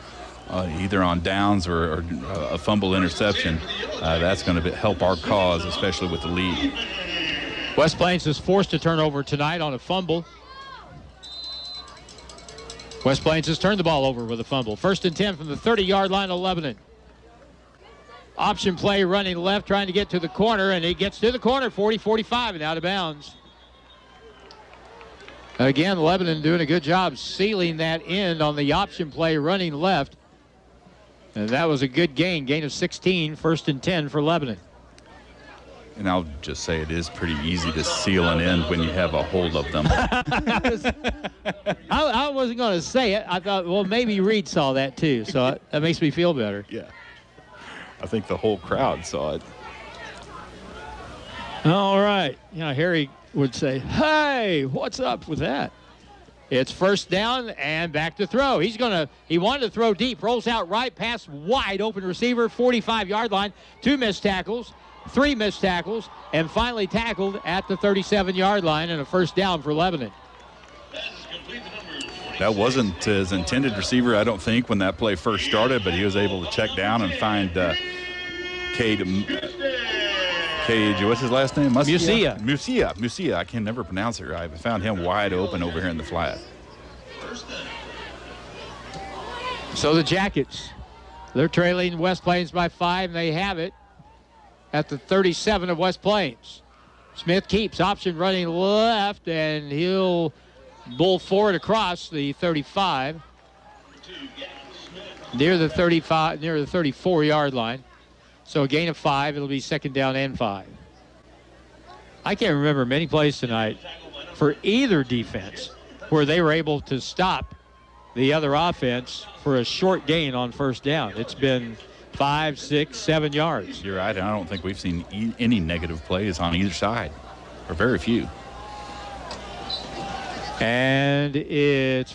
either on downs or a fumble interception, that's going to help our cause, especially with the lead. West Plains is forced to turn over tonight on a fumble. West Plains has turned the ball over with a fumble. 1st and 10 from the 30-yard line of Lebanon. Option play running left, trying to get to the corner, and he gets to the corner, 40-45, and out of bounds. Again, Lebanon doing a good job sealing that end on the option play running left. And that was a good gain of 16, 1st and 10 for Lebanon. And I'll just say it is pretty easy to seal an end when you have a hold of them. I wasn't going to say it. I thought, well, maybe Reed saw that too, so that makes me feel better. Yeah. I think the whole crowd saw it. All right. Harry would say, hey, what's up with that? It's first down and back to throw. He wanted to throw deep, rolls out right, pass wide open receiver, 45-yard line, 2 missed tackles, 3 missed tackles, and finally tackled at the 37-yard line, and a first down for Lebanon. That wasn't his intended receiver, I don't think, when that play first started, but he was able to check down and find Cade, what's his last name? Musia. I can never pronounce it right. I found him wide open over here in the flat. So the Jackets, they're trailing West Plains by 5, and they have it at the 37 of West Plains. Smith keeps option running left, and he'll bull forward across the 35 near the 34-yard line. So a gain of 5. It'll be 2nd down and 5. I can't remember many plays tonight for either defense where they were able to stop the other offense for a short gain on first down. It's been 5, 6, 7 yards. You're right. I don't think we've seen any negative plays on either side, or very few. And it's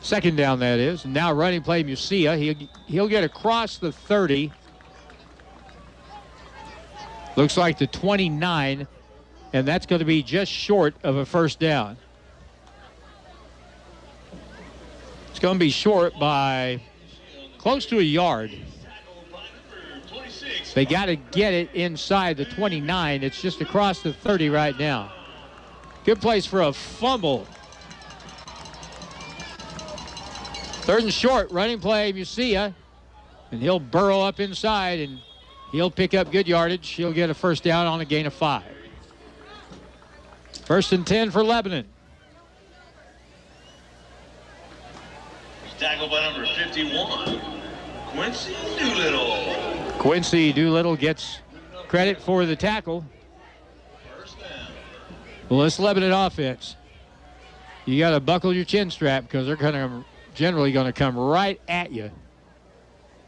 2nd down, that is. Now running play Musia. He'll get across the 30. Looks like the 29, and that's going to be just short of a first down. It's going to be short by close to a yard. They got to get it inside the 29. It's just across the 30 right now. Good place for a fumble. 3rd and short, running play Musia, and he'll burrow up inside, and he'll pick up good yardage. He'll get a first down on a gain of 5. 1st and 10 for Lebanon. Tackled by number 51, Quincy Doolittle. Quincy Doolittle gets credit for the tackle. Well, this Lebanon offense, you got to buckle your chin strap because they're generally going to come right at you.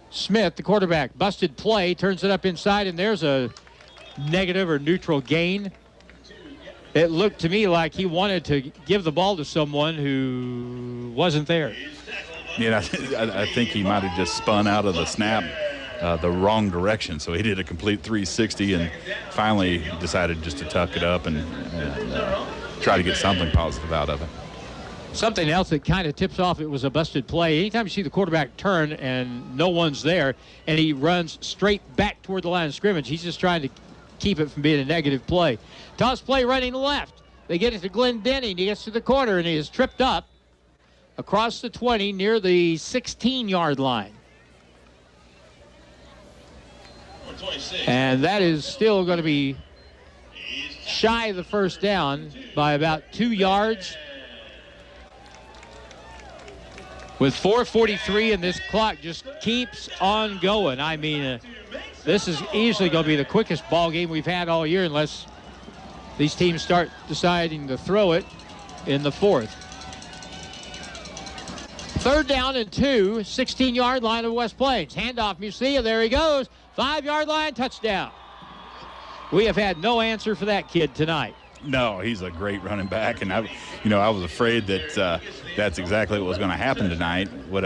Smith, the quarterback, busted play, turns it up inside, and there's a negative or neutral gain. It looked to me like he wanted to give the ball to someone who wasn't there. Yeah, I think he might have just spun out of the snap the wrong direction. So he did a complete 360 and finally decided just to tuck it up and try to get something positive out of it. Something else that kind of tips off it was a busted play. Anytime you see the quarterback turn and no one's there and he runs straight back toward the line of scrimmage, he's just trying to keep it from being a negative play. Toss play running left. They get it to Glenn Denning. He gets to the corner and he is tripped up across the 20 near the 16-yard line. And that is still going to be shy of the first down by about 2 yards. With 4:43 and this clock just keeps on going. I mean, this is easily going to be the quickest ball game we've had all year unless these teams start deciding to throw it in the fourth. 3rd down and 2, 16-yard line of West Plains. Handoff, Musia, there he goes. 5-yard line, touchdown. We have had no answer for that kid tonight. No, he's a great running back, and I was afraid that that's exactly what was going to happen tonight. What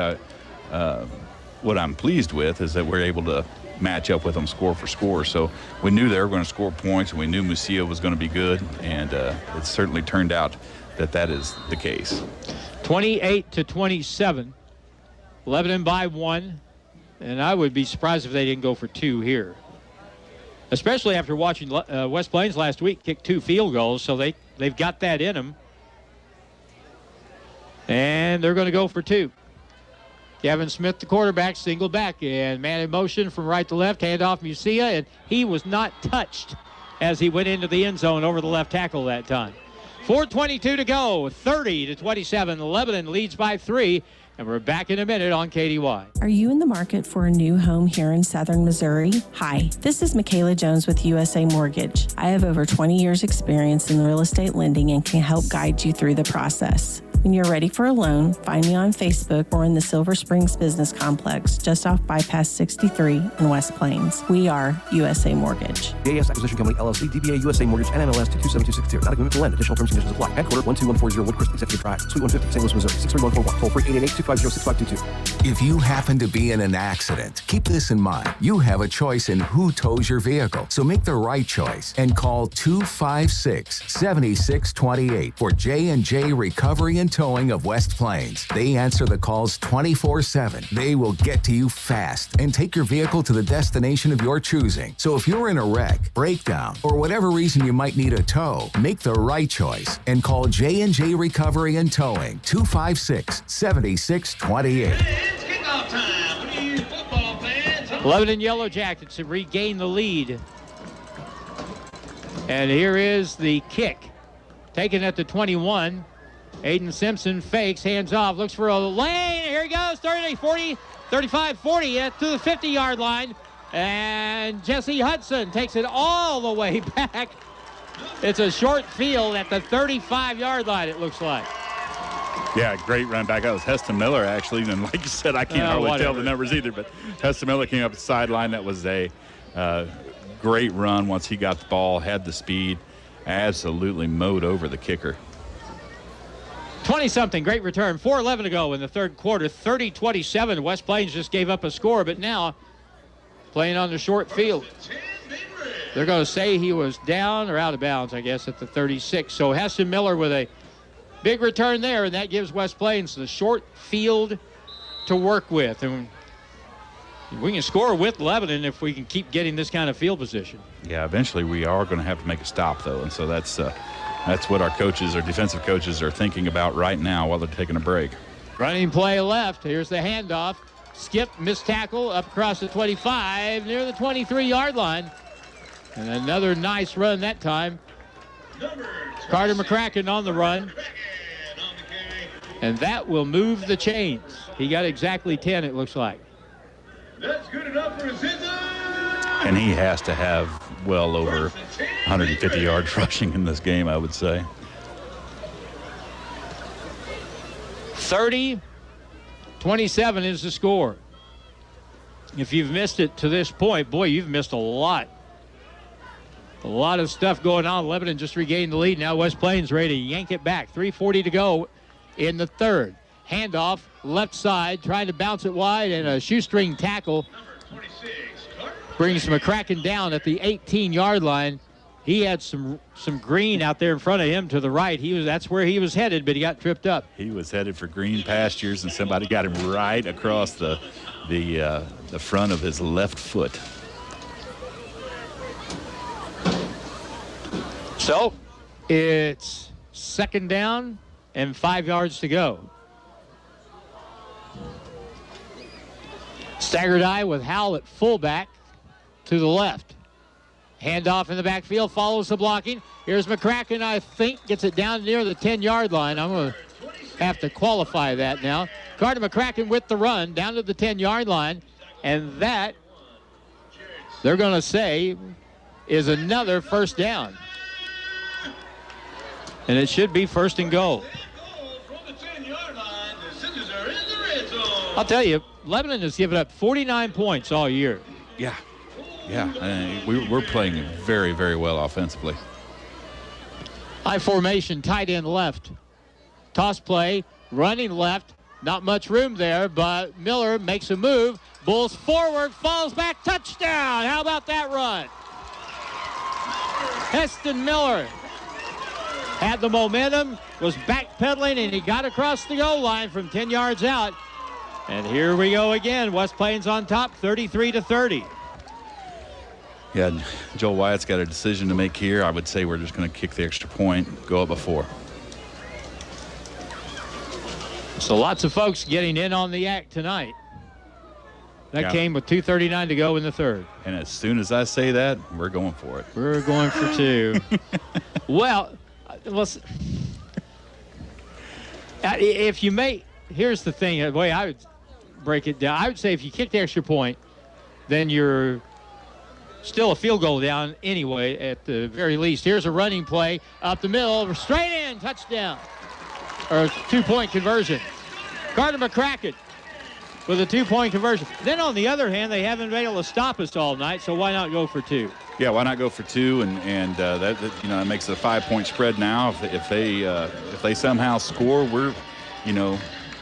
I'm pleased with is that we're able to match up with them score for score. So we knew they were going to score points, and we knew Musia was going to be good, and it certainly turned out that is the case. 28-27, Lebanon by 1, and I would be surprised if they didn't go for 2 here. Especially after watching West Plains last week kick 2 field goals, so they've got that in them. And they're going to go for 2. Kevin Smith, the quarterback, single back, and man in motion from right to left, handoff Musia, and he was not touched as he went into the end zone over the left tackle that time. 4:22 to go, 30-27. Lebanon leads by 3. And we're back in a minute on KDY. Are you in the market for a new home here in southern Missouri? Hi, this is Michaela Jones with USA Mortgage. I have over 20 years experience in real estate lending and can help guide you through the process. When you're ready for a loan, find me on Facebook or in the Silver Springs Business Complex, just off Bypass 63 in West Plains. We are USA Mortgage. JAS Acquisition Company, LLC, DBA USA Mortgage, NMLS 227262. Not a commitment to lend. Additional terms and conditions apply. Headquartered 12140 Woodcrest Executive Drive, Suite 150, St. Louis, Missouri. 63141. Toll free 888-250-6522. If you happen to be in an accident, keep this in mind. You have a choice in who tows your vehicle. So make the right choice and call 256-7628 for J&J Recovery and Towing of West Plains. They answer the calls 24/7. They will get to you fast and take your vehicle to the destination of your choosing. So if you're in a wreck, breakdown, or whatever reason you might need a tow, make the right choice and call J&J Recovery and Towing 256-7628. It's kickoff time. What are you football fans? Lebanon Yellow Jackets have regained the lead. And here is the kick. Taken at the 21. Aiden Simpson fakes, hands off, looks for a lane. Here he goes, 30, 40, 35, 40 to the 50-yard line. And Jesse Hudson takes it all the way back. It's a short field at the 35-yard line, it looks like. Yeah, great run back. That was Heston Miller, actually. And like you said, I can't hardly tell the numbers either, but Heston Miller came up the sideline. That was a great run once he got the ball, had the speed, absolutely mowed over the kicker. 20-something, great return. 4:11 to go in the third quarter. 30-27. West Plains just gave up a score, but now playing on the short field. They're going to say he was down or out of bounds, I guess, at the 36. So Heston Miller with a big return there, and that gives West Plains the short field to work with. And we can score with Lebanon if we can keep getting this kind of field position. Yeah, eventually we are going to have to make a stop, though, and so that's what our coaches, our defensive coaches, are thinking about right now while they're taking a break. Running play left. Here's the handoff. Skip, missed tackle, up across the 25, near the 23-yard line. And another nice run that time. Carter McCracken on the run. And that will move the chains. He got exactly 10, it looks like. That's good enough for a Zizzer. And he has to have well over 150 yards rushing in this game, I would say. 30-27 is the score. If you've missed it to this point, boy, you've missed a lot. A lot of stuff going on. Lebanon just regained the lead. Now West Plains ready to yank it back. 3:40 to go in the third. Handoff, left side, trying to bounce it wide, and a shoestring tackle brings McCracken down at the 18-yard line. He had some green out there in front of him to the right. That's where he was headed, but he got tripped up. He was headed for green pastures, and somebody got him right across the front of his left foot. So it's second down and 5 yards to go. Staggered eye with Howell at fullback to the left. Handoff in the backfield, follows the blocking. Here's McCracken, I think, gets it down near the 10-yard line. I'm going to have to qualify that now. Carter McCracken with the run down to the 10-yard line, and that, they're going to say, is another first down. And it should be first and goal. I'll tell you, Lebanon has given up 49 points all year. Yeah. We're playing very, very well offensively. High formation, tight end left. Toss play, running left. Not much room there, but Miller makes a move. Bulls forward, falls back, touchdown. How about that run? Heston Miller had the momentum, was backpedaling, and he got across the goal line from 10 yards out. And here we go again. West Plains on top, 33-30. Yeah, Joel Wyatt's got a decision to make here. I would say we're just going to kick the extra point, go up before. So lots of folks getting in on the act tonight. That came with 2:39 to go in the third. And as soon as I say that, we're going for it. We're going for two. Well, listen, if you make, here's the thing, the way I would break it down, I would say if you kick the extra point, then you're still a field goal down anyway, at the very least. Here's a running play up the middle, straight in, touchdown, or 2-point conversion. Carter McCracken with a 2-point conversion. Then on the other hand, they haven't been able to stop us all night, so why not go for two? Yeah, why not go for two? And that makes it a 5-point spread now. If they somehow score, we're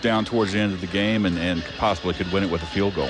down towards the end of the game and possibly could win it with a field goal.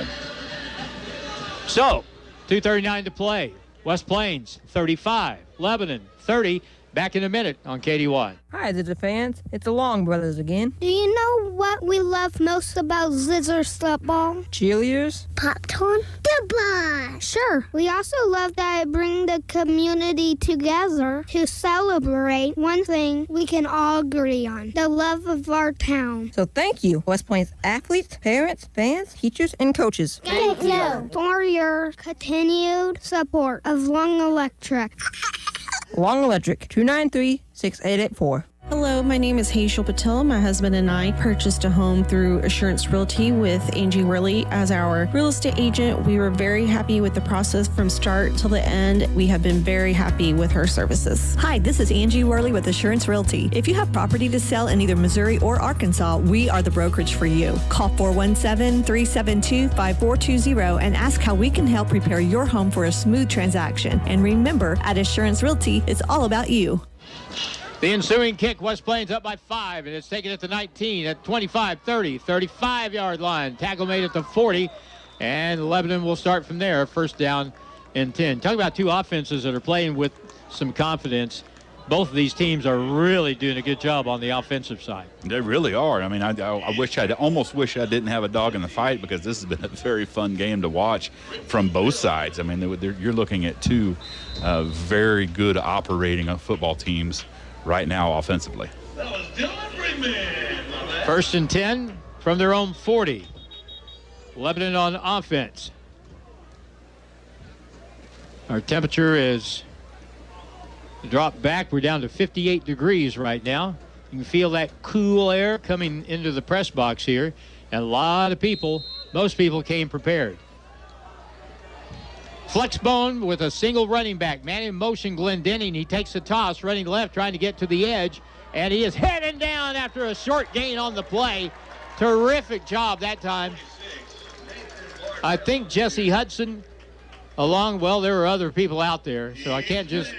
So 2:39 to play. West Plains 35, Lebanon 30. Back in a minute on KD1. Hi, Zizzer fans. It's the Long Brothers again. Do you know what we love most about Zizzers football? Cheerleaders? Popcorn? Goodbye! Sure. We also love that it brings the community together to celebrate one thing we can all agree on, the love of our town. So thank you, West Plains athletes, parents, fans, teachers, and coaches. Thank you for your continued support of Long Electric. Long Electric, 293-6884. Hello, my name is Hazel Patel. My husband and I purchased a home through Assurance Realty with Angie Worley as our real estate agent. We were very happy with the process from start till the end. We have been very happy with her services. Hi, this is Angie Worley with Assurance Realty. If you have property to sell in either Missouri or Arkansas, we are the brokerage for you. Call 417-372-5420 and ask how we can help prepare your home for a smooth transaction. And remember, at Assurance Realty, it's all about you. The ensuing kick, West Plains up by 5, and it's taken at the 19, at 25, 30, 35-yard line. Tackle made at the 40, and Lebanon will start from there. First down and 10. Talk about two offenses that are playing with some confidence. Both of these teams are really doing a good job on the offensive side. They really are. I mean, I almost wish I didn't have a dog in the fight, because this has been a very fun game to watch from both sides. I mean, you're looking at two very good operating football teams right now offensively. First and 10 from their own 40. Lebanon on offense. Our temperature is dropped back. We're down to 58 degrees right now. You can feel that cool air coming into the press box here. And a lot of people, most people came prepared. Flexbone with a single running back. Man in motion, Glendenning. He takes the toss, running left, trying to get to the edge. And he is heading down after a short gain on the play. Terrific job that time. I think Jesse Hudson well, there were other people out there, so I can't just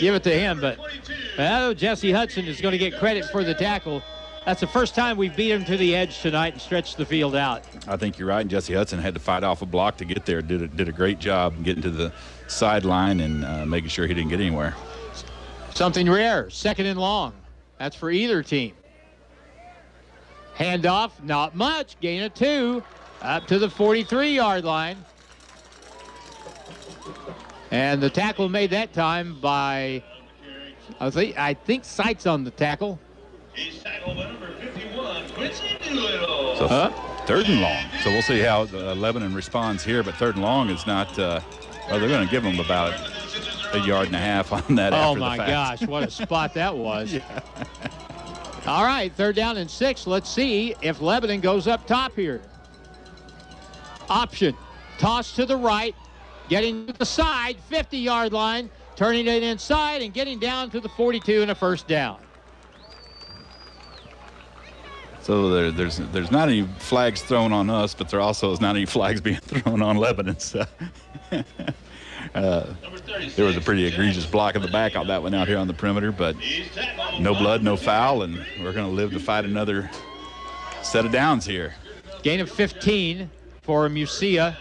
give it to him. But Jesse Hudson is going to get credit for the tackle. That's the first time we've beat him to the edge tonight and stretched the field out. I think you're right. And Jesse Hudson had to fight off a block to get there. Did a great job getting to the sideline and making sure he didn't get anywhere. Something rare, 2nd and long. That's for either team. Handoff, not much. Gain of 2 up to the 43-yard line. And the tackle made that time by, I think Sights on the tackle. He's tackled by number 51, Quincy Doolittle. So 3rd and long. So we'll see how Lebanon responds here, but 3rd and long is not, they're going to give them about a yard and a half on that after the fact. Oh, my gosh, what a spot that was. Yeah. All right, 3rd down and 6. Let's see if Lebanon goes up top here. Option, toss to the right, getting to the side, 50-yard line, turning it inside and getting down to the 42 and a first down. So there's not any flags thrown on us, but there also is not any flags being thrown on Lebanon. So there was a pretty egregious block in the back on that one out here on the perimeter, but no blood, no foul, and we're going to live to fight another set of downs here. Gain of 15 for Musia.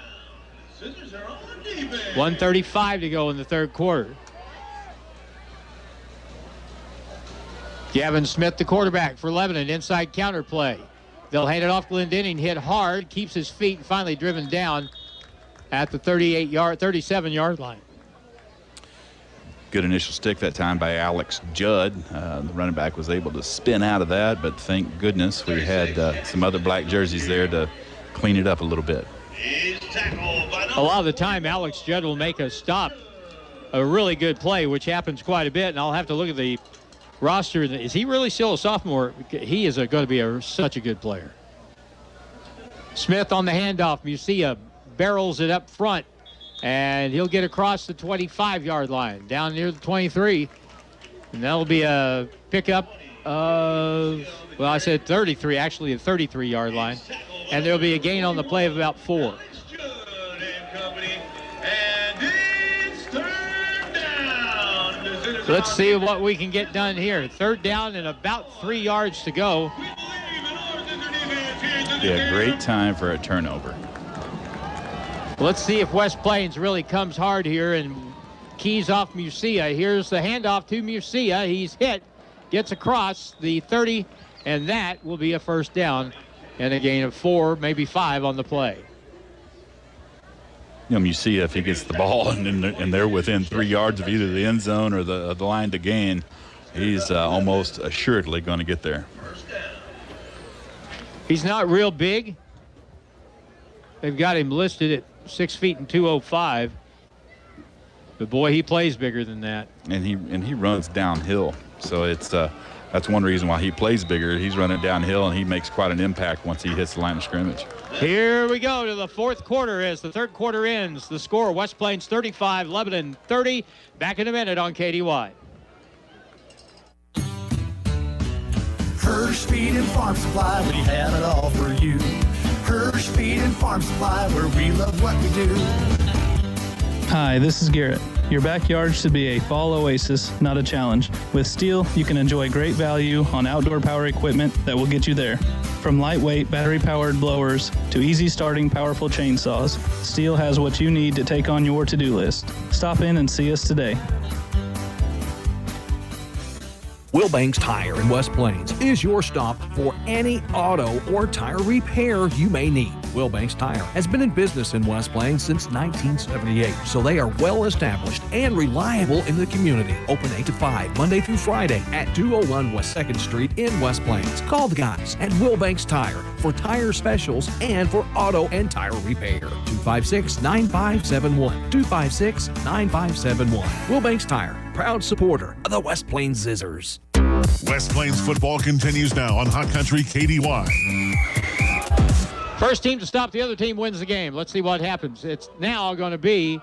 1:35 to go in the 3rd quarter. Gavin Smith, the quarterback for Lebanon, inside counter play. They'll hand it off. Glendenning hit hard, keeps his feet, and finally driven down at the 37-yard line. Good initial stick that time by Alex Judd. The running back was able to spin out of that, but thank goodness we had some other black jerseys there to clean it up a little bit. A lot of the time, Alex Judd will make a stop, a really good play, which happens quite a bit, and I'll have to look at the roster. Is he really still a sophomore? He is going to be such a good player. Smith on the handoff. Musia barrels it up front, and he'll get across the 25-yard line, down near the 23. And that'll be a pickup of, well, I said 33, actually the 33-yard line. And there'll be a gain on the play of about 4. Let's see what we can get done here. 3rd down and about 3 yards to go. Be a great time for a turnover. Let's see if West Plains really comes hard here and keys off Musia. Here's the handoff to Musia. He's hit, gets across the 30, and that will be a first down and a gain of 4, maybe 5 on the play. You know, Musia, if he gets the ball and they're within 3 yards of either the end zone or the line to gain, he's almost assuredly going to get there. He's not real big. They've got him listed at 6 feet and 205. But boy, he plays bigger than that. And he runs downhill, so it's that's one reason why he plays bigger. He's running downhill, and he makes quite an impact once he hits the line of scrimmage. Here we go to the 4th quarter as the 3rd quarter ends. The score, West Plains 35, Lebanon 30. Back in a minute on KDY. Hirsch Feed and Farm Supply, we have it all for you. Hirsch Feed and Farm Supply, where we love what we do. Hi, this is Garrett. Your backyard should be a fall oasis, not a challenge. With Steel, you can enjoy great value on outdoor power equipment that will get you there. From lightweight battery-powered blowers to easy-starting powerful chainsaws, Steel has what you need to take on your to-do list. Stop in and see us today. Wilbanks Tire in West Plains is your stop for any auto or tire repair you may need. Wilbanks Tire has been in business in West Plains since 1978, so they are well established and reliable in the community. Open 8 to 5, Monday through Friday at 201 West 2nd Street in West Plains. Call the guys at Wilbanks Tire for tire specials and for auto and tire repair. 256-9571. 256-9571. Wilbanks Tire, proud supporter of the West Plains Zizzers. West Plains football continues now on Hot Country KDY. First team to stop the other team wins the game. Let's see what happens. It's now going to be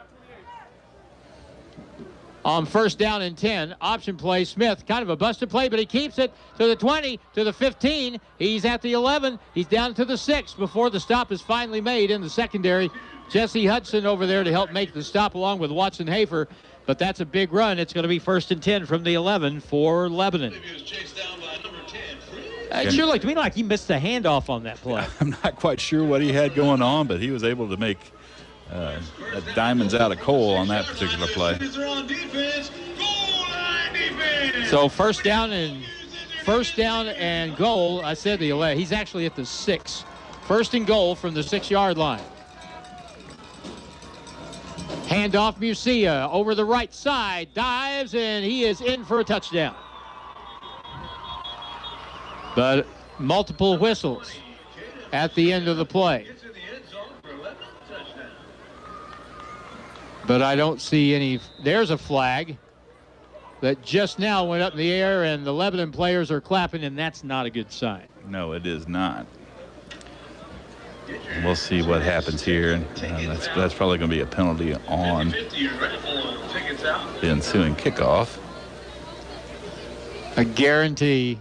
on 1st down and 10. Option play, Smith, kind of a busted play, but he keeps it to the 20, to the 15. He's at the 11. He's down to the 6 before the stop is finally made in the secondary Jesse Hudson over there to help make the stop along with Watson Hafer. But that's a big run. It's going to be 1st and 10 from the 11 for Lebanon. It sure looked to me like he missed the handoff on that play. I'm not quite sure what he had going on, but he was able to make diamonds out of coal on that particular play. So first down and goal. I said the 11. He's actually at the 6. 1st and goal from the 6-yard line. Handoff Musia over the right side, dives, and he is in for a touchdown. But multiple whistles at the end of the play. But I don't see any. There's a flag that just now went up in the air, and the Lebanon players are clapping, and that's not a good sign. No, it is not. We'll see what happens here, and that's probably going to be a penalty on the ensuing kickoff. A guarantee.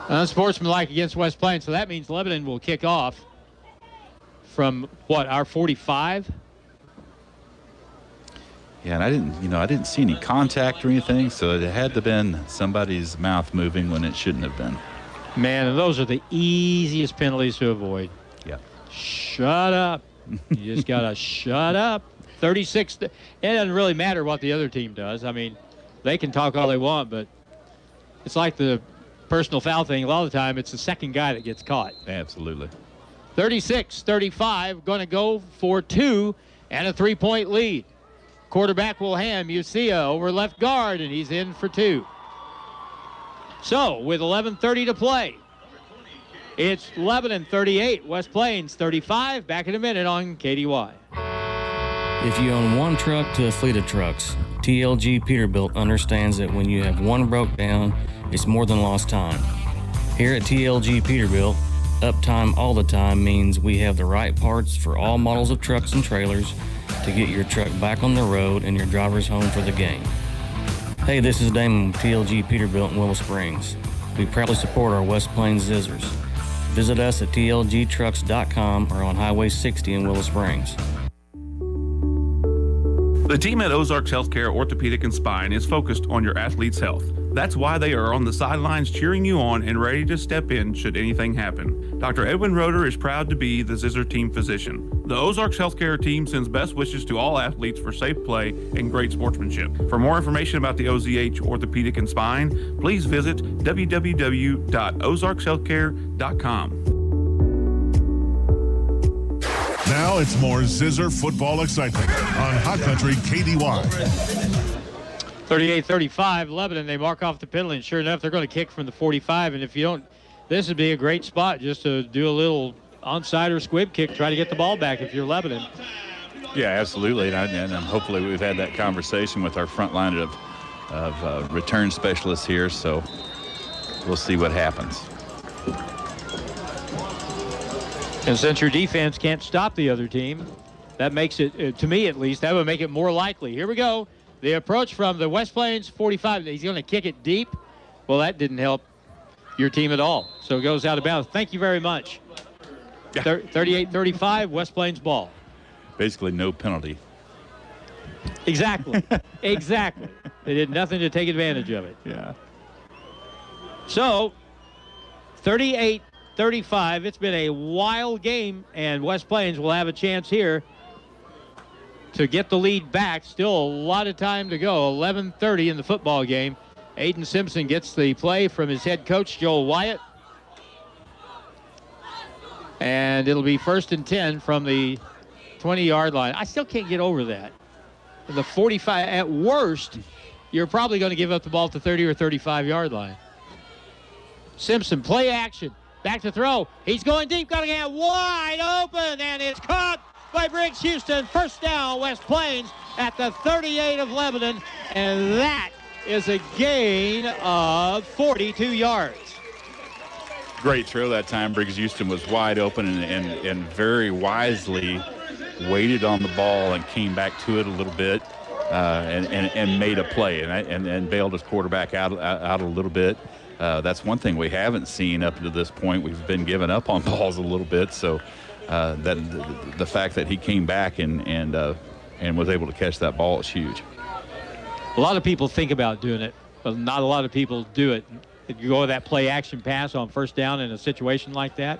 Unsportsmanlike against West Plains, so that means Lebanon will kick off from our 45. Yeah, and I didn't see any contact or anything, so it had to have been somebody's mouth moving when it shouldn't have been. Man, and those are the easiest penalties to avoid. Yeah. Shut up. You just got to shut up. 36. It doesn't really matter what the other team does. I mean, they can talk all they want, but it's like the personal foul thing. A lot of the time, it's the second guy that gets caught. Absolutely. 36-35, going to go for 2 and a 3-point lead. Quarterback will hand Musia over left guard, and he's in for 2. So, with 11:30 to play, it's Lebanon 38, West Plains 35. Back in a minute on KDY. If you own one truck to a fleet of trucks, TLG Peterbilt understands that when you have one broke down, it's more than lost time. Here at TLG Peterbilt, uptime all the time means we have the right parts for all models of trucks and trailers to get your truck back on the road and your drivers home for the game. Hey, this is Damon with TLG Peterbilt in Willow Springs. We proudly support our West Plains Zizzers. Visit us at tlgtrucks.com or on Highway 60 in Willow Springs. The team at Ozarks Healthcare Orthopedic and Spine is focused on your athlete's health. That's why they are on the sidelines cheering you on and ready to step in should anything happen. Dr. Edwin Roeder is proud to be the Zizzer team physician. The Ozarks Healthcare team sends best wishes to all athletes for safe play and great sportsmanship. For more information about the OZH Orthopedic and Spine, please visit www.ozarkshealthcare.com. Now it's more Zizzer football excitement on Hot Country KDY. 38-35, Lebanon, they mark off the penalty, and sure enough, they're going to kick from the 45, and if you don't, this would be a great spot just to do a little onside or squib kick, try to get the ball back if you're Lebanon. Yeah, absolutely, and hopefully we've had that conversation with our front line of return specialists here, so we'll see what happens. And since your defense can't stop the other team, that makes it, to me at least, that would make it more likely. Here we go. The approach from the West Plains 45. He's going to kick it deep. Well, that didn't help your team at all. So it goes out of bounds. Thank you very much. 38-35, West Plains ball. Basically no penalty. Exactly. Exactly. They did nothing to take advantage of it. Yeah. So, 38-35. It's been a wild game, and West Plains will have a chance here to get the lead back. Still a lot of time to go. 11:30 in the football game. Aiden Simpson gets the play from his head coach, Joel Wyatt. And it'll be 1st and 10 from the 20-yard line. I still can't get over that. The 45, at worst, you're probably going to give up the ball to 30 or 35-yard line. Simpson, play action. Back to throw. He's going deep, got to get wide open, and it's caught by Briggs Houston. First down, West Plains at the 38 of Lebanon, and that is a gain of 42 yards. Great throw that time. Briggs Houston was wide open and very wisely waited on the ball and came back to it a little bit and made a play and bailed his quarterback out a little bit. That's one thing we haven't seen up to this point. We've been giving up on balls a little bit, so the fact that he came back and was able to catch that ball is huge. A lot of people think about doing it, but not a lot of people do it. If you go with that play action pass on first down in a situation like that.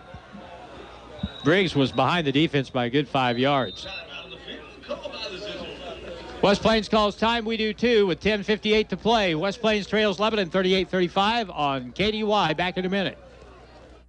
Briggs was behind the defense by a good 5 yards. West Plains calls time. We do too with 10:58 to play. West Plains trails Lebanon 38-35 on KDY. Back in a minute.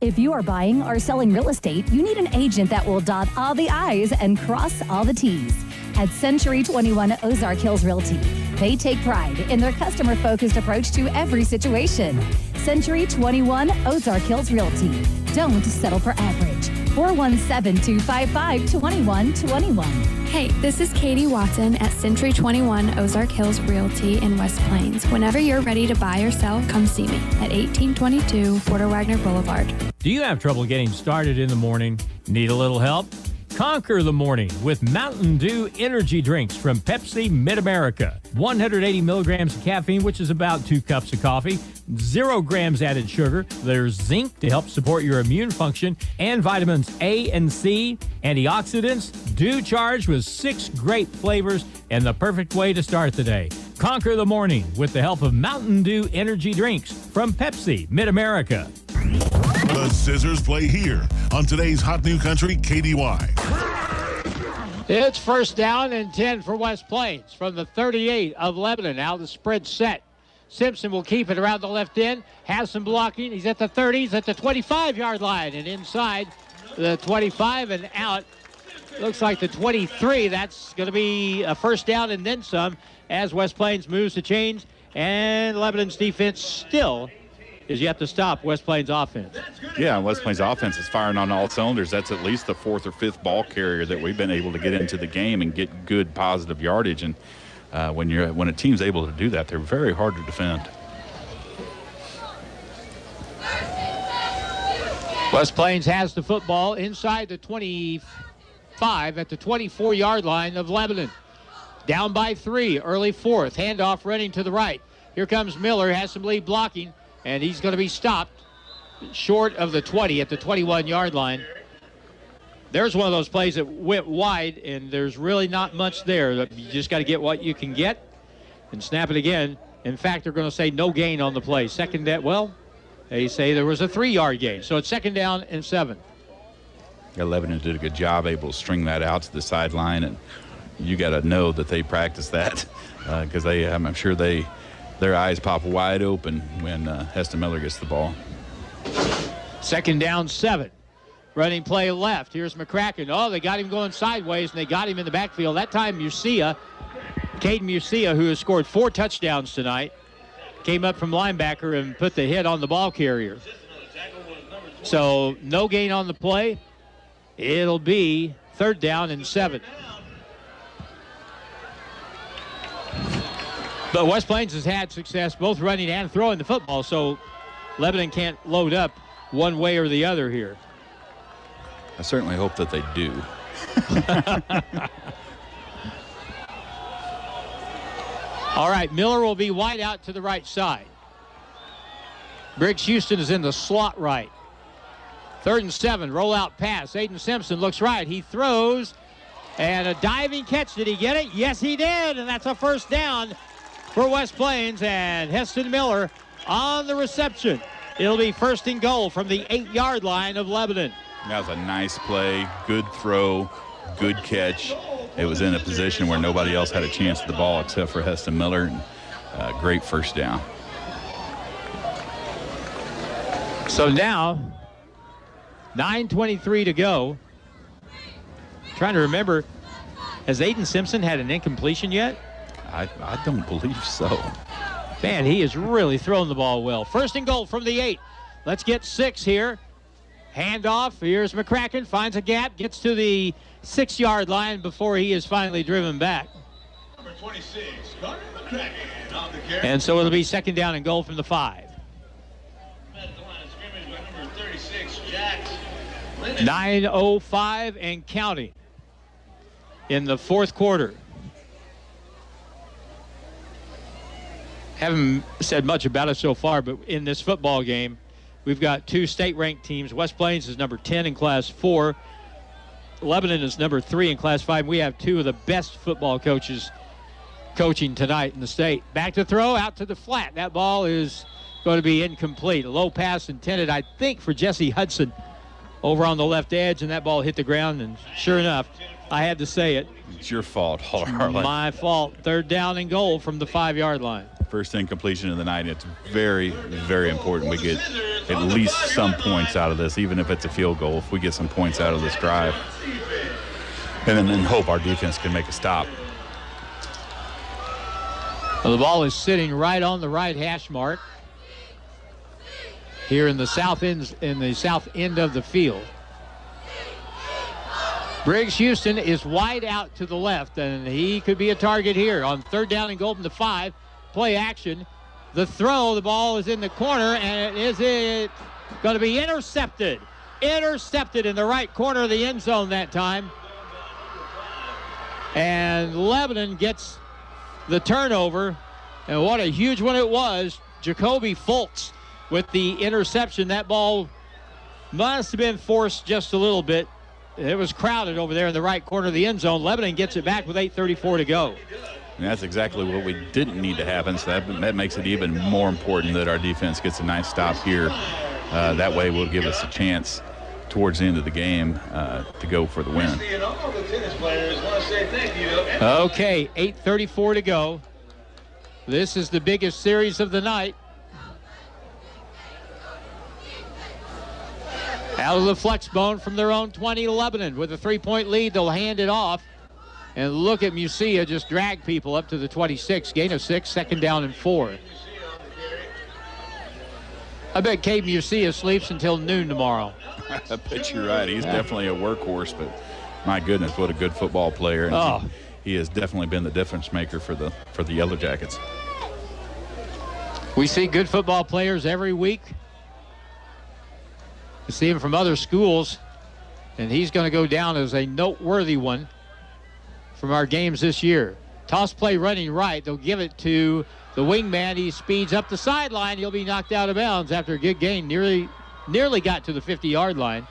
If you are buying or selling real estate, you need an agent that will dot all the I's and cross all the T's. At Century 21 Ozark Hills Realty, they take pride in their customer-focused approach to every situation. Century 21 Ozark Hills Realty. Don't settle for average. 417-255-2121. Hey, this is Katie Watson at Century 21 Ozark Hills Realty in West Plains. Whenever you're ready to buy or sell, come see me at 1822 Porter Wagner Boulevard. Do you have trouble getting started in the morning? Need a little help? Conquer the morning with Mountain Dew energy drinks from Pepsi Mid-America. 180 milligrams of caffeine, which is about 2 cups of coffee. 0 grams added sugar. There's zinc to help support your immune function, and vitamins A and C, antioxidants, Dew charged with 6 great flavors, and the perfect way to start the day. Conquer the morning with the help of Mountain Dew energy drinks from Pepsi Mid-America. The Zizzers play here on today's Hot New Country KDY. It's first down and 10 for West Plains from the 38 of Lebanon. Now the spread set. Simpson will keep it around the left end. Has some blocking. He's at the 30. He's at the 25-yard line and inside the 25 and out. Looks like the 23. That's going to be a first down and then some as West Plains moves to change. And Lebanon's defense still is yet to stop West Plains offense. Yeah, West Plains offense is firing on all cylinders. That's at least the 4th or 5th ball carrier that we've been able to get into the game and get good positive yardage. And when a team's able to do that, they're very hard to defend. West Plains has the football inside the 25 at the 24-yard line of Lebanon. Down by 3, early 4th. Handoff running to the right. Here comes Miller, has some lead blocking, and he's going to be stopped short of the 20 at the 21-yard line. There's one of those plays that went wide, and there's really not much there. You just got to get what you can get and snap it again. In fact, they're going to say no gain on the play. Second down, well, they say there was a 3-yard gain. So it's second down and 7. Yeah, Lebanon did a good job able to string that out to the sideline, and you got to know that they practiced that because I'm sure their eyes pop wide open when Heston Miller gets the ball. Second down, 7. Running play left. Here's McCracken. Oh, they got him going sideways, and they got him in the backfield. That time, Caden Musia, who has scored 4 touchdowns tonight, came up from linebacker and put the hit on the ball carrier. So no gain on the play. It'll be third down and 7. But West Plains has had success both running and throwing the football, so Lebanon can't load up one way or the other here. I certainly hope that they do. All right, Miller will be wide out to the right side. Briggs Houston is in the slot right. 3rd and 7, rollout pass. Aiden Simpson looks right. He throws, and a diving catch. Did he get it? Yes, he did, and that's a first down for West Plains, and Heston Miller on the reception. It'll be 1st and goal from the 8-yard line of Lebanon. That was a nice play, good throw, good catch. It was in a position where nobody else had a chance at the ball except for Heston Miller. Great first down. So now, 9:23 to go. Trying to remember, has Aiden Simpson had an incompletion yet? I don't believe so. Man, he is really throwing the ball well. 1st and goal from the 8. Let's get 6 here. Handoff. Here's McCracken. Finds a gap. Gets to the 6-yard line before he is finally driven back. Number 26, Carter McCracken on the carry. And so it'll be 2nd down and goal from the 5. At the line of scrimmage by number 36, Jax. 9:05 and counting in the 4th quarter. Haven't said much about it so far, but in this football game, we've got 2 state-ranked teams. West Plains is number 10 in Class 4. Lebanon is number 3 in Class 5. We have 2 of the best football coaches coaching tonight in the state. Back to throw, out to the flat. That ball is going to be incomplete. A low pass intended, I think, for Jesse Hudson over on the left edge, and that ball hit the ground, and sure enough, I had to say it. It's your fault, Harlan. My fault. 3rd down and goal from the 5-yard line. First incompletion of the night. It's very, very important we get at least some points out of this, even if it's a field goal. If we get some points out of this drive, and then hope our defense can make a stop. Well, the ball is sitting right on the right hash mark here in the south end of the field. Briggs Houston is wide out to the left, and he could be a target here on 3rd down and goal from the 5. Play action. The throw, the ball is in the corner, and is it going to be intercepted? Intercepted in the right corner of the end zone that time. And Lebanon gets the turnover, and what a huge one it was. Jacoby Fultz with the interception. That ball must have been forced just a little bit. It was crowded over there in the right corner of the end zone. Lebanon gets it back with 8:34 to go. And that's exactly what we didn't need to happen, so that makes it even more important that our defense gets a nice stop here. That way will give us a chance towards the end of the game to go for the win. Okay, 8:34 to go. This is the biggest series of the night. Out of the flex bone from their own 20 to Lebanon. With a 3-point lead, they'll hand it off. And look at Musia just drag people up to the 26. Gain of 6, 2nd down and 4. I bet Cade Musia sleeps until noon tomorrow. I bet you're right. He's definitely a workhorse, but my goodness, what a good football player. And he has definitely been the difference maker for the Yellow Jackets. We see good football players every week. We see him from other schools, and he's going to go down as a noteworthy one from our games this year. Toss play running right. They'll give it to the wingman. He speeds up the sideline. He'll be knocked out of bounds after a good gain. Nearly got to the 50-yard line.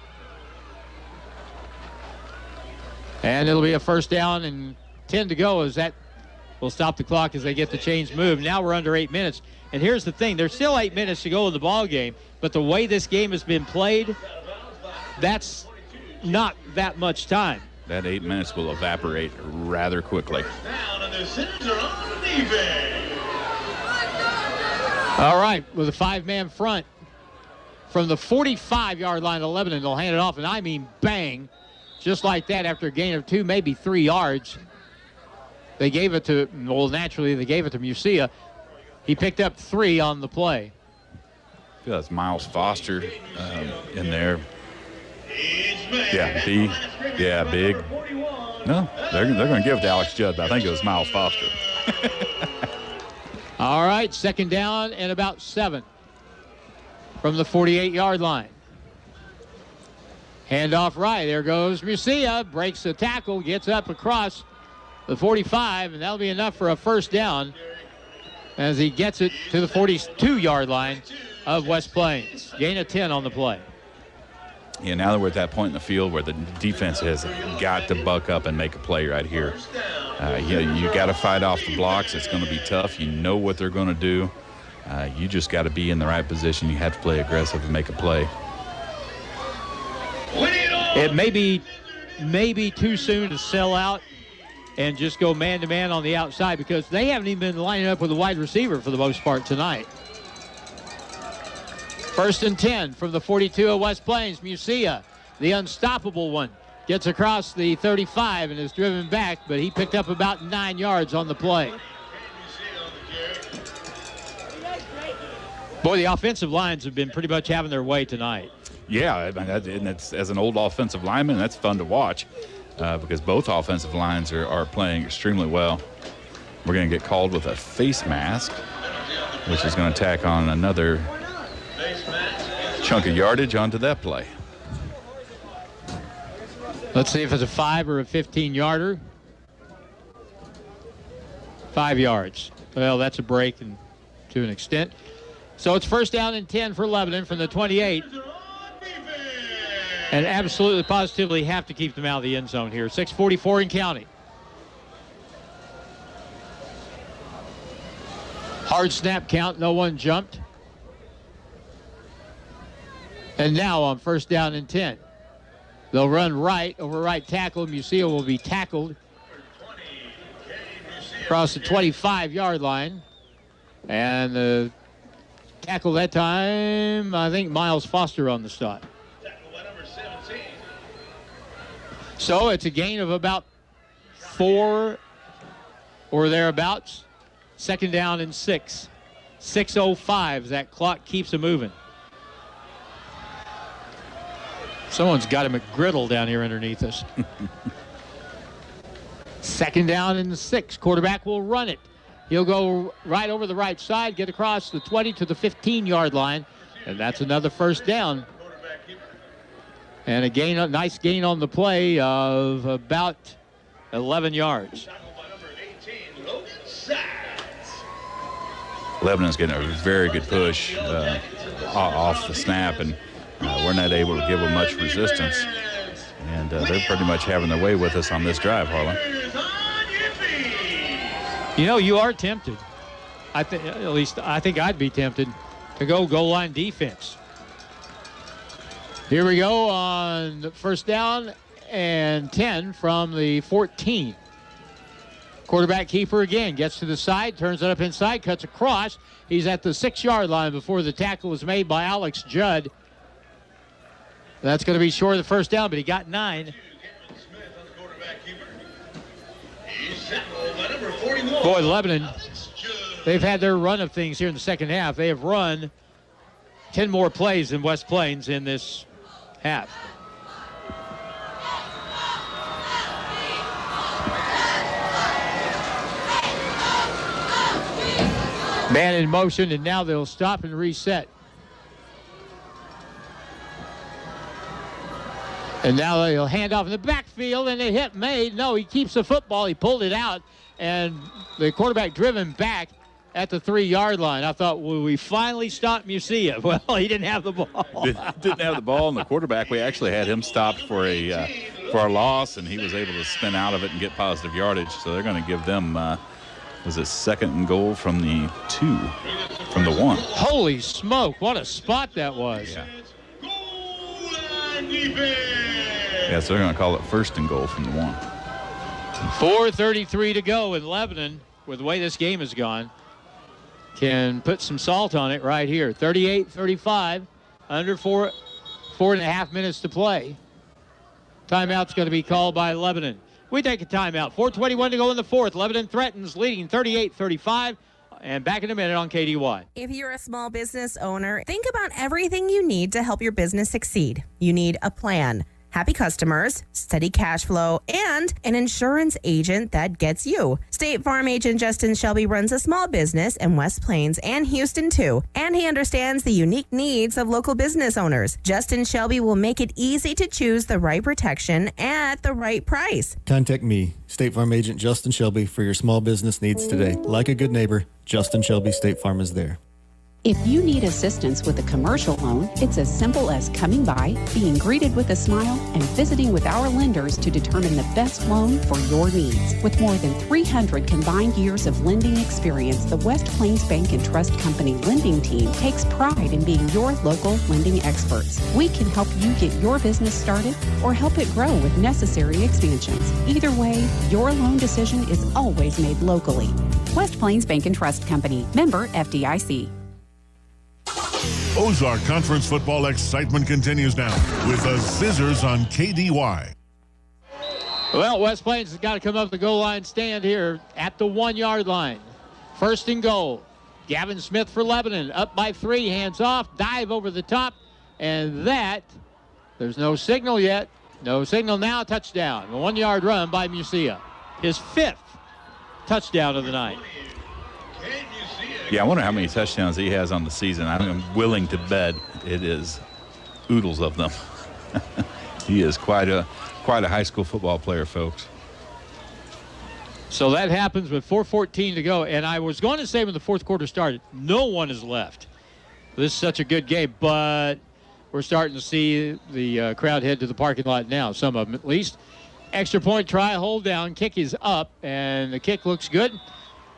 And it'll be a 1st down and 10 to go, as that will stop the clock as they get the chains moved. Now we're under 8 minutes. And here's the thing. There's still 8 minutes to go in the ball game, but the way this game has been played, that's not that much time. That 8 minutes will evaporate rather quickly. All right, with a 5-man front from the 45-yard line of Lebanon, they'll hand it off, and I mean bang, just like that after a gain of 2, maybe 3 yards. They gave it to, well, naturally they gave it to Musia. He picked up 3 on the play. I feel that's Miles Foster in there. Yeah, B. Yeah, big. No, they're going to give it to Alex Judd, but I think it was Miles Foster. All right, 2nd down and about 7 from the 48-yard line. Handoff right. There goes Musia. Breaks the tackle, gets up across the 45, and that'll be enough for a 1st down as he gets it to the 42-yard line of West Plains. Gain of 10 on the play. Yeah, now that we're at that point in the field where the defense has got to buck up and make a play right here. You got to fight off the blocks. It's going to be tough. You know what they're going to do. You just got to be in the right position. You have to play aggressive and make a play. It may be too soon to sell out and just go man-to-man on the outside, because they haven't even been lining up with a wide receiver for the most part tonight. 1st and 10 from the 42 of West Plains. Musia, the unstoppable one, gets across the 35 and is driven back, but he picked up about 9 yards on the play. Boy, the offensive lines have been pretty much having their way tonight. Yeah, and it's, as an old offensive lineman, that's fun to watch because both offensive lines are playing extremely well. We're going to get called with a face mask, which is going to tack on another chunk of yardage onto that play. Let's see if it's a 5 or a 15-yarder. 5 yards. Well, that's a break and to an extent. So it's 1st down and 10 for Lebanon from the 28. and absolutely positively have to keep them out of the end zone here. 6:44 in counting. Hard snap count, no one jumped. And now on first down and 10. They'll run right over right tackle. Musial will be tackled across the 25-yard line. And the tackle that time, I think Miles Foster on the stop. So it's a gain of about 4 or thereabouts. Second down and 6. 6:05. That clock keeps it moving. Someone's got a McGriddle down here underneath us. Second down and 6. Quarterback will run it. He'll go right over the right side, get across the 20 to the 15-yard line, and that's another first down. And a nice gain on the play of about 11 yards. Lebanon's getting a very good push off the snap, and we're not able to give them much resistance. And they're pretty much having their way with us on this drive, Harlan. You know, you are tempted. I think I'd be tempted to go goal line defense. Here we go on first down and 10 from the 14. Quarterback keeper again gets to the side, turns it up inside, cuts across. He's at the 6-yard line before the tackle was made by Alex Judd. That's going to be short of the first down, but he got 9. Boy, Lebanon, they've had their run of things here in the second half. They have run 10 more plays than West Plains in this half. Man in motion, and now they'll stop and reset. And now they'll hand off in the backfield, and a hit made. No, he keeps the football. He pulled it out, and the quarterback driven back at the 3-yard line. I thought, will we finally stop Musial? Well, he didn't have the ball. Didn't have the ball, and the quarterback, we actually had him stopped for a loss, and he was able to spin out of it and get positive yardage. So they're going to give them, was it second and goal from the 2, from the 1. Holy smoke, what a spot that was. Yeah. Yeah, so they're going to call it first and goal from the 1. 4:33 to go, and Lebanon, with the way this game has gone, can put some salt on it right here. 38-35, under 4.5 minutes to play. Timeout's going to be called by Lebanon. We take a timeout. 4:21 to go in the fourth. Lebanon threatens, leading 38-35. And back in a minute on KDY. If you're a small business owner, think about everything you need to help your business succeed. You need a plan, happy customers, steady cash flow, and an insurance agent that gets you. State Farm agent Justin Shelby runs a small business in West Plains and Houston too, and he understands the unique needs of local business owners. Justin Shelby will make it easy to choose the right protection at the right price. Contact me, State Farm agent Justin Shelby, for your small business needs today. Like a good neighbor, Justin Shelby State Farm is there. If you need assistance with a commercial loan, it's as simple as coming by, being greeted with a smile, and visiting with our lenders to determine the best loan for your needs. With more than 300 combined years of lending experience, the West Plains Bank and Trust Company lending team takes pride in being your local lending experts. We can help you get your business started or help it grow with necessary expansions. Either way, your loan decision is always made locally. West Plains Bank and Trust Company, member FDIC. Ozark Conference football excitement continues now with the Zizzers on KDY. Well, West Plains has got to come up the goal line stand here at the 1-yard line. First and goal. Gavin Smith for Lebanon. Up by 3, hands off, dive over the top, and there's no signal yet. No signal now, touchdown. A 1-yard run by Musial. His 5th touchdown of the night. Yeah, I wonder how many touchdowns he has on the season. I'm willing to bet it is oodles of them. He is quite a high school football player, folks. So that happens with 4:14 to go. And I was going to say when the fourth quarter started, no one is left. This is such a good game, but we're starting to see the crowd head to the parking lot now, some of them at least. Extra point try, hold down, kick is up, and the kick looks good,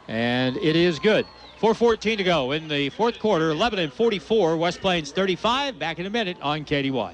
and it is good. 4:14 to go in the fourth quarter. Lebanon 44, West Plains 35. Back in a minute on KDY.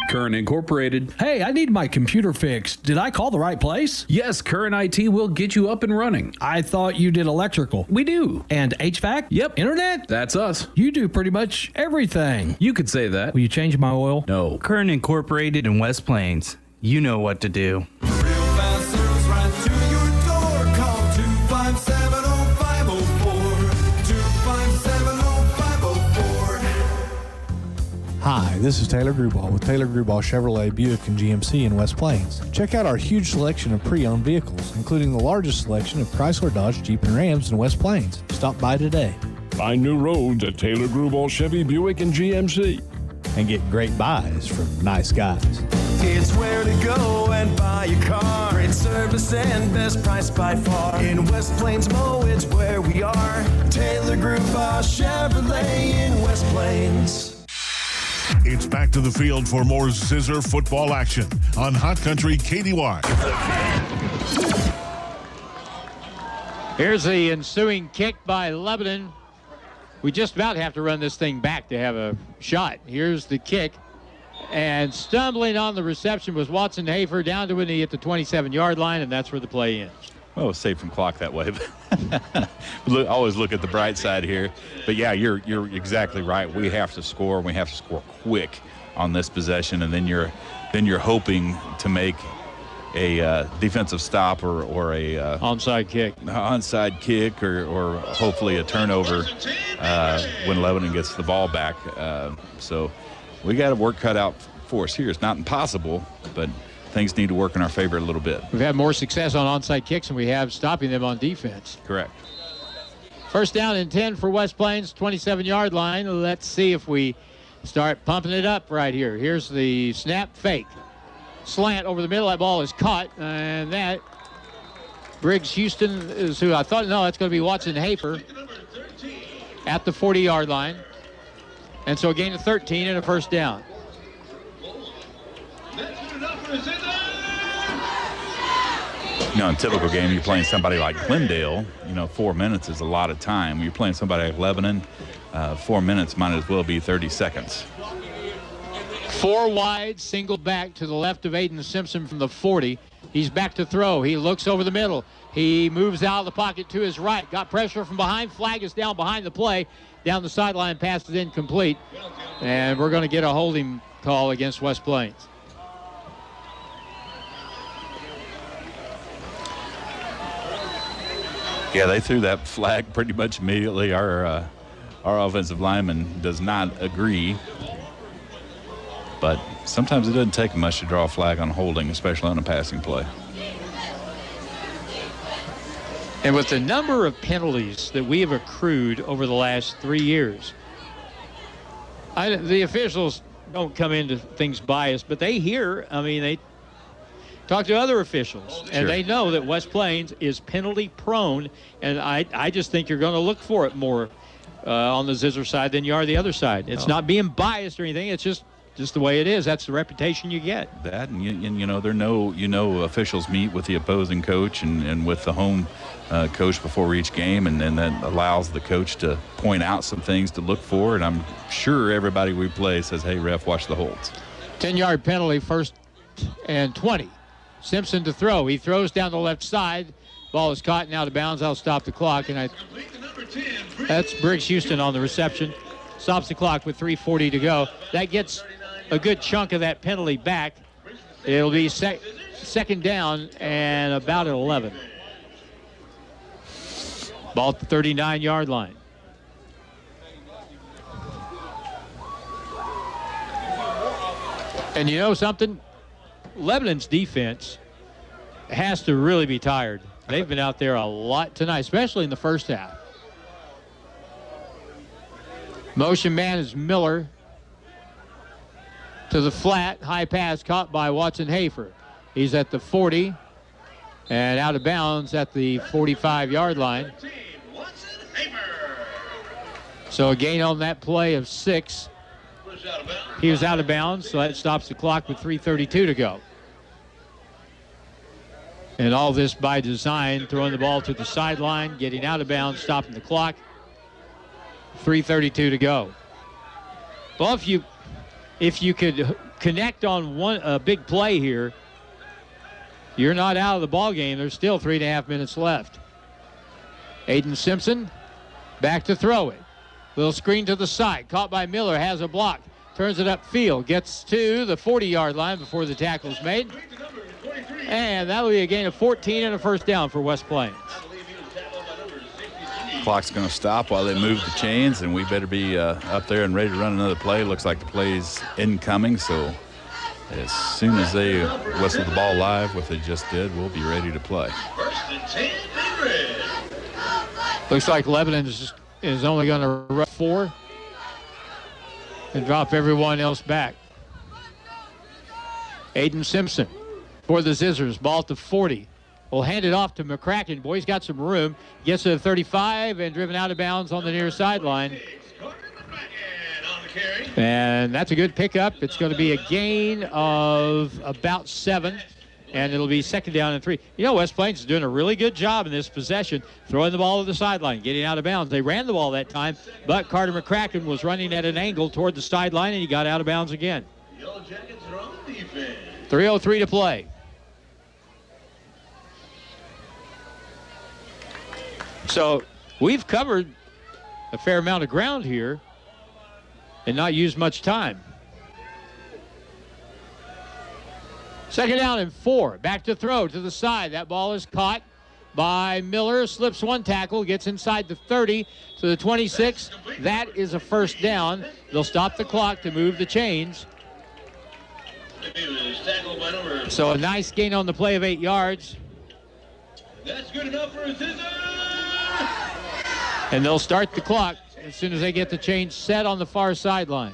Current Incorporated. Hey, I need my computer fixed. Did I call the right place? Yes, Current IT will get you up and running. I thought you did electrical. We do. And HVAC? Yep. Internet? That's us. You do pretty much everything. You could say that. Will you change my oil? No. Current Incorporated in West Plains. You know what to do. Real fast service right to your door. Call 257-0504. 257-0504. Hi, this is Taylor Gruball with Taylor Gruball Chevrolet Buick and GMC in West Plains. Check out our huge selection of pre-owned vehicles, including the largest selection of Chrysler, Dodge, Jeep, and Rams in West Plains. Stop by today. Find new roads at Taylor Gruball Chevy Buick and GMC. And get great buys from nice guys. It's where to go and buy your car. Great service and best price by far. In West Plains Mo, it's where we are. Taylor Gruball Chevrolet in West Plains. It's back to the field for more Zizzer football action on Hot Country KDY. Here's the ensuing kick by Lebanon. We just about have to run this thing back to have a shot. Here's the kick. And stumbling on the reception was Watson Hafer down to a knee at the 27-yard line, and that's where the play ends. Well, it's safe from clock that way. Always look at the bright side here. But, yeah, you're exactly right. We have to score, and we have to score quick on this possession, and then you're hoping to make a defensive stop or a onside kick or hopefully a turnover when Lebanon gets the ball back. So we got a work cut out for us here. It's not impossible, but things need to work in our favor a little bit. We've had more success on onside kicks than we have stopping them on defense. Correct. First down and 10 for West Plains, 27-yard line. Let's see if we start pumping it up right here. Here's the snap fake. Slant over the middle. That ball is caught, and that Briggs Houston is who I thought. No, that's going to be Watson Hafer at the 40-yard line. And so a gain of 13 and a first down. You know, in a typical game, you're playing somebody like Glendale, 4 minutes is a lot of time. You're playing somebody like Lebanon, 4 minutes might as well be 30 seconds. 4 wide, single back to the left of Aiden Simpson from the 40. He's back to throw. He looks over the middle. He moves out of the pocket to his right. Got pressure from behind. Flag is down behind the play. Down the sideline, pass is incomplete. And we're going to get a holding call against West Plains. Yeah, they threw that flag pretty much immediately. Our offensive lineman does not agree. But sometimes it doesn't take much to draw a flag on holding, especially on a passing play. And with the number of penalties that we have accrued over the last 3 years, the officials don't come into things biased, but they they talk to other officials, and they know that West Plains is penalty prone, and I just think you're going to look for it more on the Zizzer side than you are the other side. It's not being biased or anything. It's just the way it is. That's the reputation you get. That, and there no officials meet with the opposing coach and with the home coach before each game, and then that allows the coach to point out some things to look for, and I'm sure everybody we play says, hey, ref, watch the holds. 10-yard penalty, first and 20. Simpson to throw. He throws down the left side. Ball is caught and out of bounds. I'll stop the clock, and that's Briggs Houston on the reception. Stops the clock with 3:40 to go. That gets a good chunk of that penalty back. It'll be second down and about at 11. Ball at the 39-yard line. And you know something? Lebanon's defense has to really be tired. They've been out there a lot tonight, especially in the first half. Motion man is Miller to the flat. High pass caught by Watson Hafer. He's at the 40 and out of bounds at the 45-yard line. So a gain on that play of 6. He was out of bounds, so that stops the clock with 3:32 to go. And all this by design, throwing the ball to the sideline, getting out of bounds, stopping the clock. 3:32 to go. Well, if you could connect on a big play here, you're not out of the ball game. There's still 3.5 minutes left. Aiden Simpson back to throw it. Little screen to the side. Caught by Miller. Has a block. Turns it upfield. Gets to the 40-yard line before the tackle's made. And that'll be a gain of 14 and a first down for West Plains. Clock's going to stop while they move the chains, and we better be up there and ready to run another play. Looks like the play's incoming, so as soon as they whistle the ball live, what they just did, we'll be ready to play. Looks like Lebanon is only going to run 4 and drop everyone else back. Aiden Simpson for the Zizzers. Ball to 40. Will hand it off to McCracken. Boy, he's got some room. Gets to the 35 and driven out of bounds on the near sideline. And that's a good pickup. It's going to be a gain of about 7. And it'll be second down and 3. You know, West Plains is doing a really good job in this possession, throwing the ball to the sideline, getting out of bounds. They ran the ball that time, but Carter McCracken was running at an angle toward the sideline, and he got out of bounds again. 3:03 to play. So we've covered a fair amount of ground here and not used much time. Second down and 4. Back to throw to the side. That ball is caught by Miller. Slips one tackle. Gets inside the 30 to the 26. That is a first down. They'll stop the clock to move the chains. So a nice gain on the play of 8 yards. That's good enough for a Zizzer. And they'll start the clock as soon as they get the chains set on the far sideline.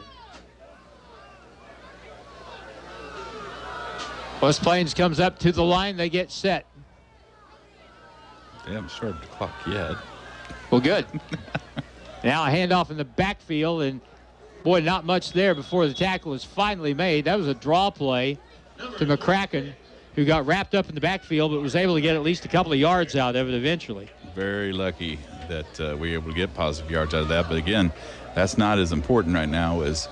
West Plains comes up to the line. They get set. They haven't started the clock yet. Well, good. Now a handoff in the backfield, and boy, not much there before the tackle is finally made. That was a draw play to McCracken, who got wrapped up in the backfield, but was able to get at least a couple of yards out of it eventually. Very lucky that we were able to get positive yards out of that. But again, that's not as important right now as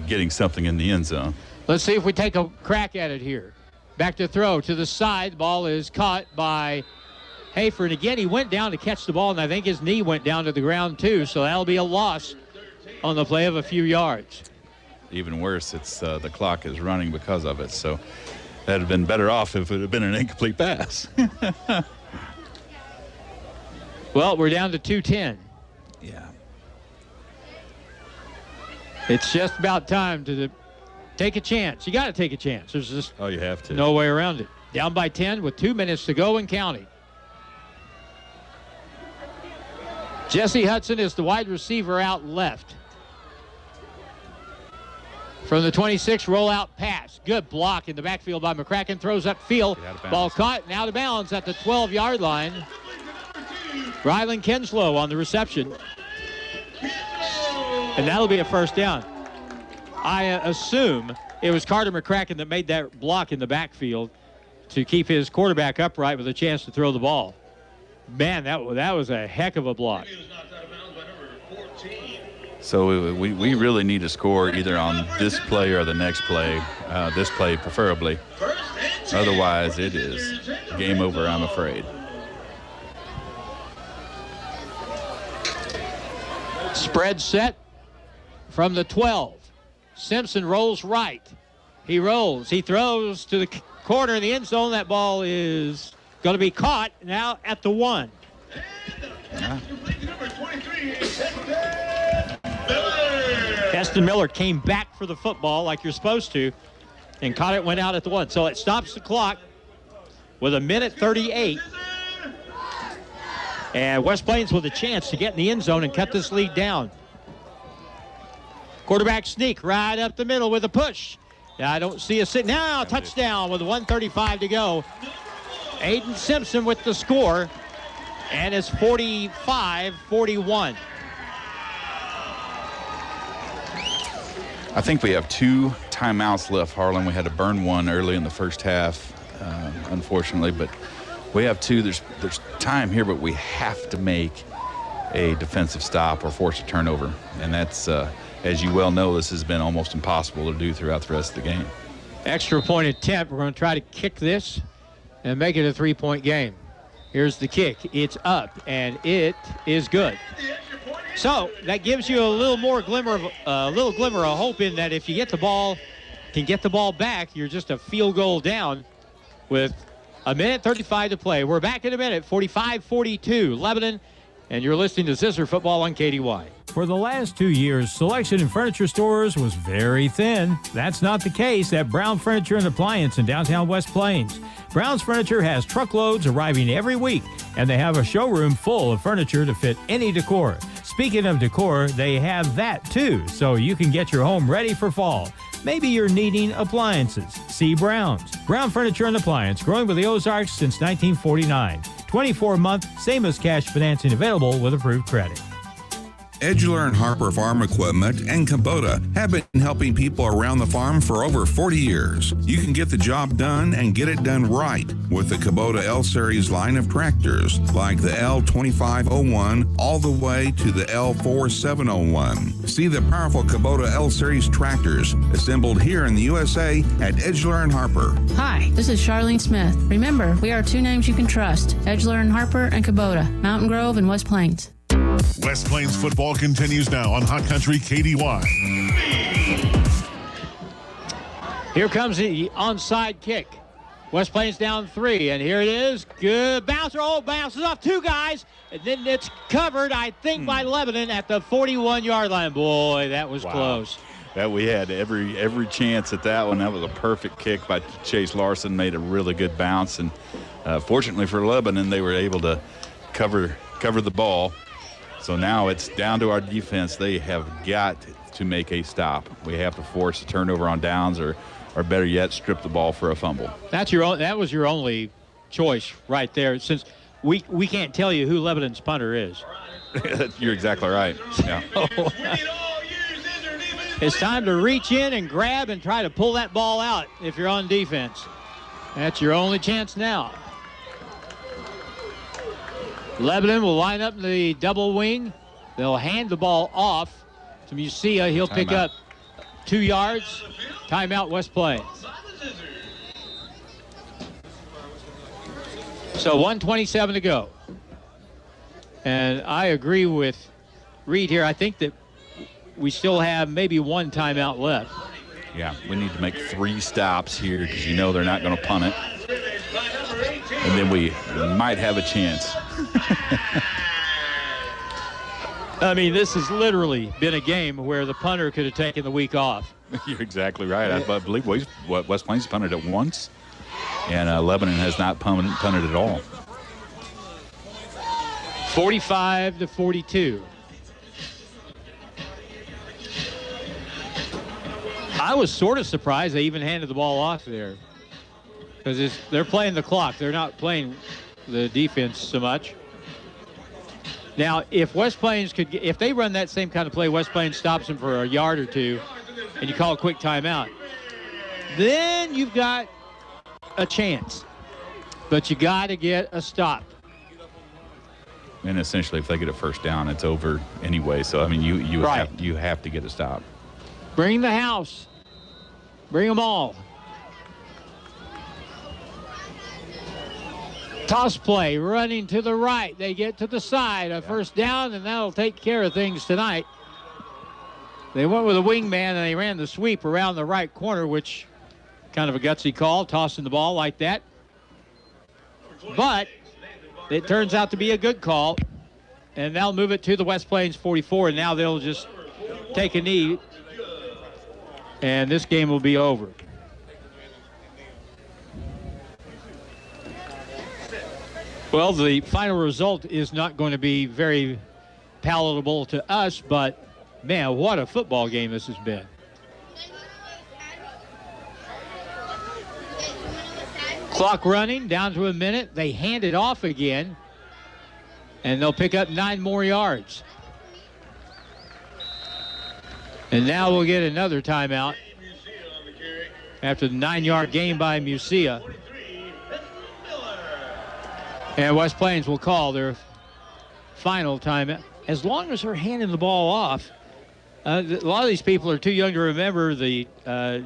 getting something in the end zone. Let's see if we take a crack at it here. Back to throw to the side. The ball is caught by Hafer. And again, he went down to catch the ball, and I think his knee went down to the ground too. So that'll be a loss on the play of a few yards. Even worse, it's the clock is running because of it. So that'd have been better off if it had been an incomplete pass. Well, we're down to 2:10. Yeah. It's just about time to take a chance. You got to take a chance. There's just you have to. No way around it. Down by 10 with 2 minutes to go and counting. Jesse Hudson is the wide receiver out left. From the 26, rollout pass. Good block in the backfield by McCracken. Throws upfield. Ball caught and out of bounds at the 12-yard line. Rylan Kinslow on the reception. And that'll be a first down. I assume it was Carter McCracken that made that block in the backfield to keep his quarterback upright with a chance to throw the ball. Man, that was a heck of a block. So we really need to score either on this play or the next play, this play preferably. Otherwise, it is game over, I'm afraid. Spread set from the 12. Simpson rolls right. He rolls. He throws to the corner in the end zone. That ball is going to be caught now at the 1. Heston Miller came back for the football like you're supposed to and caught it, went out at the 1. So it stops the clock with 1:38. And West Plains with a chance to get in the end zone and cut this lead down. Quarterback sneak right up the middle with a push. I don't see a sit. Now touchdown with 1:35 to go. Aiden Simpson with the score. And it's 45-41. I think we have 2 timeouts left, Harlan. We had to burn one early in the first half, unfortunately, but we have 2. There's time here, but we have to make a defensive stop or force a turnover. And that's, as you well know, this has been almost impossible to do throughout the rest of the game. Extra point attempt. We're going to try to kick this and make it a 3-point game. Here's the kick. It's up, and it is good. So that gives you a little glimmer of hope in that if you can get the ball back, you're just a field goal down with 1:35 to play. We're back in a minute. 45-42, Lebanon, and you're listening to Zizzer Football on KDY. For the last 2 years, selection in furniture stores was very thin. That's not the case at Brown Furniture and Appliance in downtown West Plains. Brown's Furniture has truckloads arriving every week, and they have a showroom full of furniture to fit any decor. Speaking of decor, they have that too, so you can get your home ready for fall. Maybe you're needing appliances. See Brown's. Brown Furniture and Appliance, growing with the Ozarks since 1949. 24-month, same as cash financing available with approved credit. Edgeler and Harper Farm Equipment and Kubota have been helping people around the farm for over 40 years. You can get the job done and get it done right with the Kubota L-Series line of tractors, like the L2501 all the way to the L4701. See the powerful Kubota L-Series tractors assembled here in the USA at Edgeler and Harper. Hi, this is Charlene Smith. Remember, we are 2 names you can trust, Edgeler and Harper and Kubota, Mountain Grove and West Plains. West Plains football continues now on Hot Country KDY. Here comes the onside kick. West Plains down 3, and here it is. Good bouncer. Oh, bounces off 2 guys, and then it's covered, I think, by Lebanon at the 41-yard line. Boy, that was close. That we had every chance at that one. That was a perfect kick by Chase Larson. Made a really good bounce, and fortunately for Lebanon, they were able to cover the ball. So now it's down to our defense. They have got to make a stop. We have to force a turnover on downs, or better yet, strip the ball for a fumble. That was your only choice right there, since we can't tell you who Lebanon's punter is. You're exactly right. Yeah. It's time to reach in and grab and try to pull that ball out if you're on defense. That's your only chance now. Lebanon will line up in the double wing. They'll hand the ball off to Musia. He'll pick up 2 yards. Timeout, West Plains. So 1:27 to go. And I agree with Reed here. I think that we still have maybe 1 timeout left. Yeah, we need to make 3 stops here because you know they're not going to punt it. And then we might have a chance. I mean, this has literally been a game where the punter could have taken the week off. You're exactly right. I believe West Plains punted it once, and Lebanon has not punted at all. 45-42. I was sort of surprised they even handed the ball off there, because they're playing the clock. They're not playing the defense so much. Now, if West Plains if they run that same kind of play, West Plains stops them for a yard or 2, and you call a quick timeout, then you've got a chance. But you got to get a stop. And essentially, if they get a first down, it's over anyway. So I mean, you have to get a stop. Bring the house. Bring them all. Toss play, running to the right. They get to the side, a first down, and that'll take care of things tonight. They went with a wingman, and they ran the sweep around the right corner, which kind of a gutsy call, tossing the ball like that. But it turns out to be a good call, and they'll move it to the West Plains 44, and now they'll just take a knee, and this game will be over. Well, the final result is not going to be very palatable to us, but, man, what a football game this has been. Clock running, down to a minute. They hand it off again, and they'll pick up 9 more yards. And now we'll get another timeout after the 9-yard gain by Musia. And West Plains will call their final timeout. As long as they're handing the ball off, a lot of these people are too young to remember the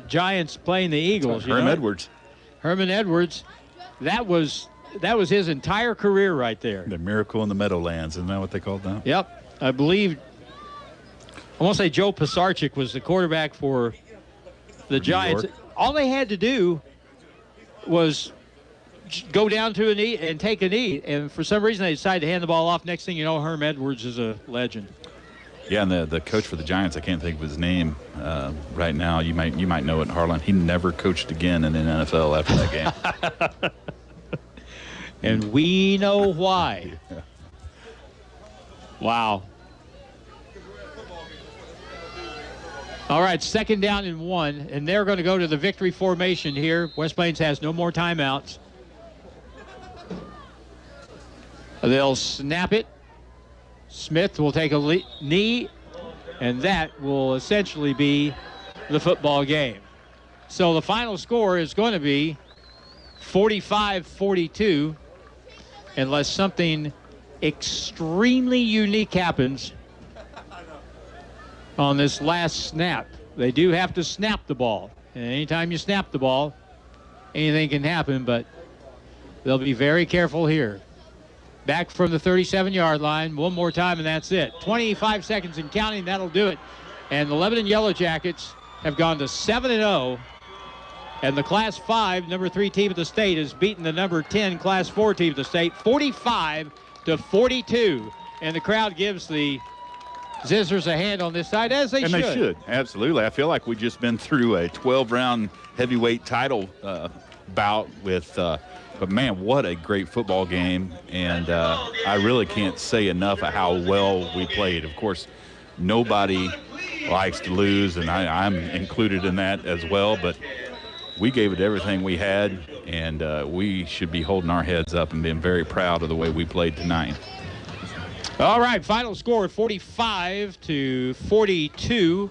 Giants playing the Eagles. Herman Edwards. Herman Edwards, that was his entire career right there. The miracle in the Meadowlands, isn't that what they called that? Yep. I believe, I want to say Joe Pisarcik was the quarterback for the Giants. York. All they had to do was go down to a knee and take a knee. And for some reason, they decided to hand the ball off. Next thing you know, Herm Edwards is a legend. Yeah, and the coach for the Giants, I can't think of his name right now. You might know it, Harlan. He never coached again in the NFL after that game. And we know why. Yeah. Wow. All right, 2nd down and 1, and they're going to go to the victory formation here. West Plains has no more timeouts. They'll snap it. Smith will take a knee, and that will essentially be the football game. So the final score is going to be 45-42, unless something extremely unique happens on this last snap. They do have to snap the ball. And anytime you snap the ball, anything can happen, but they'll be very careful here. Back from the 37-yard line, one more time, and that's it. 25 seconds and counting, that'll do it. And the Lebanon Yellow Jackets have gone to 7-0, and the Class 5, number 3 team of the state, has beaten the number 10 Class 4 team of the state, 45-42. And the crowd gives the Zizzers a hand on this side, as they should. And they should, absolutely. I feel like we've just been through a 12-round heavyweight title bout with but, man, what a great football game. And I really can't say enough of how well we played. Of course, nobody likes to lose, and I'm included in that as well. But we gave it everything we had, and we should be holding our heads up and being very proud of the way we played tonight. All right, final score 45-42.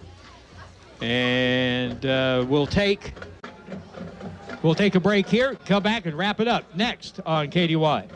And we'll take a break here, come back and wrap it up next on KDY.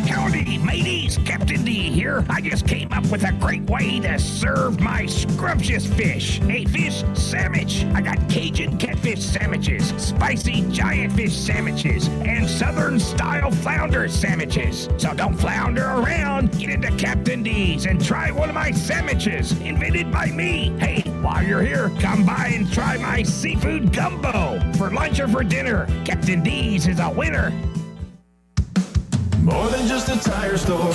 Howdy, mateys. Captain D here. I just came up with a great way to serve my scrumptious fish. A fish sandwich. I got Cajun catfish sandwiches, spicy giant fish sandwiches, and southern-style flounder sandwiches. So don't flounder around. Get into Captain D's and try one of my sandwiches, invented by me. Hey, while you're here, come by and try my seafood gumbo. For lunch or for dinner, Captain D's is a winner. More than just a tire store.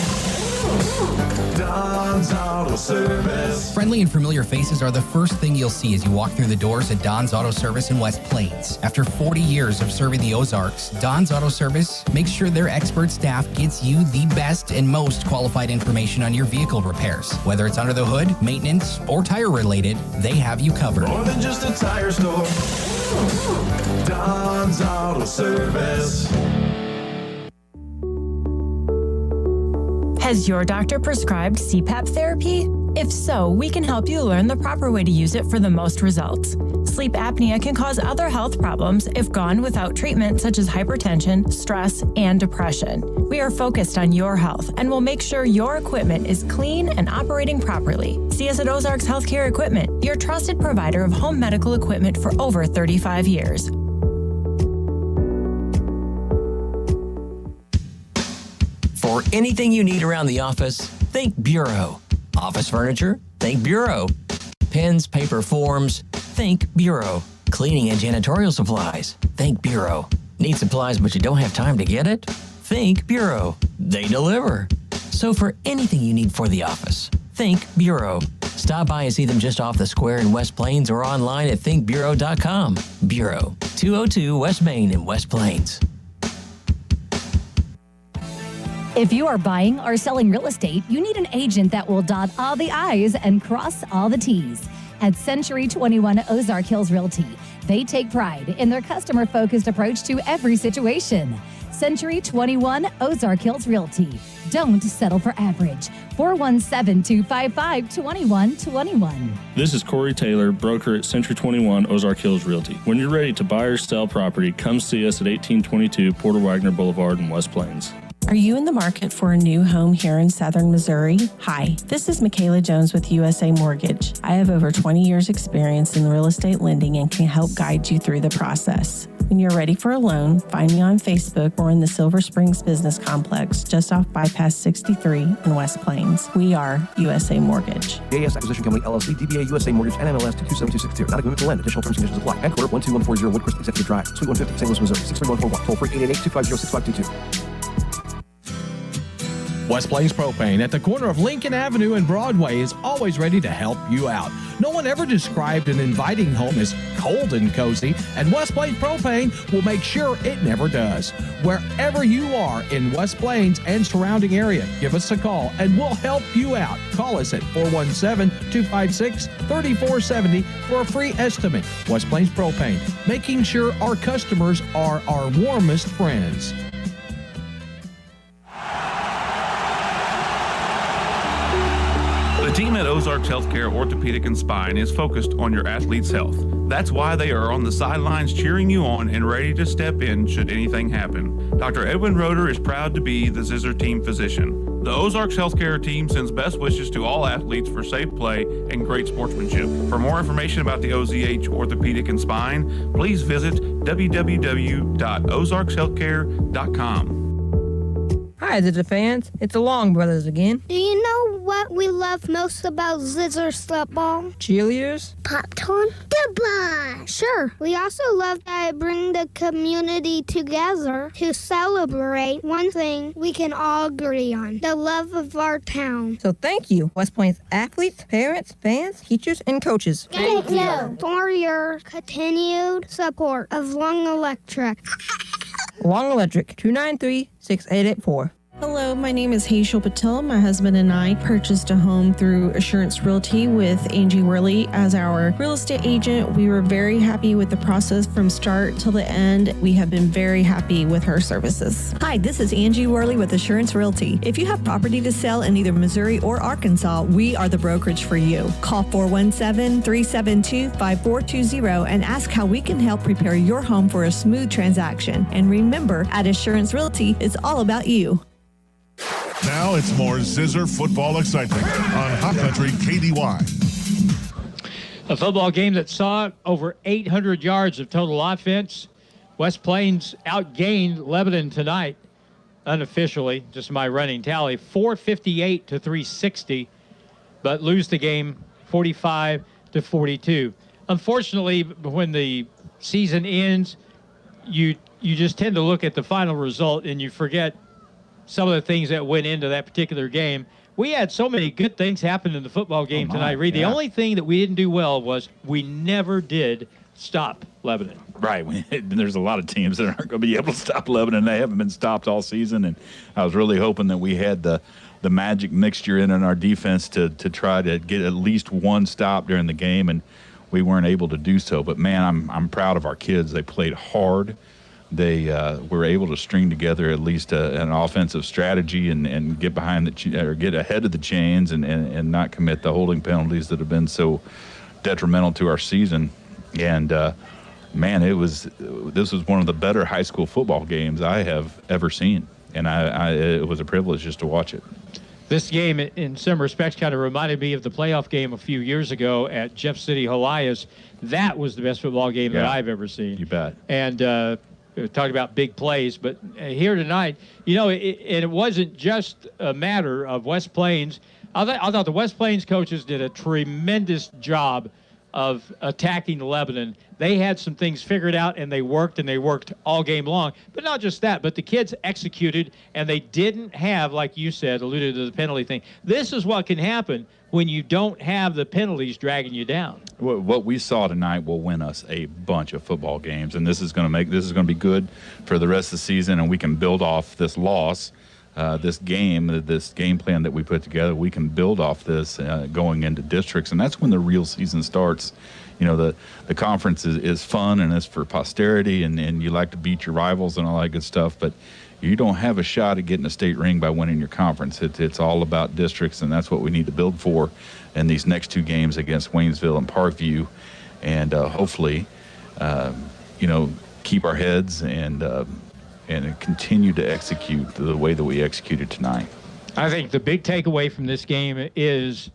Don's Auto Service. Friendly and familiar faces are the first thing you'll see as you walk through the doors at Don's Auto Service in West Plains. After 40 years of serving the Ozarks, Don's Auto Service makes sure their expert staff gets you the best and most qualified information on your vehicle repairs. Whether it's under the hood, maintenance, or tire related, they have you covered. More than just a tire store. Don's Auto Service. Has your doctor prescribed CPAP therapy? If so, we can help you learn the proper way to use it for the most results. Sleep apnea can cause other health problems if gone without treatment, such as hypertension, stress, and depression. We are focused on your health and will make sure your equipment is clean and operating properly. See us at Ozarks Healthcare Equipment, your trusted provider of home medical equipment for over 35 years. For anything you need around the office, think Bureau. Office furniture? Think Bureau. Pens, paper, forms? Think Bureau. Cleaning and janitorial supplies? Think Bureau. Need supplies but you don't have time to get it? Think Bureau. They deliver. So for anything you need for the office, think Bureau. Stop by and see them just off the square in West Plains or online at thinkbureau.com. Bureau, 202 West Main in West Plains. If you are buying or selling real estate, you need an agent that will dot all the I's and cross all the T's. At Century 21 Ozark Hills Realty, they take pride in their customer-focused approach to every situation. Century 21 Ozark Hills Realty. Don't settle for average. 417-255-2121. This is Corey Taylor, broker at Century 21 Ozark Hills Realty. When you're ready to buy or sell property, come see us at 1822 Porter Wagner Boulevard in West Plains. Are you in the market for a new home here in southern Missouri? Hi, this is Michaela Jones with USA Mortgage. I have over 20 years experience in real estate lending and can help guide you through the process. When you're ready for a loan, find me on Facebook or in the Silver Springs Business Complex, just off Bypass 63 in West Plains. We are USA Mortgage. JAS Acquisition Company, LLC, DBA USA Mortgage, NMLS 227262. Not a commitment to lend. Additional terms and conditions apply. Headquarter 12140 Woodcrest Executive Drive, Suite 150, St. Louis, Missouri. 63141. Toll free 888-250-6522. West Plains Propane at the corner of Lincoln Avenue and Broadway is always ready to help you out. No one ever described an inviting home as cold and cozy, and West Plains Propane will make sure it never does. Wherever you are in West Plains and surrounding area, give us a call and we'll help you out. Call us at 417-256-3470 for a free estimate. West Plains Propane, making sure our customers are our warmest friends. The team at Ozarks Healthcare Orthopedic and Spine is focused on your athlete's health. That's why they are on the sidelines cheering you on and ready to step in should anything happen. Dr. Edwin Roeder is proud to be the Zizzer team physician. The Ozarks Healthcare team sends best wishes to all athletes for safe play and great sportsmanship. For more information about the OZH Orthopedic and Spine, please visit www.ozarkshealthcare.com. Hi, Zizzer fans. It's the Long Brothers again. Do you know what we love most about Zizzers football? Cheerleaders? Popcorn? Goodbye! Sure. We also love that it brings the community together to celebrate one thing we can all agree on, the love of our town. So thank you, West Plains athletes, parents, fans, teachers, and coaches. Thank you for your continued support of Long Electric. Long Electric, 293-6884. Hello, my name is Hazel Patel. My husband and I purchased a home through Assurance Realty with Angie Worley as our real estate agent. We were very happy with the process from start till the end. We have been very happy with her services. Hi, this is Angie Worley with Assurance Realty. If you have property to sell in either Missouri or Arkansas, we are the brokerage for you. Call 417-372-5420 and ask how we can help prepare your home for a smooth transaction. And remember, at Assurance Realty, it's all about you. Now it's more Zizzer football excitement on Hot Country KDY. A football game that saw over 800 yards of total offense. West Plains outgained Lebanon tonight, unofficially, just my running tally, 458 to 360, but lose the game 45 to 42. Unfortunately, when the season ends, you just tend to look at the final result and you forget some of the things that went into that particular game. We had so many good things happen in the football game tonight, Reed. The only thing that we didn't do well was we never did stop Lebanon. Right. There's a lot of teams that aren't going to be able to stop Lebanon. They haven't been stopped all season, and I was really hoping that we had the magic mixture in our defense to try to get at least one stop during the game, and we weren't able to do so. But, man, I'm proud of our kids. They played hard. They were able to string together at least an offensive strategy and get behind or get ahead of the chains and not commit the holding penalties that have been so detrimental to our season. And man, this was one of the better high school football games I have ever seen, and it was a privilege just to watch it. This game, in some respects, kind of reminded me of the playoff game a few years ago at Jeff City, Helias. That was the best football game that I've ever seen. You bet. And talked about big plays, but here tonight, it wasn't just a matter of West Plains. I thought the West Plains coaches did a tremendous job of attacking Lebanon. They had some things figured out, and they worked all game long. But not just that, but the kids executed, and they didn't have, like you said, alluded to the penalty thing. This is what can happen when you don't have the penalties dragging you down. What we saw tonight will win us a bunch of football games, and this is going to be good for the rest of the season, and we can build off this loss this game plan that we put together, we can build off this going into districts, and that's when the real season starts. You know, the conference is fun and it's for posterity, and you like to beat your rivals and all that good stuff, but you don't have a shot at getting a state ring by winning your conference. It's all about districts, and that's what we need to build for in these next 2 games against Waynesville and Parkview, and hopefully, keep our heads and continue to execute the way that we executed tonight. I think the big takeaway from this game is,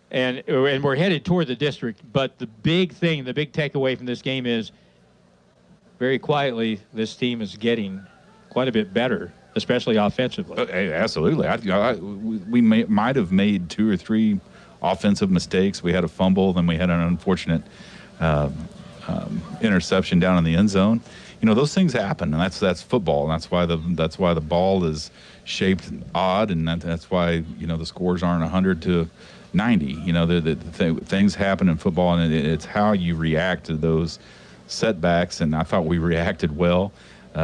and we're headed toward the district, but the big takeaway from this game is, very quietly, this team is getting quite a bit better, especially offensively. Absolutely. We might have made 2 or 3 offensive mistakes. We had a fumble, then we had an unfortunate interception down in the end zone. You know, those things happen, and that's football, and that's why the ball is shaped odd, and that's why the scores aren't 100 to 90. You know, things happen in football, and it's how you react to those setbacks, and I thought we reacted well.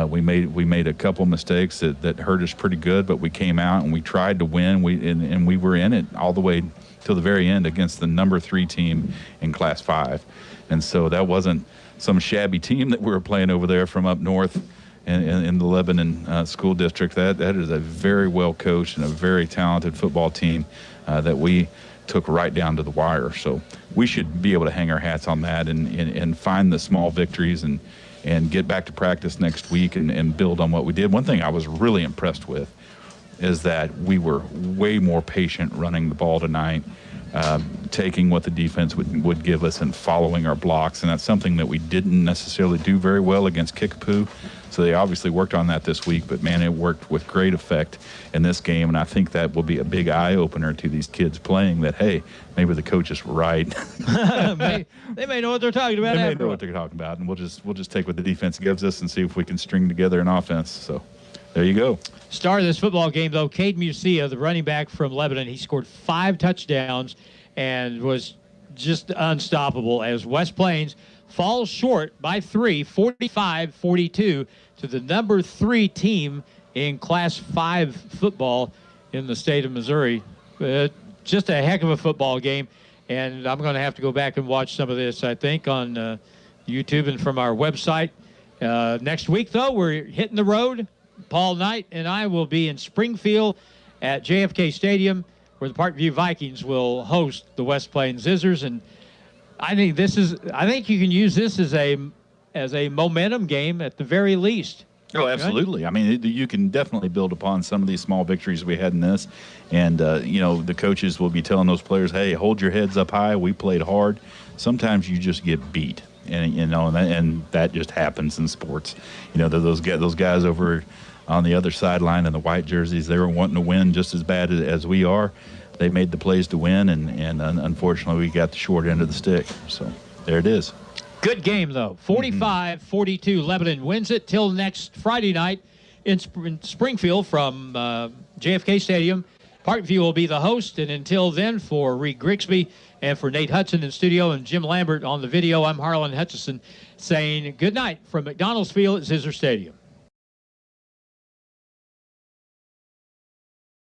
We made a couple mistakes that hurt us pretty good, but we came out and we tried to win. And we were in it all the way till the very end against the number 3 team in Class 5, and so that wasn't some shabby team that we were playing over there from up north in the Lebanon school district. That is a very well coached and a very talented football team that we took right down to the wire. So we should be able to hang our hats on that and find the small victories and get back to practice next week and build on what we did. One thing I was really impressed with is that we were way more patient running the ball tonight, taking what the defense would give us and following our blocks, and that's something that we didn't necessarily do very well against Kickapoo. So they obviously worked on that this week, but man, it worked with great effect in this game, and I think that will be a big eye-opener to these kids playing that, hey, maybe the coaches were right. They may know what they're talking about. They may know what they're talking about, and we'll just take what the defense gives us and see if we can string together an offense. So there you go. Star of this football game, though, Cade Musia, the running back from Lebanon. He scored 5 touchdowns and was just unstoppable as West Plains falls short by 3, 45-42, to the number 3 team in Class 5 football in the state of Missouri. Just a heck of a football game, and I'm going to have to go back and watch some of this, I think, on YouTube and from our website. Next week, though, we're hitting the road. Paul Knight and I will be in Springfield at JFK Stadium, where the Parkview Vikings will host the West Plains Zizzers, and I think you can use this as a momentum game at the very least. Oh, absolutely. Right? I mean, you can definitely build upon some of these small victories we had in this, and the coaches will be telling those players, "Hey, hold your heads up high. We played hard. Sometimes you just get beat, and that just happens in sports. You know, those guys over on the other sideline in the white jerseys, they were wanting to win just as bad as we are. They made the plays to win, and unfortunately, we got the short end of the stick. So there it is. Good game, though. 45-42. Lebanon wins it till next Friday night in Springfield from JFK Stadium. Parkview will be the host, and until then, for Reed Grigsby and for Nate Hudson in studio and Jim Lambert on the video, I'm Harlan Hutchison saying good night from McDonald's Field at Zizzer Stadium.